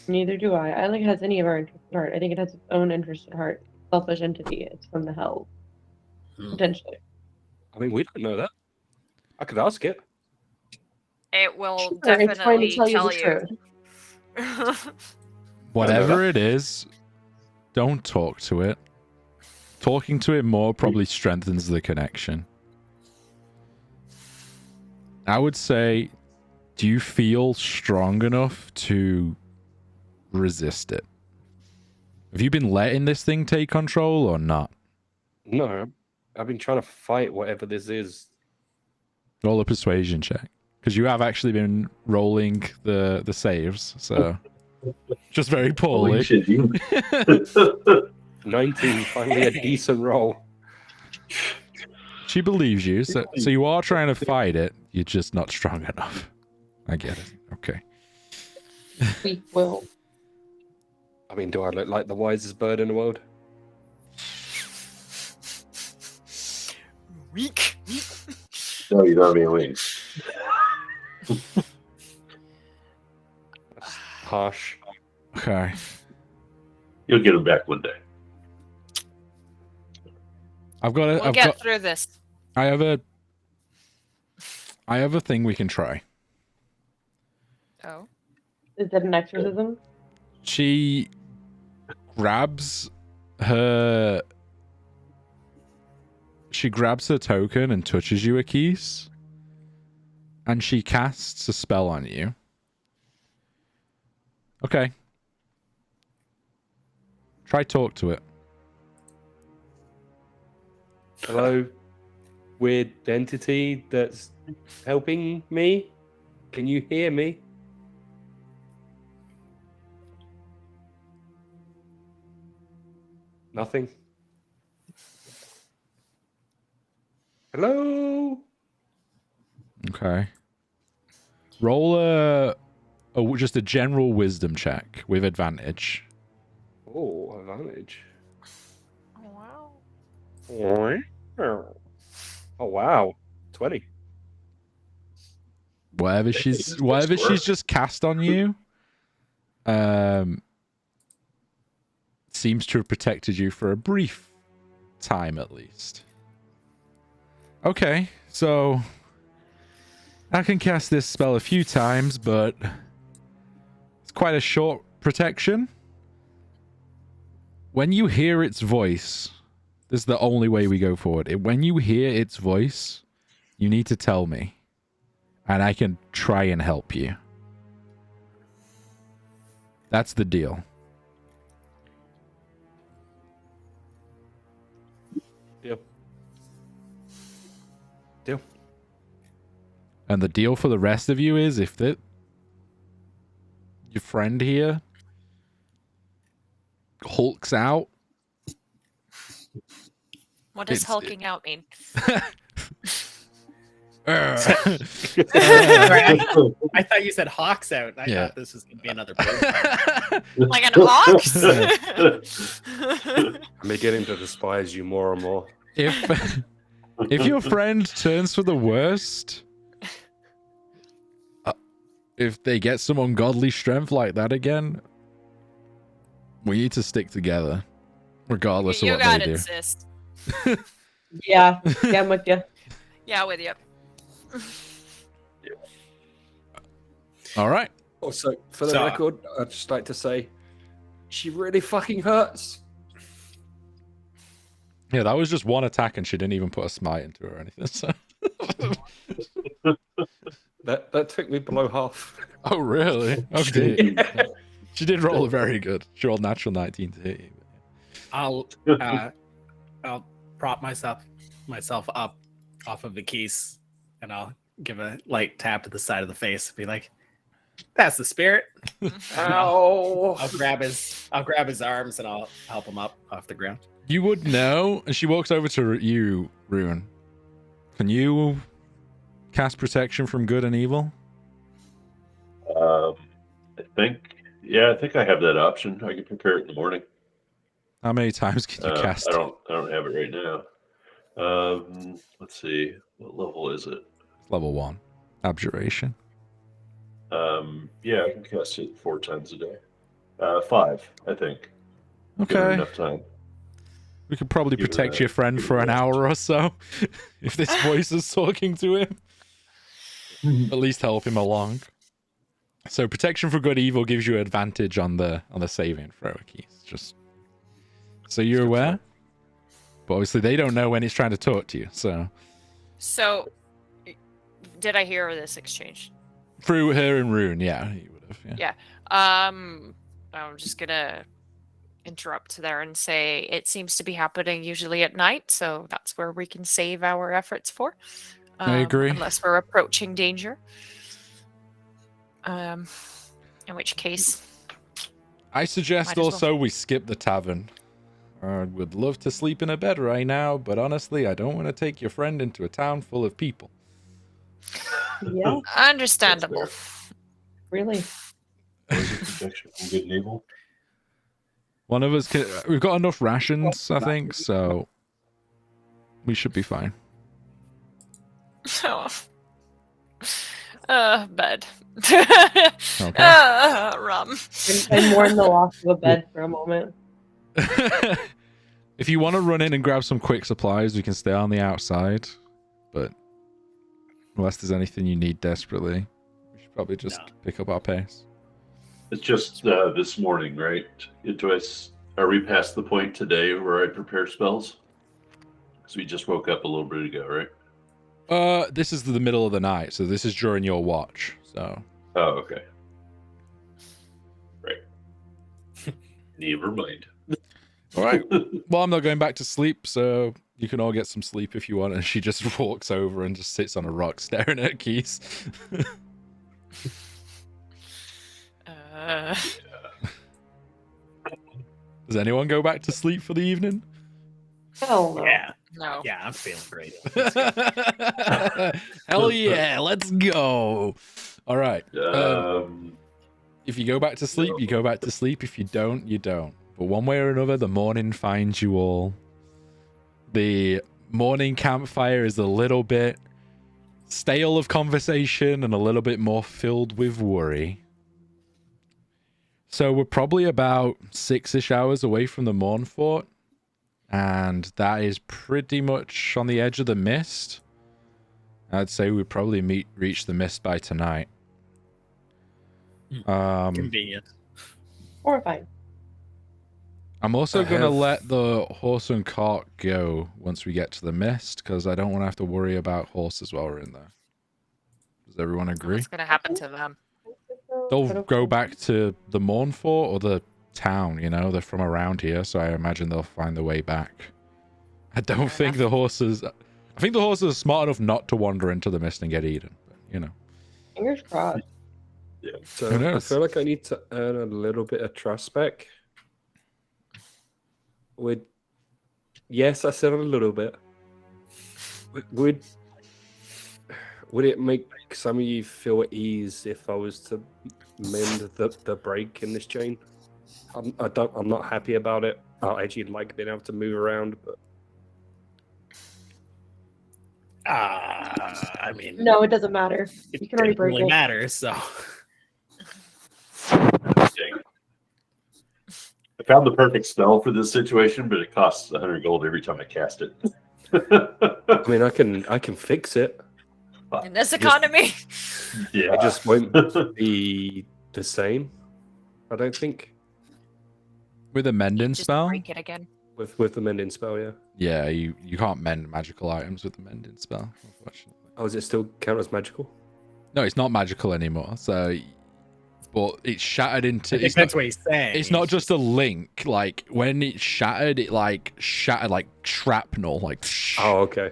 Neither do I. I don't think it has any of our interests at heart. I think it has its own interest at heart. Selfish entity. It's from the hell. Potentially. I mean, we don't know that. I could ask it. It will Sure, it's trying to definitely tell you tell the you. truth. Whatever it is, don't talk to it. Talking to it more probably strengthens the connection. I would say, do you feel strong enough to resist it? Have you been letting this thing take control or not? No, I've been trying to fight whatever this is. Roll a persuasion check. Because you have actually been rolling the saves, so just very poorly. Holy shit, you. 19, finally a decent roll. She believes you, so you are trying to fight it. You're just not strong enough. I get it. Okay. We will. I mean, do I look like the wisest bird in the world? Weak. No, you don't have any wings. That's harsh. Okay. You'll get them back one day. We'll get through this. I have a thing we can try. Oh. Is that an exorcism? She grabs her token and touches you, Akis, and she casts a spell on you. Okay. Try talk to it. Hello, weird entity that's helping me? Can you hear me? Nothing. Hello? Okay. Roll just a general wisdom check with advantage. Oh, advantage. Oh, wow. Oh, wow. 20. Whatever she's just cast on you, seems to have protected you for a brief time at least. Okay, so I can cast this spell a few times, but it's quite a short protection. When you hear its voice, this is the only way we go forward. When you hear its voice, you need to tell me, and I can try and help you. That's the deal. Deal. And the deal for the rest of you is your friend here hulks out. What does hulking out mean? I thought you said hawks out. I thought this was going to be another bird. Like an ox? I'm beginning to despise you more and more. If your friend turns for the worst, if they get some ungodly strength like that again, we need to stick together, regardless of You what got they do. it, sis. Yeah, I'm with you. Yeah, with you. All right. Also, for the record, I'd just like to say, she really fucking hurts. Yeah, that was just one attack, and she didn't even put a smite into her or anything. So. That took me below half. Oh, really? Okay. Yeah. She did roll very good. She rolled natural 19 to hit you. I'll prop myself up off of the keys, and I'll give a light tap to the side of the face. Be like, "That's the spirit." Ow! I'll grab his arms and I'll help him up off the ground. You would know. And she walks over to you, Rune. Can you cast protection from good and evil? I think Yeah, I think I have that option. I can prepare it in the morning. How many times can you cast I it? don't have it right now. Let's see. What level is it? Level 1. Abjuration. Yeah, I can cast it 4 times a day. 5, I think. Give it Okay. enough time. We could probably Give it protect a- your friend give it for a an rest. hour or so. If this voice is talking to him. At least help him along. So protection for good evil gives you advantage on the saving throw keys. Just so you're aware. But obviously they don't know when it's trying to talk to you, so So, did I hear this exchange? through her and Rune, yeah, you would have. Yeah. I'm just gonna interrupt there and say it seems to be happening usually at night, so that's where we can save our efforts for. I agree. Unless we're approaching danger. In which case, I suggest Might as well. also we skip the tavern. I would love to sleep in a bed right now, but honestly, I don't want to take your friend into a town full of people. Yeah, understandable. really. What is it? Protection from good and evil? One of us can. We've got enough rations, I think, so we should be fine. Oh. Bed. Okay. Rum. I mourn the loss of a bed for a moment. If you want to run in and grab some quick supplies, we can stay on the outside. But unless there's anything you need desperately, we should probably just pick up our pace. It's just this morning, right? Are we past the point today where I prepare spells? Because we just woke up a little bit ago, right? This is the middle of the night, so this is during your watch. So. Oh, okay. Right. Never mind. All right. Well, I'm not going back to sleep, so you can all get some sleep if you want. And she just walks over and just sits on a rock staring at keys. Does anyone go back to sleep for the evening? Hell no. Yeah. No. Yeah, I'm feeling great. Hell yeah, let's go. All right. Um, If you go back to sleep, you go back to sleep. If you don't, you don't. But one way or another, the morning finds you all. The morning campfire is a little bit stale of conversation and a little bit more filled with worry. So we're probably about 6-ish hours away from the Morn Fort. And that is pretty much on the edge of the mist. I'd say we'd probably reach the mist by tonight. Convenient. Horrifying. I'm also going to let the horse and cart go once we get to the mist, because I don't want to have to worry about horses while we're in there. Does everyone agree? What's going to happen to them? They'll go back to the Morn Fort or the town, you know? They're from around here, so I imagine they'll find their way back. I don't think the horses... I think the horses are smart enough not to wander into the mist and get eaten, but, you know. Fingers crossed. yeah. So Who I knows? feel like I need to earn a little bit of trust back. Yes, I said a little bit. Would it make some of you feel at ease if I was to mend the break in this chain? I'm not happy about it. I actually like being able to move around, but I mean, No, it doesn't matter. it You can already didn't break really it. matter. So Dang. I found the perfect spell for this situation, but it costs 100 gold every time I cast it. I mean, I can fix it. In this economy? Yeah. It just won't be the same. I don't think With a mending Just spell? break it again. with the mending spell. Yeah. Yeah, you can't mend magical items with the mending spell, unfortunately. Oh, does it still count as magical? No, it's not magical anymore. So, but it's shattered into. I think It's that's not, what he's saying. it's not just a link. Like when it shattered like shrapnel. Like. Oh, okay.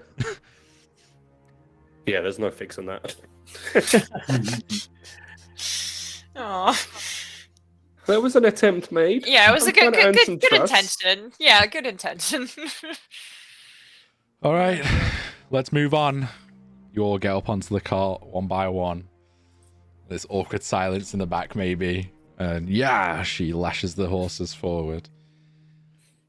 Yeah, there's no fixing that. Oh, There was an attempt made. yeah, it was I'm a good, trying to earn good, some good, good trust. intention. Yeah, good intention. All right, let's move on. You all get up onto the cart one by one. There's awkward silence in the back, maybe. And yeah, she lashes the horses forward.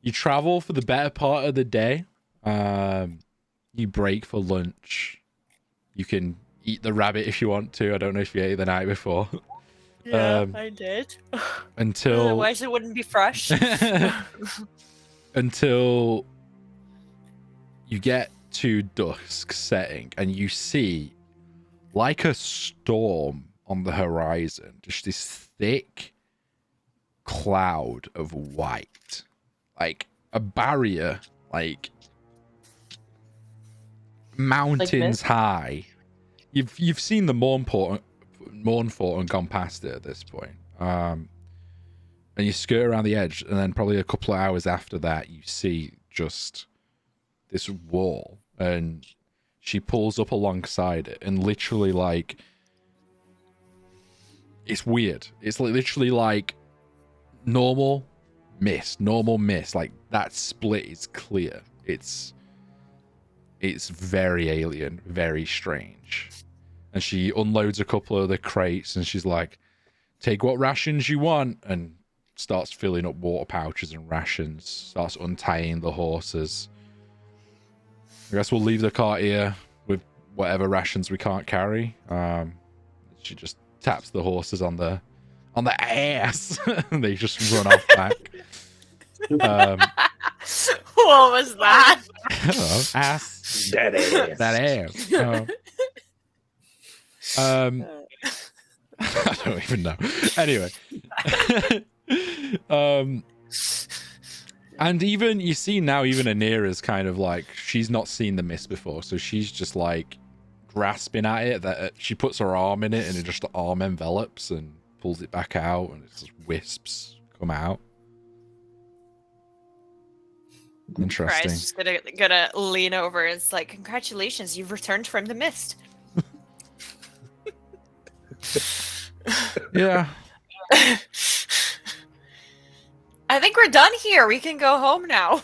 You travel for the better part of the day. You break for lunch. You can eat the rabbit if you want to. I don't know if you ate the night before. Yeah, Um, I did. Until Otherwise, it wouldn't be fresh. until you get to dusk setting and you see like a storm on the horizon, just this thick cloud of white, like a barrier, like mountains high. You've seen the Mournfort and gone past it at this point. And you skirt around the edge, and then probably a couple of hours after that, you see just this wall, and she pulls up alongside it, and literally, like, it's weird. It's literally like normal mist, like that split is clear. It's very alien, very strange. And she unloads a couple of the crates, and she's like, take what rations you want, and starts filling up water pouches and rations, starts untying the horses. I guess we'll leave the cart here with whatever rations we can't carry. She just taps the horses on the ass, and they just run off back. What was that? Ass. That ass. That ass. I don't even know. Anyway. And even you see now, even Anira's kind of like, she's not seen the mist before, so she's just like grasping at it. That she puts her arm in it, and it just the arm envelops and pulls it back out, and it's just wisps come out. Interesting. Christ, just gonna lean over and it's like, congratulations, you've returned from the mist. Yeah. I think we're done here. We can go home now.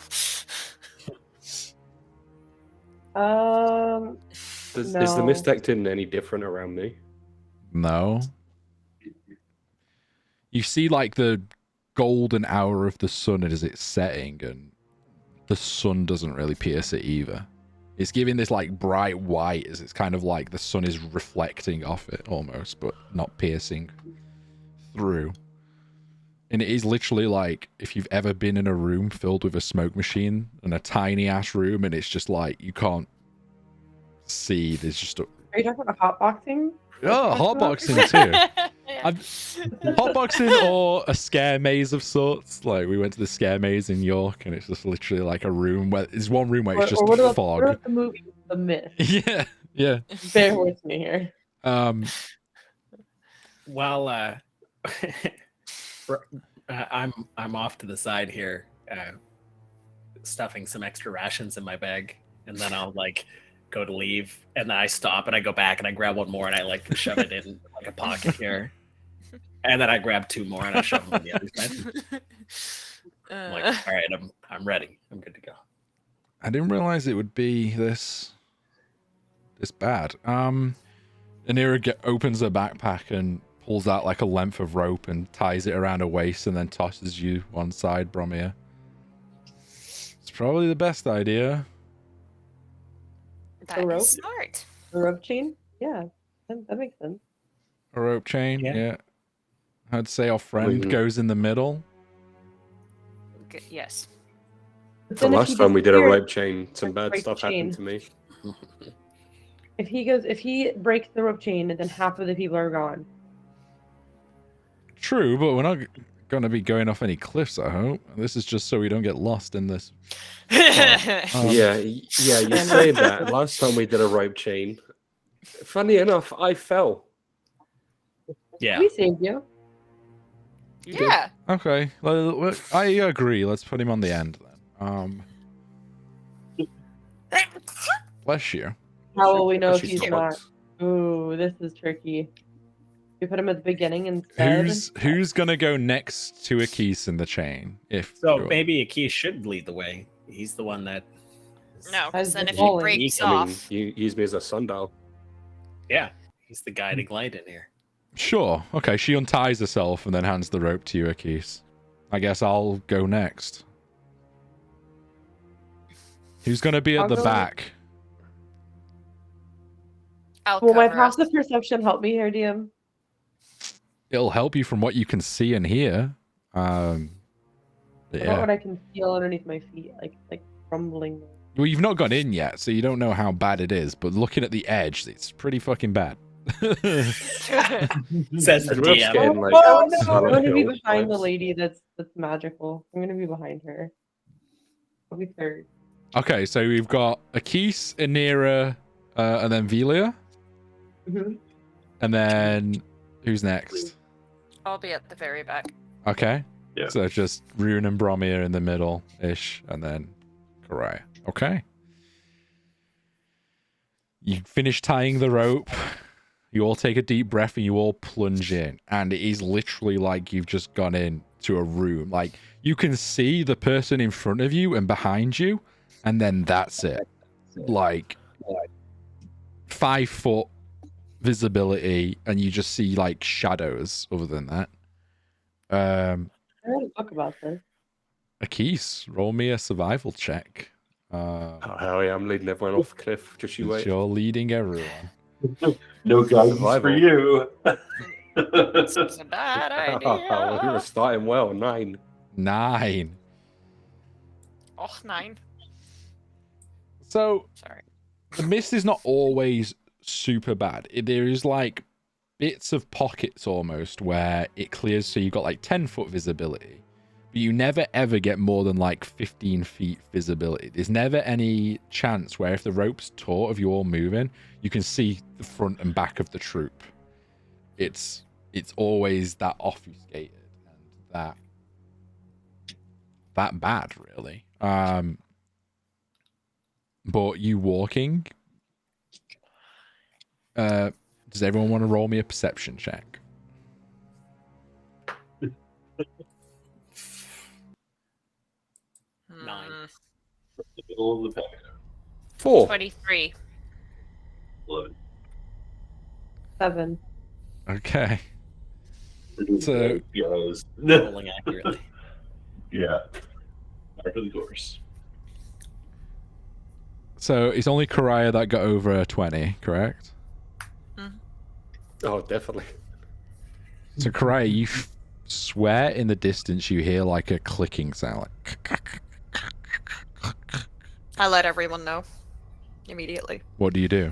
Is the mist acting any different around me? No. You see like the golden hour of the sun as it's setting, and the sun doesn't really pierce it either. It's giving this like bright white as it's kind of like the sun is reflecting off it almost, but not piercing through. And it is literally like if you've ever been in a room filled with a smoke machine, and a tiny ass room, and it's just like you can't see. There's just a... Are you talking about hotboxing? Oh, hotboxing too. Hotboxing or a scare maze of sorts. Like we went to the scare maze in York, and it's just literally like a room where there's one room where it's just what about, fog. What about the movie The Mist? Yeah. Bear with me here. Well, I'm off to the side here, stuffing some extra rations in my bag, and then I'll like go to leave, and then I stop and I go back and I grab one more and I like shove it in like a pocket here, and then I grab two more and I shove them on the other side. I'm like, all right, I'm ready. I'm good to go. I didn't realize it would be this bad. Anira opens her backpack and pulls out like a length of rope and ties it around her waist, and then tosses you one side, Bromir. It's probably the best idea. That rope? is smart. A rope chain? Yeah, that makes sense. A rope chain, yeah. I'd say our friend Mhm. goes in the middle. Good, yes. But The then if last he time we did a disappears- rope chain, some bad break stuff the chain. happened to me. If he breaks the rope chain, and then half of the people are gone. True, but we're not going to be going off any cliffs, I hope. This is just so we don't get lost in this. Yeah, you say that. Last time we did a rope chain, funny enough, I fell. Yeah. We saved you. Yeah. Okay, well, I agree. Let's put him on the end then. Bless you. How will we know if She's he's not. not? Ooh, this is tricky. We put him at the beginning instead. Who's gonna go next to Akis in the chain? If So you're- maybe Aki should lead the way. He's the one that. No, because As then the if he bowling. breaks I mean, off, you use me as a sundial. Yeah, he's the guiding light in here. Sure. Okay, she unties herself and then hands the rope to you, Akis. I guess I'll go next. Who's going to be at I'll the go- back? I'll Will my cover us. passive perception help me here, DM? It'll help you from what you can see and hear. What about Yeah. what I can feel underneath my feet, like rumbling? Well, you've not gone in yet, so you don't know how bad it is, but looking at the edge, it's pretty fucking bad. Says the We're DM. scared, like, Oh no! I'm Silent gonna be Hill behind the vibes. lady that's magical. I'm gonna be behind her. I'll be third. Okay, so we've got Akis, Anira, and then Velia. Mm-hmm. And then who's next? I'll be at the very back. Okay. Yeah. So just Rune and Bromir in the middle-ish, and then Karaya. Okay. You finish tying the rope. You all take a deep breath and you all plunge in. And it is literally like you've just gone into a room. Like, you can see the person in front of you and behind you, and then that's it. Like 5 foot visibility, and you just see like shadows other than that. I read a book about this. Akis, roll me a survival check. Oh, hell yeah, I'm leading everyone off the cliff. Just you wait. You're leading everyone. No guidance for Survival. you. This is a bad Oh, we were idea. starting well. 9. 9. Oh, 9. So Sorry. the mist is not always super bad. There is like bits of pockets almost where it clears, so you've got like 10-foot visibility, but you never ever get more than like 15 feet visibility. There's never any chance where if the rope's taut of you all moving, you can see the front and back of the troop. It's always that obfuscated and that bad, really. But you walking, does everyone want to roll me a perception check? Nine. The middle of the pack. 4. 23. 11. 7. Okay. We're So- doing good, guys. Rolling accurately. Yeah. After the course. So it's only Karaya that got over a 20, correct? Oh, definitely. So Karaya, you swear in the distance you hear like a clicking sound. Like, I let everyone know immediately. what do you do?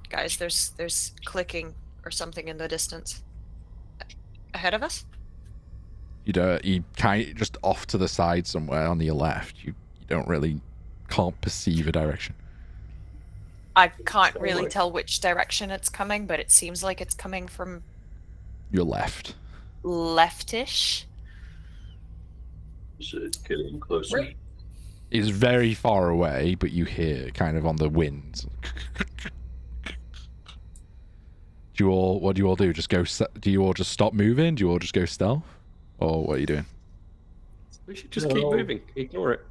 Guys, there's clicking or something in the distance. Ahead of us? You kind of just off to the side somewhere on your left. You don't really can't perceive a direction. I can't really tell which direction it's coming, but it seems like it's coming from Your left. leftish. Is it getting closer? Right. It's very far away, but you hear kind of on the wind. What do you all do? Just go? Do you all just stop moving? Do you all just go stealth? Or what are you doing? We should just keep moving. Ignore it.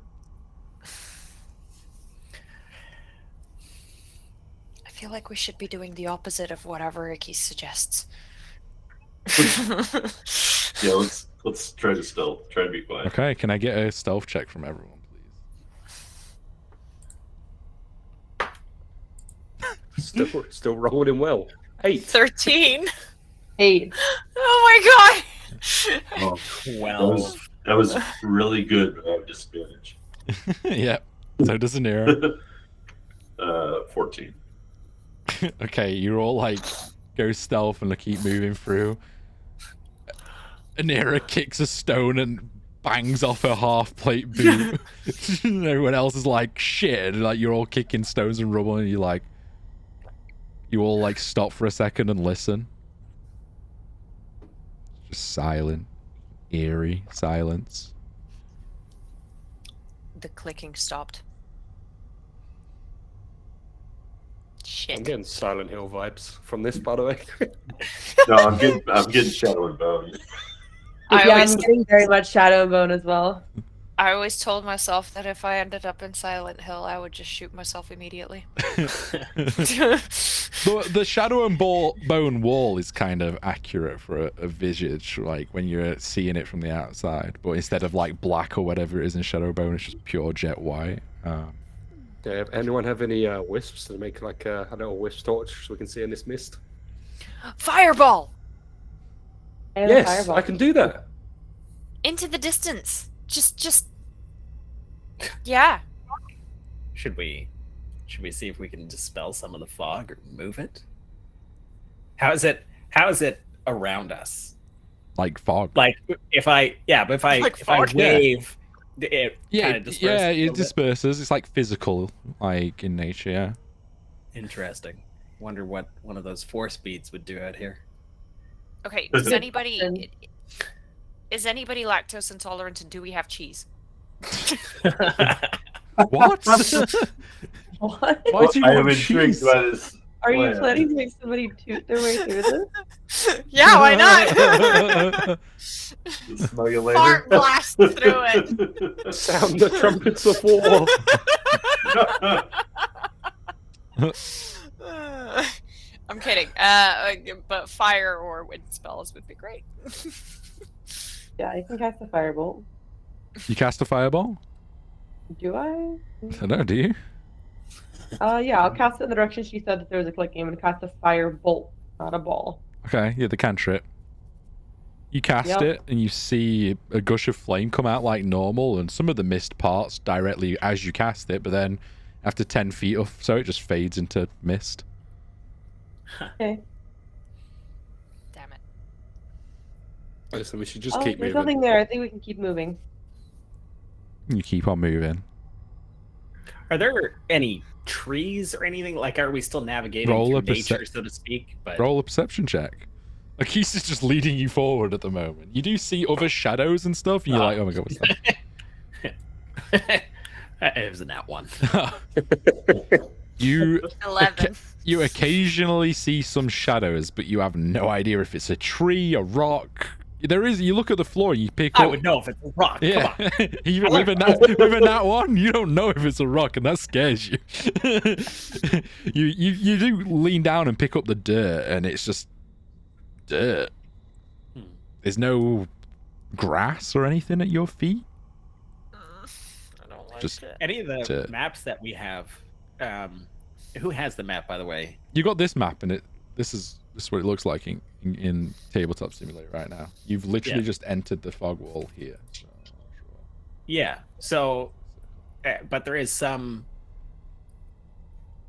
I feel like we should be doing the opposite of whatever Ricky suggests. Yeah, let's try to stealth. Try to be quiet. Okay, can I get a stealth check from everyone, please? Still rolling well. 8. 13. 8. Oh my Oh, 12. that was really good without disadvantage. Yep. So does Anira. 14. Okay, you're all like go stealth and keep moving through. Anira kicks a stone and bangs off her half plate boot. Everyone else is like shit, and like you're all kicking stones and rubble, and you all like stop for a second and listen. Just silent, eerie silence. god. The clicking stopped. I'm Shit. getting Silent Hill vibes from this, by the way. No, I'm getting Shadow and Bone. I Yeah, always- I'm getting very much Shadow and Bone as well. I always told myself that if I ended up in Silent Hill, I would just shoot myself immediately. The shadow and bone wall is kind of accurate for a visage, like when you're seeing it from the outside. But instead of like black or whatever it is in shadow bone, it's just pure jet white. Yeah, anyone have any wisps to make like a little wisp torch so we can see in this mist? Fireball And a Yes, fireball. I can do that. into the distance. Just. Yeah. Should we see if we can dispel some of the fog or move it? How is it around us? Like fog. Like if I Like fog? wave, it Yeah, kind of disperses. yeah, a it little bit? disperses. It's like physical, like in nature. Yeah. Interesting. Wonder what one of those force beads would do out here. Okay. Is anybody lactose intolerant, and do we have cheese? What? What? Why do you I am want intrigued cheese? by this. Are you plan. planning to make somebody toot their way through this? Yeah, why not? Smell you later. Fart blast through it. Sound the trumpets of war. I'm kidding. But fire or wind spells would be great. Yeah, I can cast a firebolt. You cast a fireball? Do I? I don't know. Do you? Yeah, I'll cast it in the direction she said that there was a click. I'm gonna cast a firebolt, not a ball. Okay. Yeah, the cantrip. You cast Yep. it, and you see a gush of flame come out like normal, and some of the mist parts directly as you cast it, but then after 10 feet or so, it just fades into mist. Okay. Damn it. Listen, we should just Oh, keep there's moving. nothing there. I think we can keep moving. You keep on moving. Are there any trees or anything? Like, are we still navigating Roll through a perce- nature, so to speak? But Roll a perception check. Akis is just leading you forward at the moment. You do see other shadows and stuff, and you're like, oh my god, what's that? it was a nat one. You 11. you occasionally see some shadows, but you have no idea if it's a tree, a rock. There is. You look at the floor, and you pick I up. would know if it's a rock. Yeah, Come on. even with a nat one, you don't know if it's a rock, and that scares you. You do lean down and pick up the dirt, and it's just dirt. There's no grass or anything at your feet. I don't like Just- it. Any of the To- maps that we have, who has the map, by the way? You got this map, and this is what it looks like in Tabletop Simulator right now. You've literally Yeah. just entered the fog wall here. So, Yeah. So, but there is some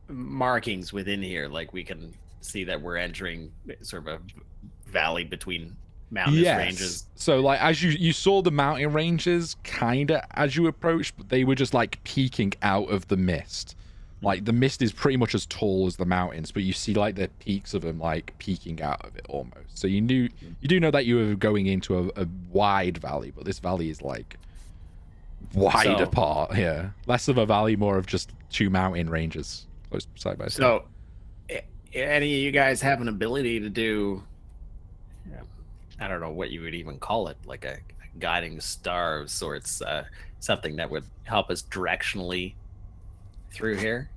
markings within here, like we can see that we're entering sort of a valley between mountainous ranges. So like as you saw the mountain ranges kind of as you approached, but they were just like peeking out of the mist. Like the mist is pretty much as tall as the mountains, but you see like the peaks of them like peeking out of it almost. So you do know that you were going into a wide valley, but this valley is like wide So- apart. Yeah, less of a valley, more of just two mountain ranges close side by side. So, any of you guys have an ability to do? I don't know what you would even call it, like a guiding star of sorts, something that would help us directionally through here.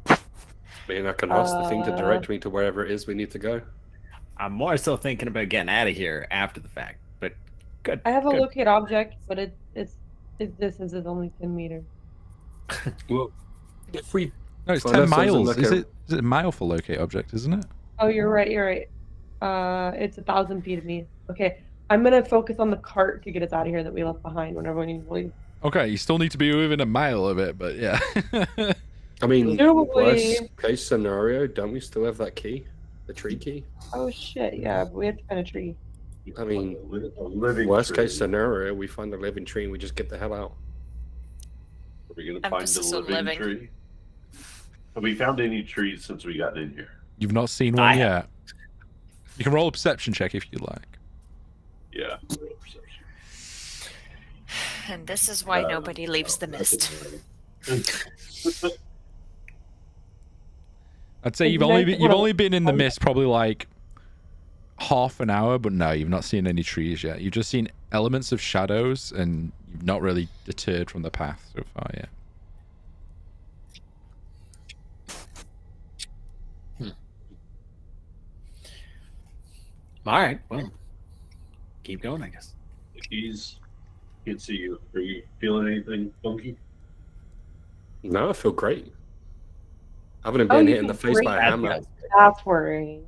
I mean, I can ask the thing to direct me to wherever it is we need to go. I'm more so thinking about getting out of here after the fact, but good. I have a good. locate object, but its distance is only 10 meters. Well, if we No, it's Well, 10 that sounds miles. like Is a- it a mile for locate object, isn't it? Oh, you're right. You're right. It's 1,000 feet of me. Okay, I'm gonna focus on the cart to get us out of here that we left behind when everyone needs to leave. Okay, you still need to be within a mile of it, but yeah. I mean, Presumably- worst case scenario, don't we still have that key? The tree key? Oh shit! Yeah, but we have to find a tree. I mean, A living worst tree. case scenario, we find a living tree and we just get the hell out. Are we gonna find Emphasis a on living living. tree? Have we found any trees since we got in here? You've not seen one yet. You can roll a perception check if you'd like. Yeah. And this is why nobody leaves the mist. I'd say Would you've you only like to you've roll- only been in the mist probably like half an hour, but no, you've not seen any trees yet. You've just seen elements of shadows, and you've not really deterred from the path so far yet. All right, well, keep going, I guess. The keys can't see you. Are you feeling anything funky? No, I feel great. Other than Oh, being you hit in the feel face great. by a hammer. That's worrying.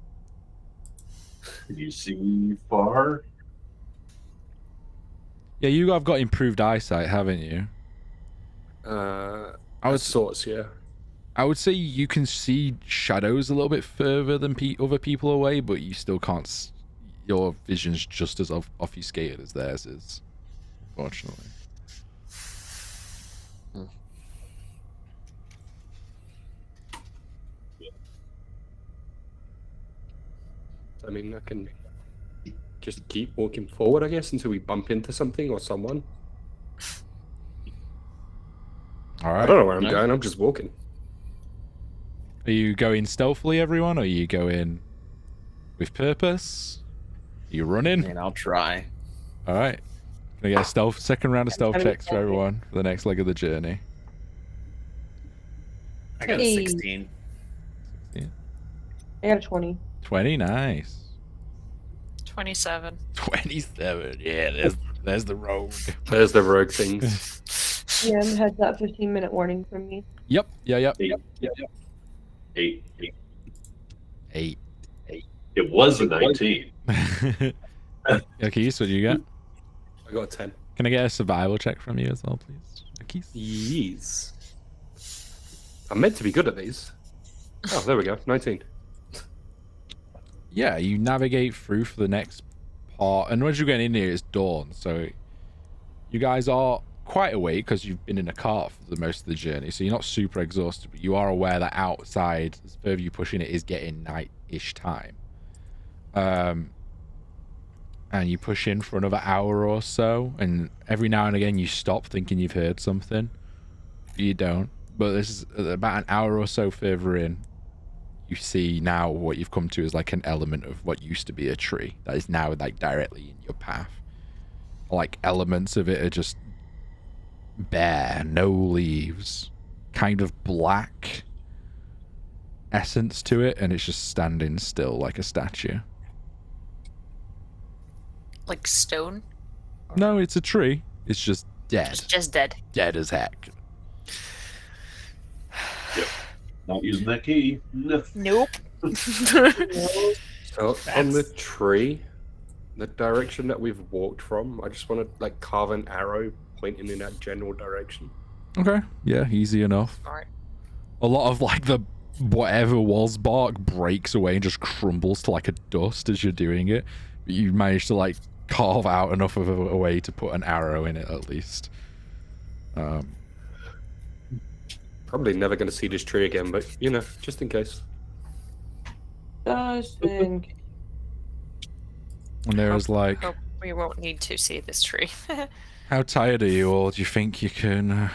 Can you see far? Yeah, you have got improved eyesight, haven't you? I would- sorts, yeah. I would say you can see shadows a little bit further than other people away, but you still can't. Your vision's just as obfuscated as theirs is, fortunately. I mean, I can just keep walking forward, I guess, until we bump into something or someone. All I right. don't know where I'm No. going. I'm just walking. Are you going stealthily, everyone? Or are you going with purpose? Are you running? And I'll try. All right. Can I get a second round of stealth trying to be checks for stealthy. everyone for the next leg of the journey? I got a Hey. 16. I got a 20. 20, nice. 27. 27, yeah, there's the rogue. There's the rogue things. Yeah, has that 15-minute warning from me. Yep, yeah. 8. 8. It was a 19. Okay, so what do you get? I got a 10. Can I get a survival check from you as well, please? Akis? Yes. I'm meant to be good at these. Oh, there we go. 19. Yeah, you navigate through for the next part, and once you're getting in here, it's dawn, so you guys are quite awake because you've been in a cart for the most of the journey, so you're not super exhausted, but you are aware that outside, as further you push in, it is getting night-ish time. And you push in for another hour or so, and every now and again you stop thinking you've heard something. You don't, but this is about an hour or so further in. You see now what you've come to is like an element of what used to be a tree that is now like directly in your path. Like elements of it are just bare, no leaves, kind of black essence to it, and it's just standing still like a statue. Like stone? No, it's a tree. It's just dead. It's just dead. Dead as heck. Not using that key. No. Nope. So on the tree, the direction that we've walked from, I just want to like carve an arrow pointing in that general direction. Okay, yeah, easy enough. Alright. A lot of like the whatever was bark breaks away and just crumbles to like a dust as you're doing it. But you manage to like carve out enough of a way to put an arrow in it at least. Probably never going to see this tree again, but you know, just in case. Just think. And there's like, Hope we won't need to see this tree. how tired are you all? Do you think you can?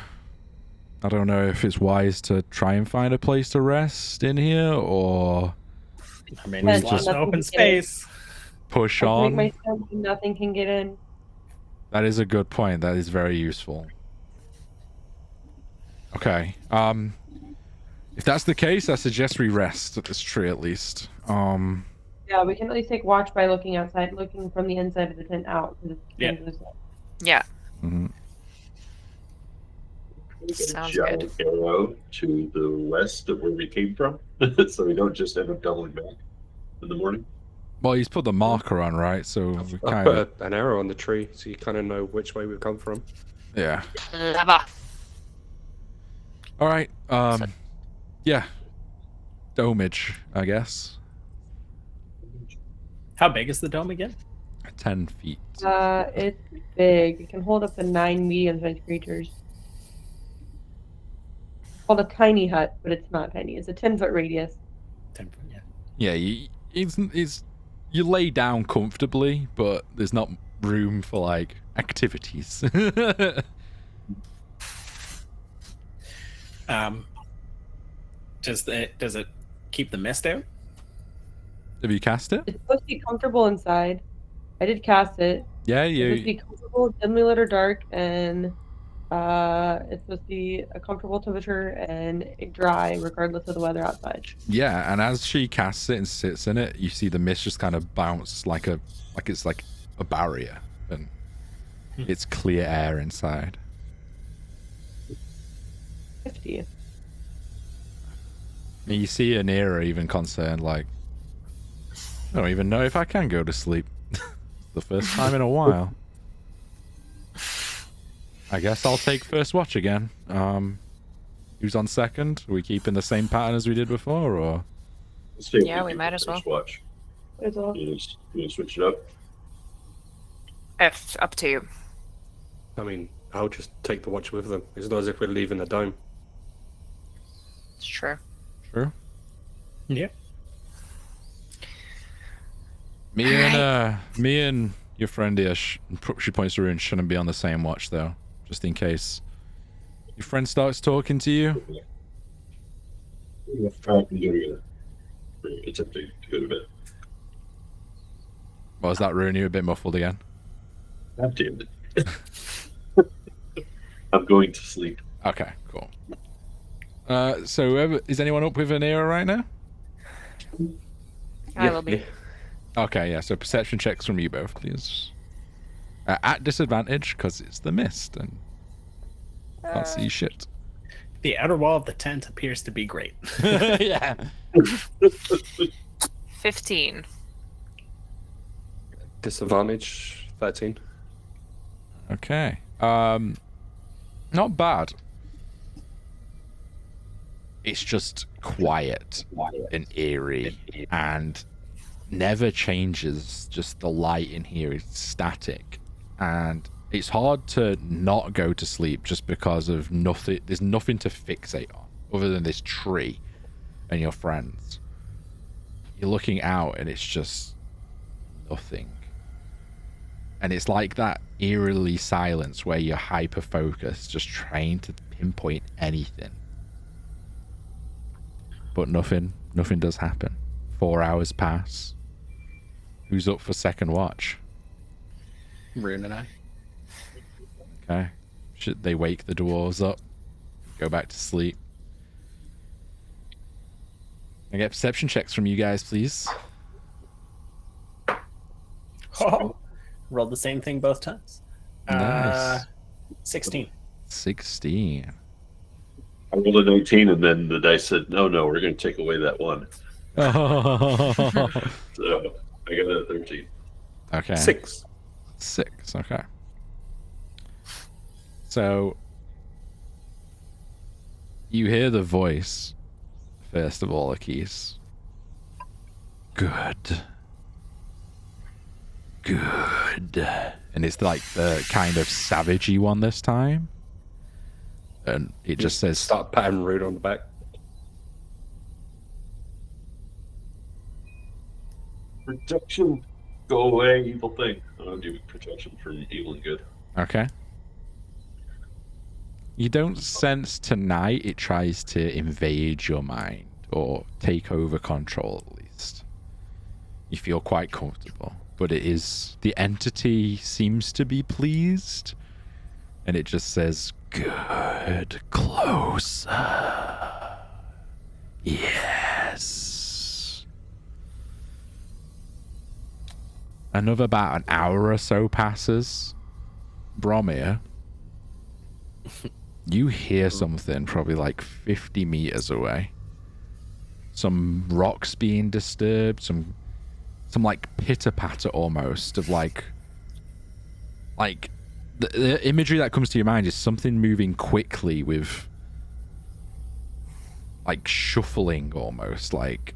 I don't know if it's wise to try and find a place to rest in here or I mean, We there's just- lots of open space. push Make on. my sense and nothing can get in. That is a good point. That is very useful. Okay. If that's the case, I suggest we rest at this tree at least. Yeah, we can at least take watch by looking outside, looking from the inside of the tent out. 'cause it's Yeah. dangerous. Yeah. mhm. We get Sounds a giant arrow to the west of where we came from, so we don't just end up doubling back in the morning. Well, he's put the marker on, right? So we I've kind put of, an arrow on the tree, so you kind of know which way we've come from. yeah. Lava. All right. Yeah. Domage, I guess. How big is the dome again? 10 feet. It's big. It can hold up to 9 medium-sized creatures. Called a tiny hut, but it's not tiny. It's a 10-foot radius. 10 foot, yeah. Yeah, it's you lay down comfortably, but there's not room for like activities. Does it keep the mist out? Have you cast it? It's supposed to be comfortable inside. I did cast it. Yeah, It's supposed to you. be comfortable, dimly lit or dark, and It's supposed to be a comfortable temperature and dry, regardless of the weather outside. Yeah, and as she casts it and sits in it, you see the mist just kind of bounce like it's like a barrier, and it's clear air inside. 50. And you see Anira even concerned, like, I don't even know if I can go to sleep. The first time in a while. I guess I'll take first watch again. Who's on second? Are we keeping the same pattern as we did before, or? Let's see if Yeah, we do might the as well. first Watch. It's all. You want to switch it up? If up to you. I mean, I'll just take the watch with them. It's not as if we're leaving the dome. It's true. Sure. Yeah. Me and your friend here, she points to Rune, shouldn't be on the same watch though, just in case your friend starts talking to you. It's up to you to go to bed. Or is that Rune? You a bit muffled again? God damn it. I'm going to sleep. Okay, cool. So is anyone up with Anira right now? I will be. Okay, yeah, so perception checks from you both, please. At disadvantage, because it's the mist and can't see shit. The outer wall of the tent appears to be great. Yeah. 15. Disadvantage 13. Okay. Not bad. It's just quiet and eerie and never changes. Just the light in here is static, and it's hard to not go to sleep just because of nothing. There's nothing to fixate on other than this tree and your friends. You're looking out and it's just nothing. And it's like that eerily silence where you're hyper focused, just trying to pinpoint anything. But nothing does happen. 4 hours pass. Who's up for second watch? Rune and I. Okay. Should they wake the dwarves up? Go back to sleep. I get perception checks from you guys, please. Oh, rolled the same thing both times. Nice. 16. 16. I rolled a 19, and then the dice said, no, we're going to take away that one. So I got a 13. Okay. 6. 6. Okay. So you hear the voice, first of all, Akis. Good. And it's like the kind of savagey one this time. And it just says, Start patting Rude on the back. Protection. Go away, evil thing. I'll do protection from evil and good. okay. You don't sense tonight it tries to invade your mind or take over control, at least. You feel quite comfortable. But it is, the entity seems to be pleased. And it just says, good, closer. Yes. Another about an hour or so passes. Bromir, you hear something probably like 50 meters away. Some rocks being disturbed, some like pitter-patter almost of like the imagery that comes to your mind is something moving quickly with like shuffling almost, like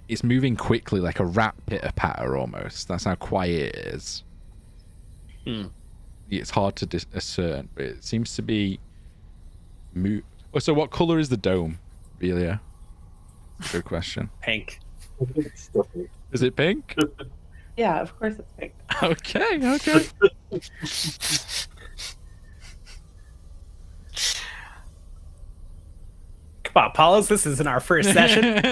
it's moving quickly like a rat pitter-patter almost. That's how quiet it is. It's hard to discern, but it seems to be Oh, so what color is the dome, Belia? Good question. Pink. Is it pink? Yeah, of course it's pink. Okay. Come Wow, Paulus, this isn't our first session. I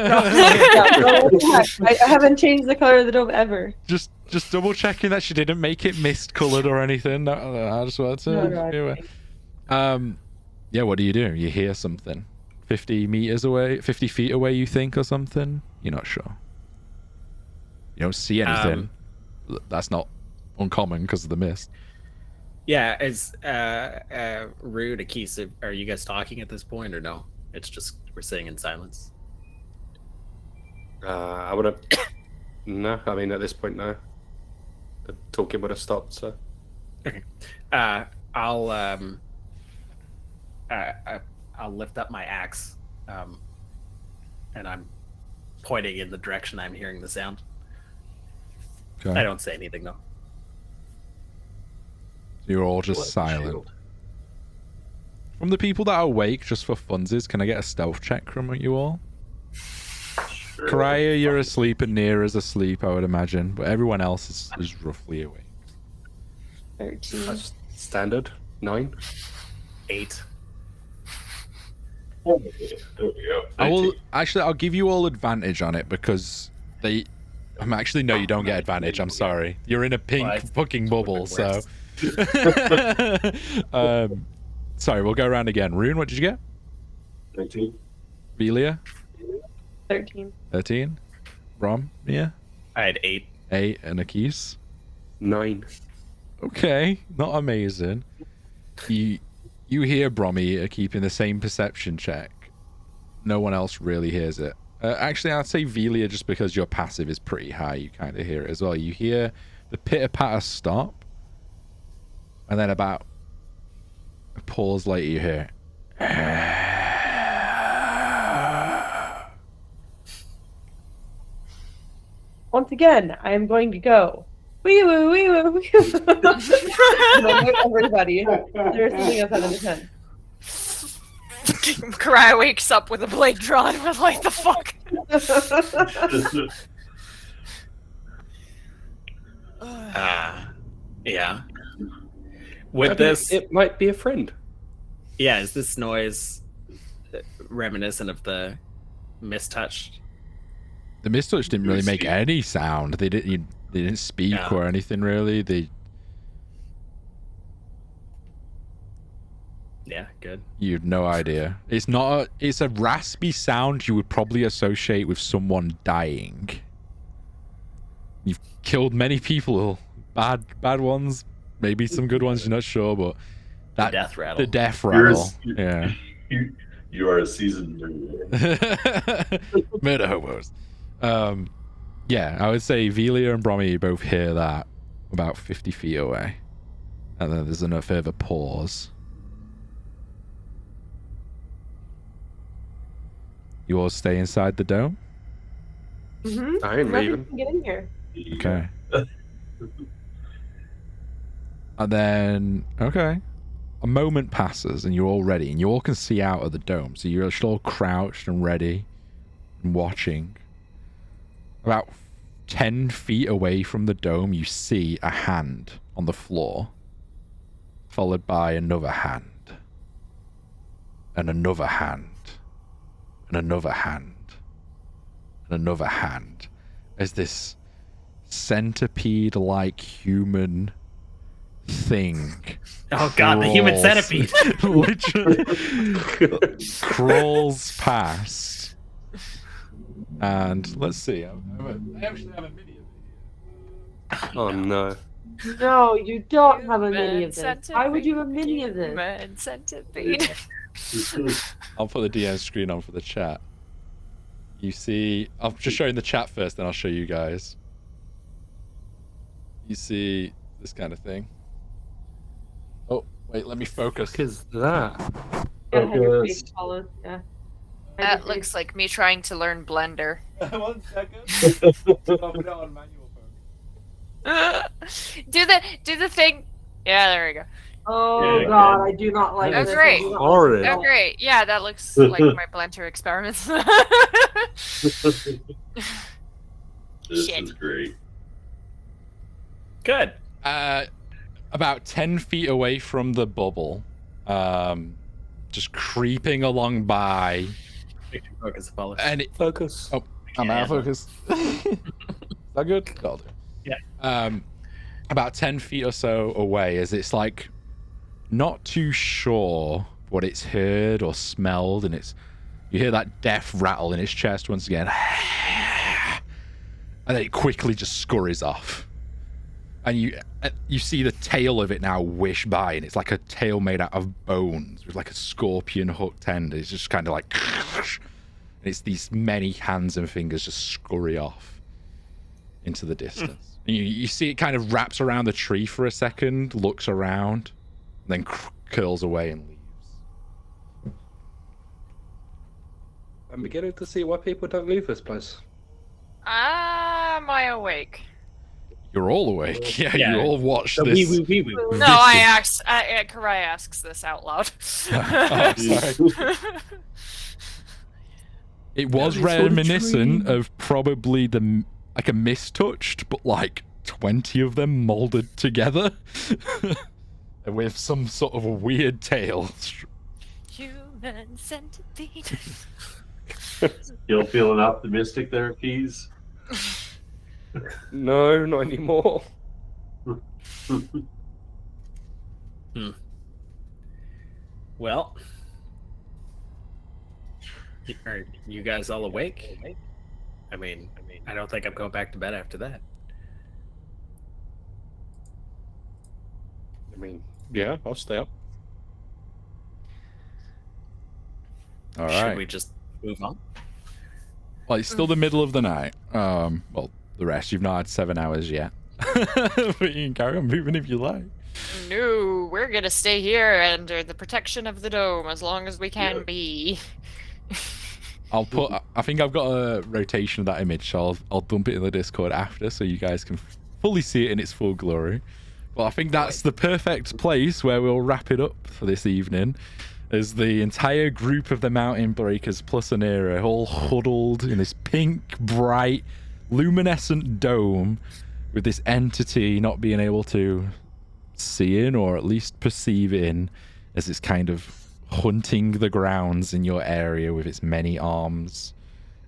haven't changed the color of the dome ever. Just double checking that she didn't make it mist colored or anything. No, I just wanted to. No, Anyway. Yeah, what do? You hear something 50 meters away, 50 feet away, you think, or something? You're not sure. You don't see anything. That's not uncommon because of the mist. Yeah, is Rude, Akisa, are you guys talking at this point or no? It's just we're sitting in silence. I would have. No, I mean at this point, no. The talking would have stopped. So. Okay. I'll lift up my axe, and I'm pointing in the direction I'm hearing the sound. Okay. I don't say anything though. You're all just silent. From the people that are awake, just for funsies, can I get a stealth check from you all? Sure. Karaya, you're asleep, and Nira's asleep, I would imagine, but everyone else is roughly awake. 13. That's standard 9. 8. Oh, yeah. There we go. I'll give you all advantage on it because they. Actually, no, you don't get advantage. I'm sorry. You're in a pink Well, fucking bubble, so. worse. Sorry, we'll go around again. Rune, what did you get? 19. Velia? 13. 13. Brom? Yeah. I had 8. 8. And Akis? 9. Okay, not amazing. You hear Brommy keeping the same perception check. No one else really hears it. Actually, I'd say Velia, just because your passive is pretty high, you kind of hear it as well. You hear the pitter-patter stop, and then about a pause later, you hear. Once again, I am going to go. Wee woo, wee woo, wee woo. And I look everybody. There's something else under the tent. Karaya wakes up with a blade drawn. We're like, the fuck? Yeah. With I mean, this, it might be a friend. yeah, is this noise reminiscent of the mistouched? The Mistouch didn't really make any sound. They didn't speak Yeah. or anything really. Yeah, good. You've no idea. It's not. It's a raspy sound you would probably associate with someone dying. You've killed many people, bad ones, maybe some good ones. You're not sure, but that Death rattle. the death You're rattle. Yeah. You are a seasoned murderer. Murder hobos. Yeah, I would say Velia and Brommy both hear that about 50 feet away, and then there's a further pause. You all stay inside the dome? Mm-hmm. I ain't Nothing leaving. can get in here. Okay. And then, okay. A moment passes and you're all ready and you all can see out of the dome. So you're just all crouched and ready and watching. About 10 feet away from the dome, you see a hand on the floor, followed by another hand, and another hand. And another hand, and another hand, as this centipede-like human thing. Oh god, the human crawls- centipede. literally crawls past. And let's see. I actually have a mini of it. Oh no. No, you don't have a mini of this. Centipede, Why would you have a mini of this? human centipede. I'll put the DM screen on for the chat. You see, I'll just show you in the chat first, then I'll show you guys. You see this kind of thing. Oh, wait, let me focus. What is that? Gotta have your Focus. face followed, yeah. That looks like me trying to learn Blender. 1 second. I'll put it on manual focus. do the thing. Yeah, there we go. Oh Yeah, god, I do not like Oh, this. great. I do not Horrid. like Oh, great. Yeah, that looks like my Blender experiments. This Shit. is great. Good. About 10 feet away from the bubble, just creeping along by, Focus, apologies. And it, Focus. oh, I'm out of focus. Is that good? I'll do. Yeah. About 10 feet or so away, as it's like not too sure what it's heard or smelled, and you hear that death rattle in its chest once again, and then it quickly just scurries off, and you see the tail of it now wish by, and it's like a tail made out of bones with like a scorpion hooked end. It's just kind of like, and it's these many hands and fingers just scurry off into the distance. And you see it kind of wraps around the tree for a second, looks around, then curls away and leaves. I'm beginning to see why people don't leave this place. Am I awake? You're all awake. Yeah, Yeah. you all watched So this. we. No, I asked. Karai asks this out loud. Oh, sorry. It was Yeah, they saw the reminiscent dream. of probably like a mist-touched, but like 20 of them molded together with some sort of a weird tail. Human centipede. You're feeling optimistic there, Keys? No, not anymore. Well, are you guys all awake? I mean, I don't think I'm going back to bed after that. I mean, yeah, I'll stay up. All Should right. we just move on? Well, it's still the middle of the night. Well, the rest, you've not had 7 hours yet. But you can carry on moving if you like. No, we're gonna stay here under the protection of the dome as long as we can Yeah. be. I think I've got a rotation of that image, so I'll dump it in the Discord after so you guys can fully see it in its full glory. Well, I think that's the perfect place where we'll wrap it up for this evening, as the entire group of the Mountain Breakers plus Anira all huddled in this pink, bright, luminescent dome with this entity not being able to see in, or at least perceive in, as it's kind of hunting the grounds in your area with its many arms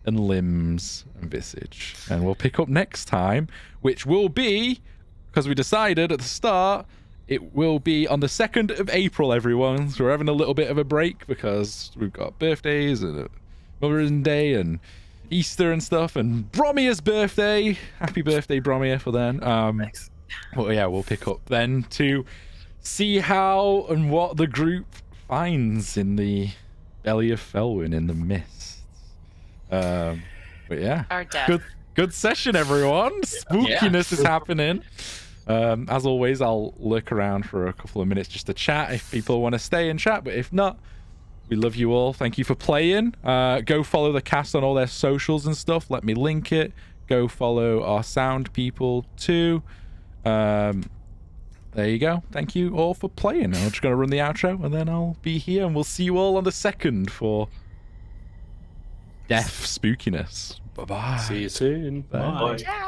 and limbs and visage. And we'll pick up next time, which will be, because we decided at the start, it will be on the 2nd of April, everyone. So we're having a little bit of a break because we've got birthdays and Mother's Day and Easter and stuff, and Bromia's birthday. Happy birthday, Bromia, for then. Thanks. Well, yeah, we'll pick up then to see how and what the group finds in the belly of Felwyn in the mists. But yeah, Our death. good session, everyone. Spookiness is happening. As always, I'll lurk around for a couple of minutes just to chat if people want to stay and chat, but if not, we love you all. Thank you for playing. Go follow the cast on all their socials and stuff. Let me link it. Go follow our sound people too. There you go. Thank you all for playing. I'm just going to run the outro and then I'll be here, and we'll see you all on the 2nd for death spookiness. Bye-bye. See you soon. Bye. Bye. Ciao.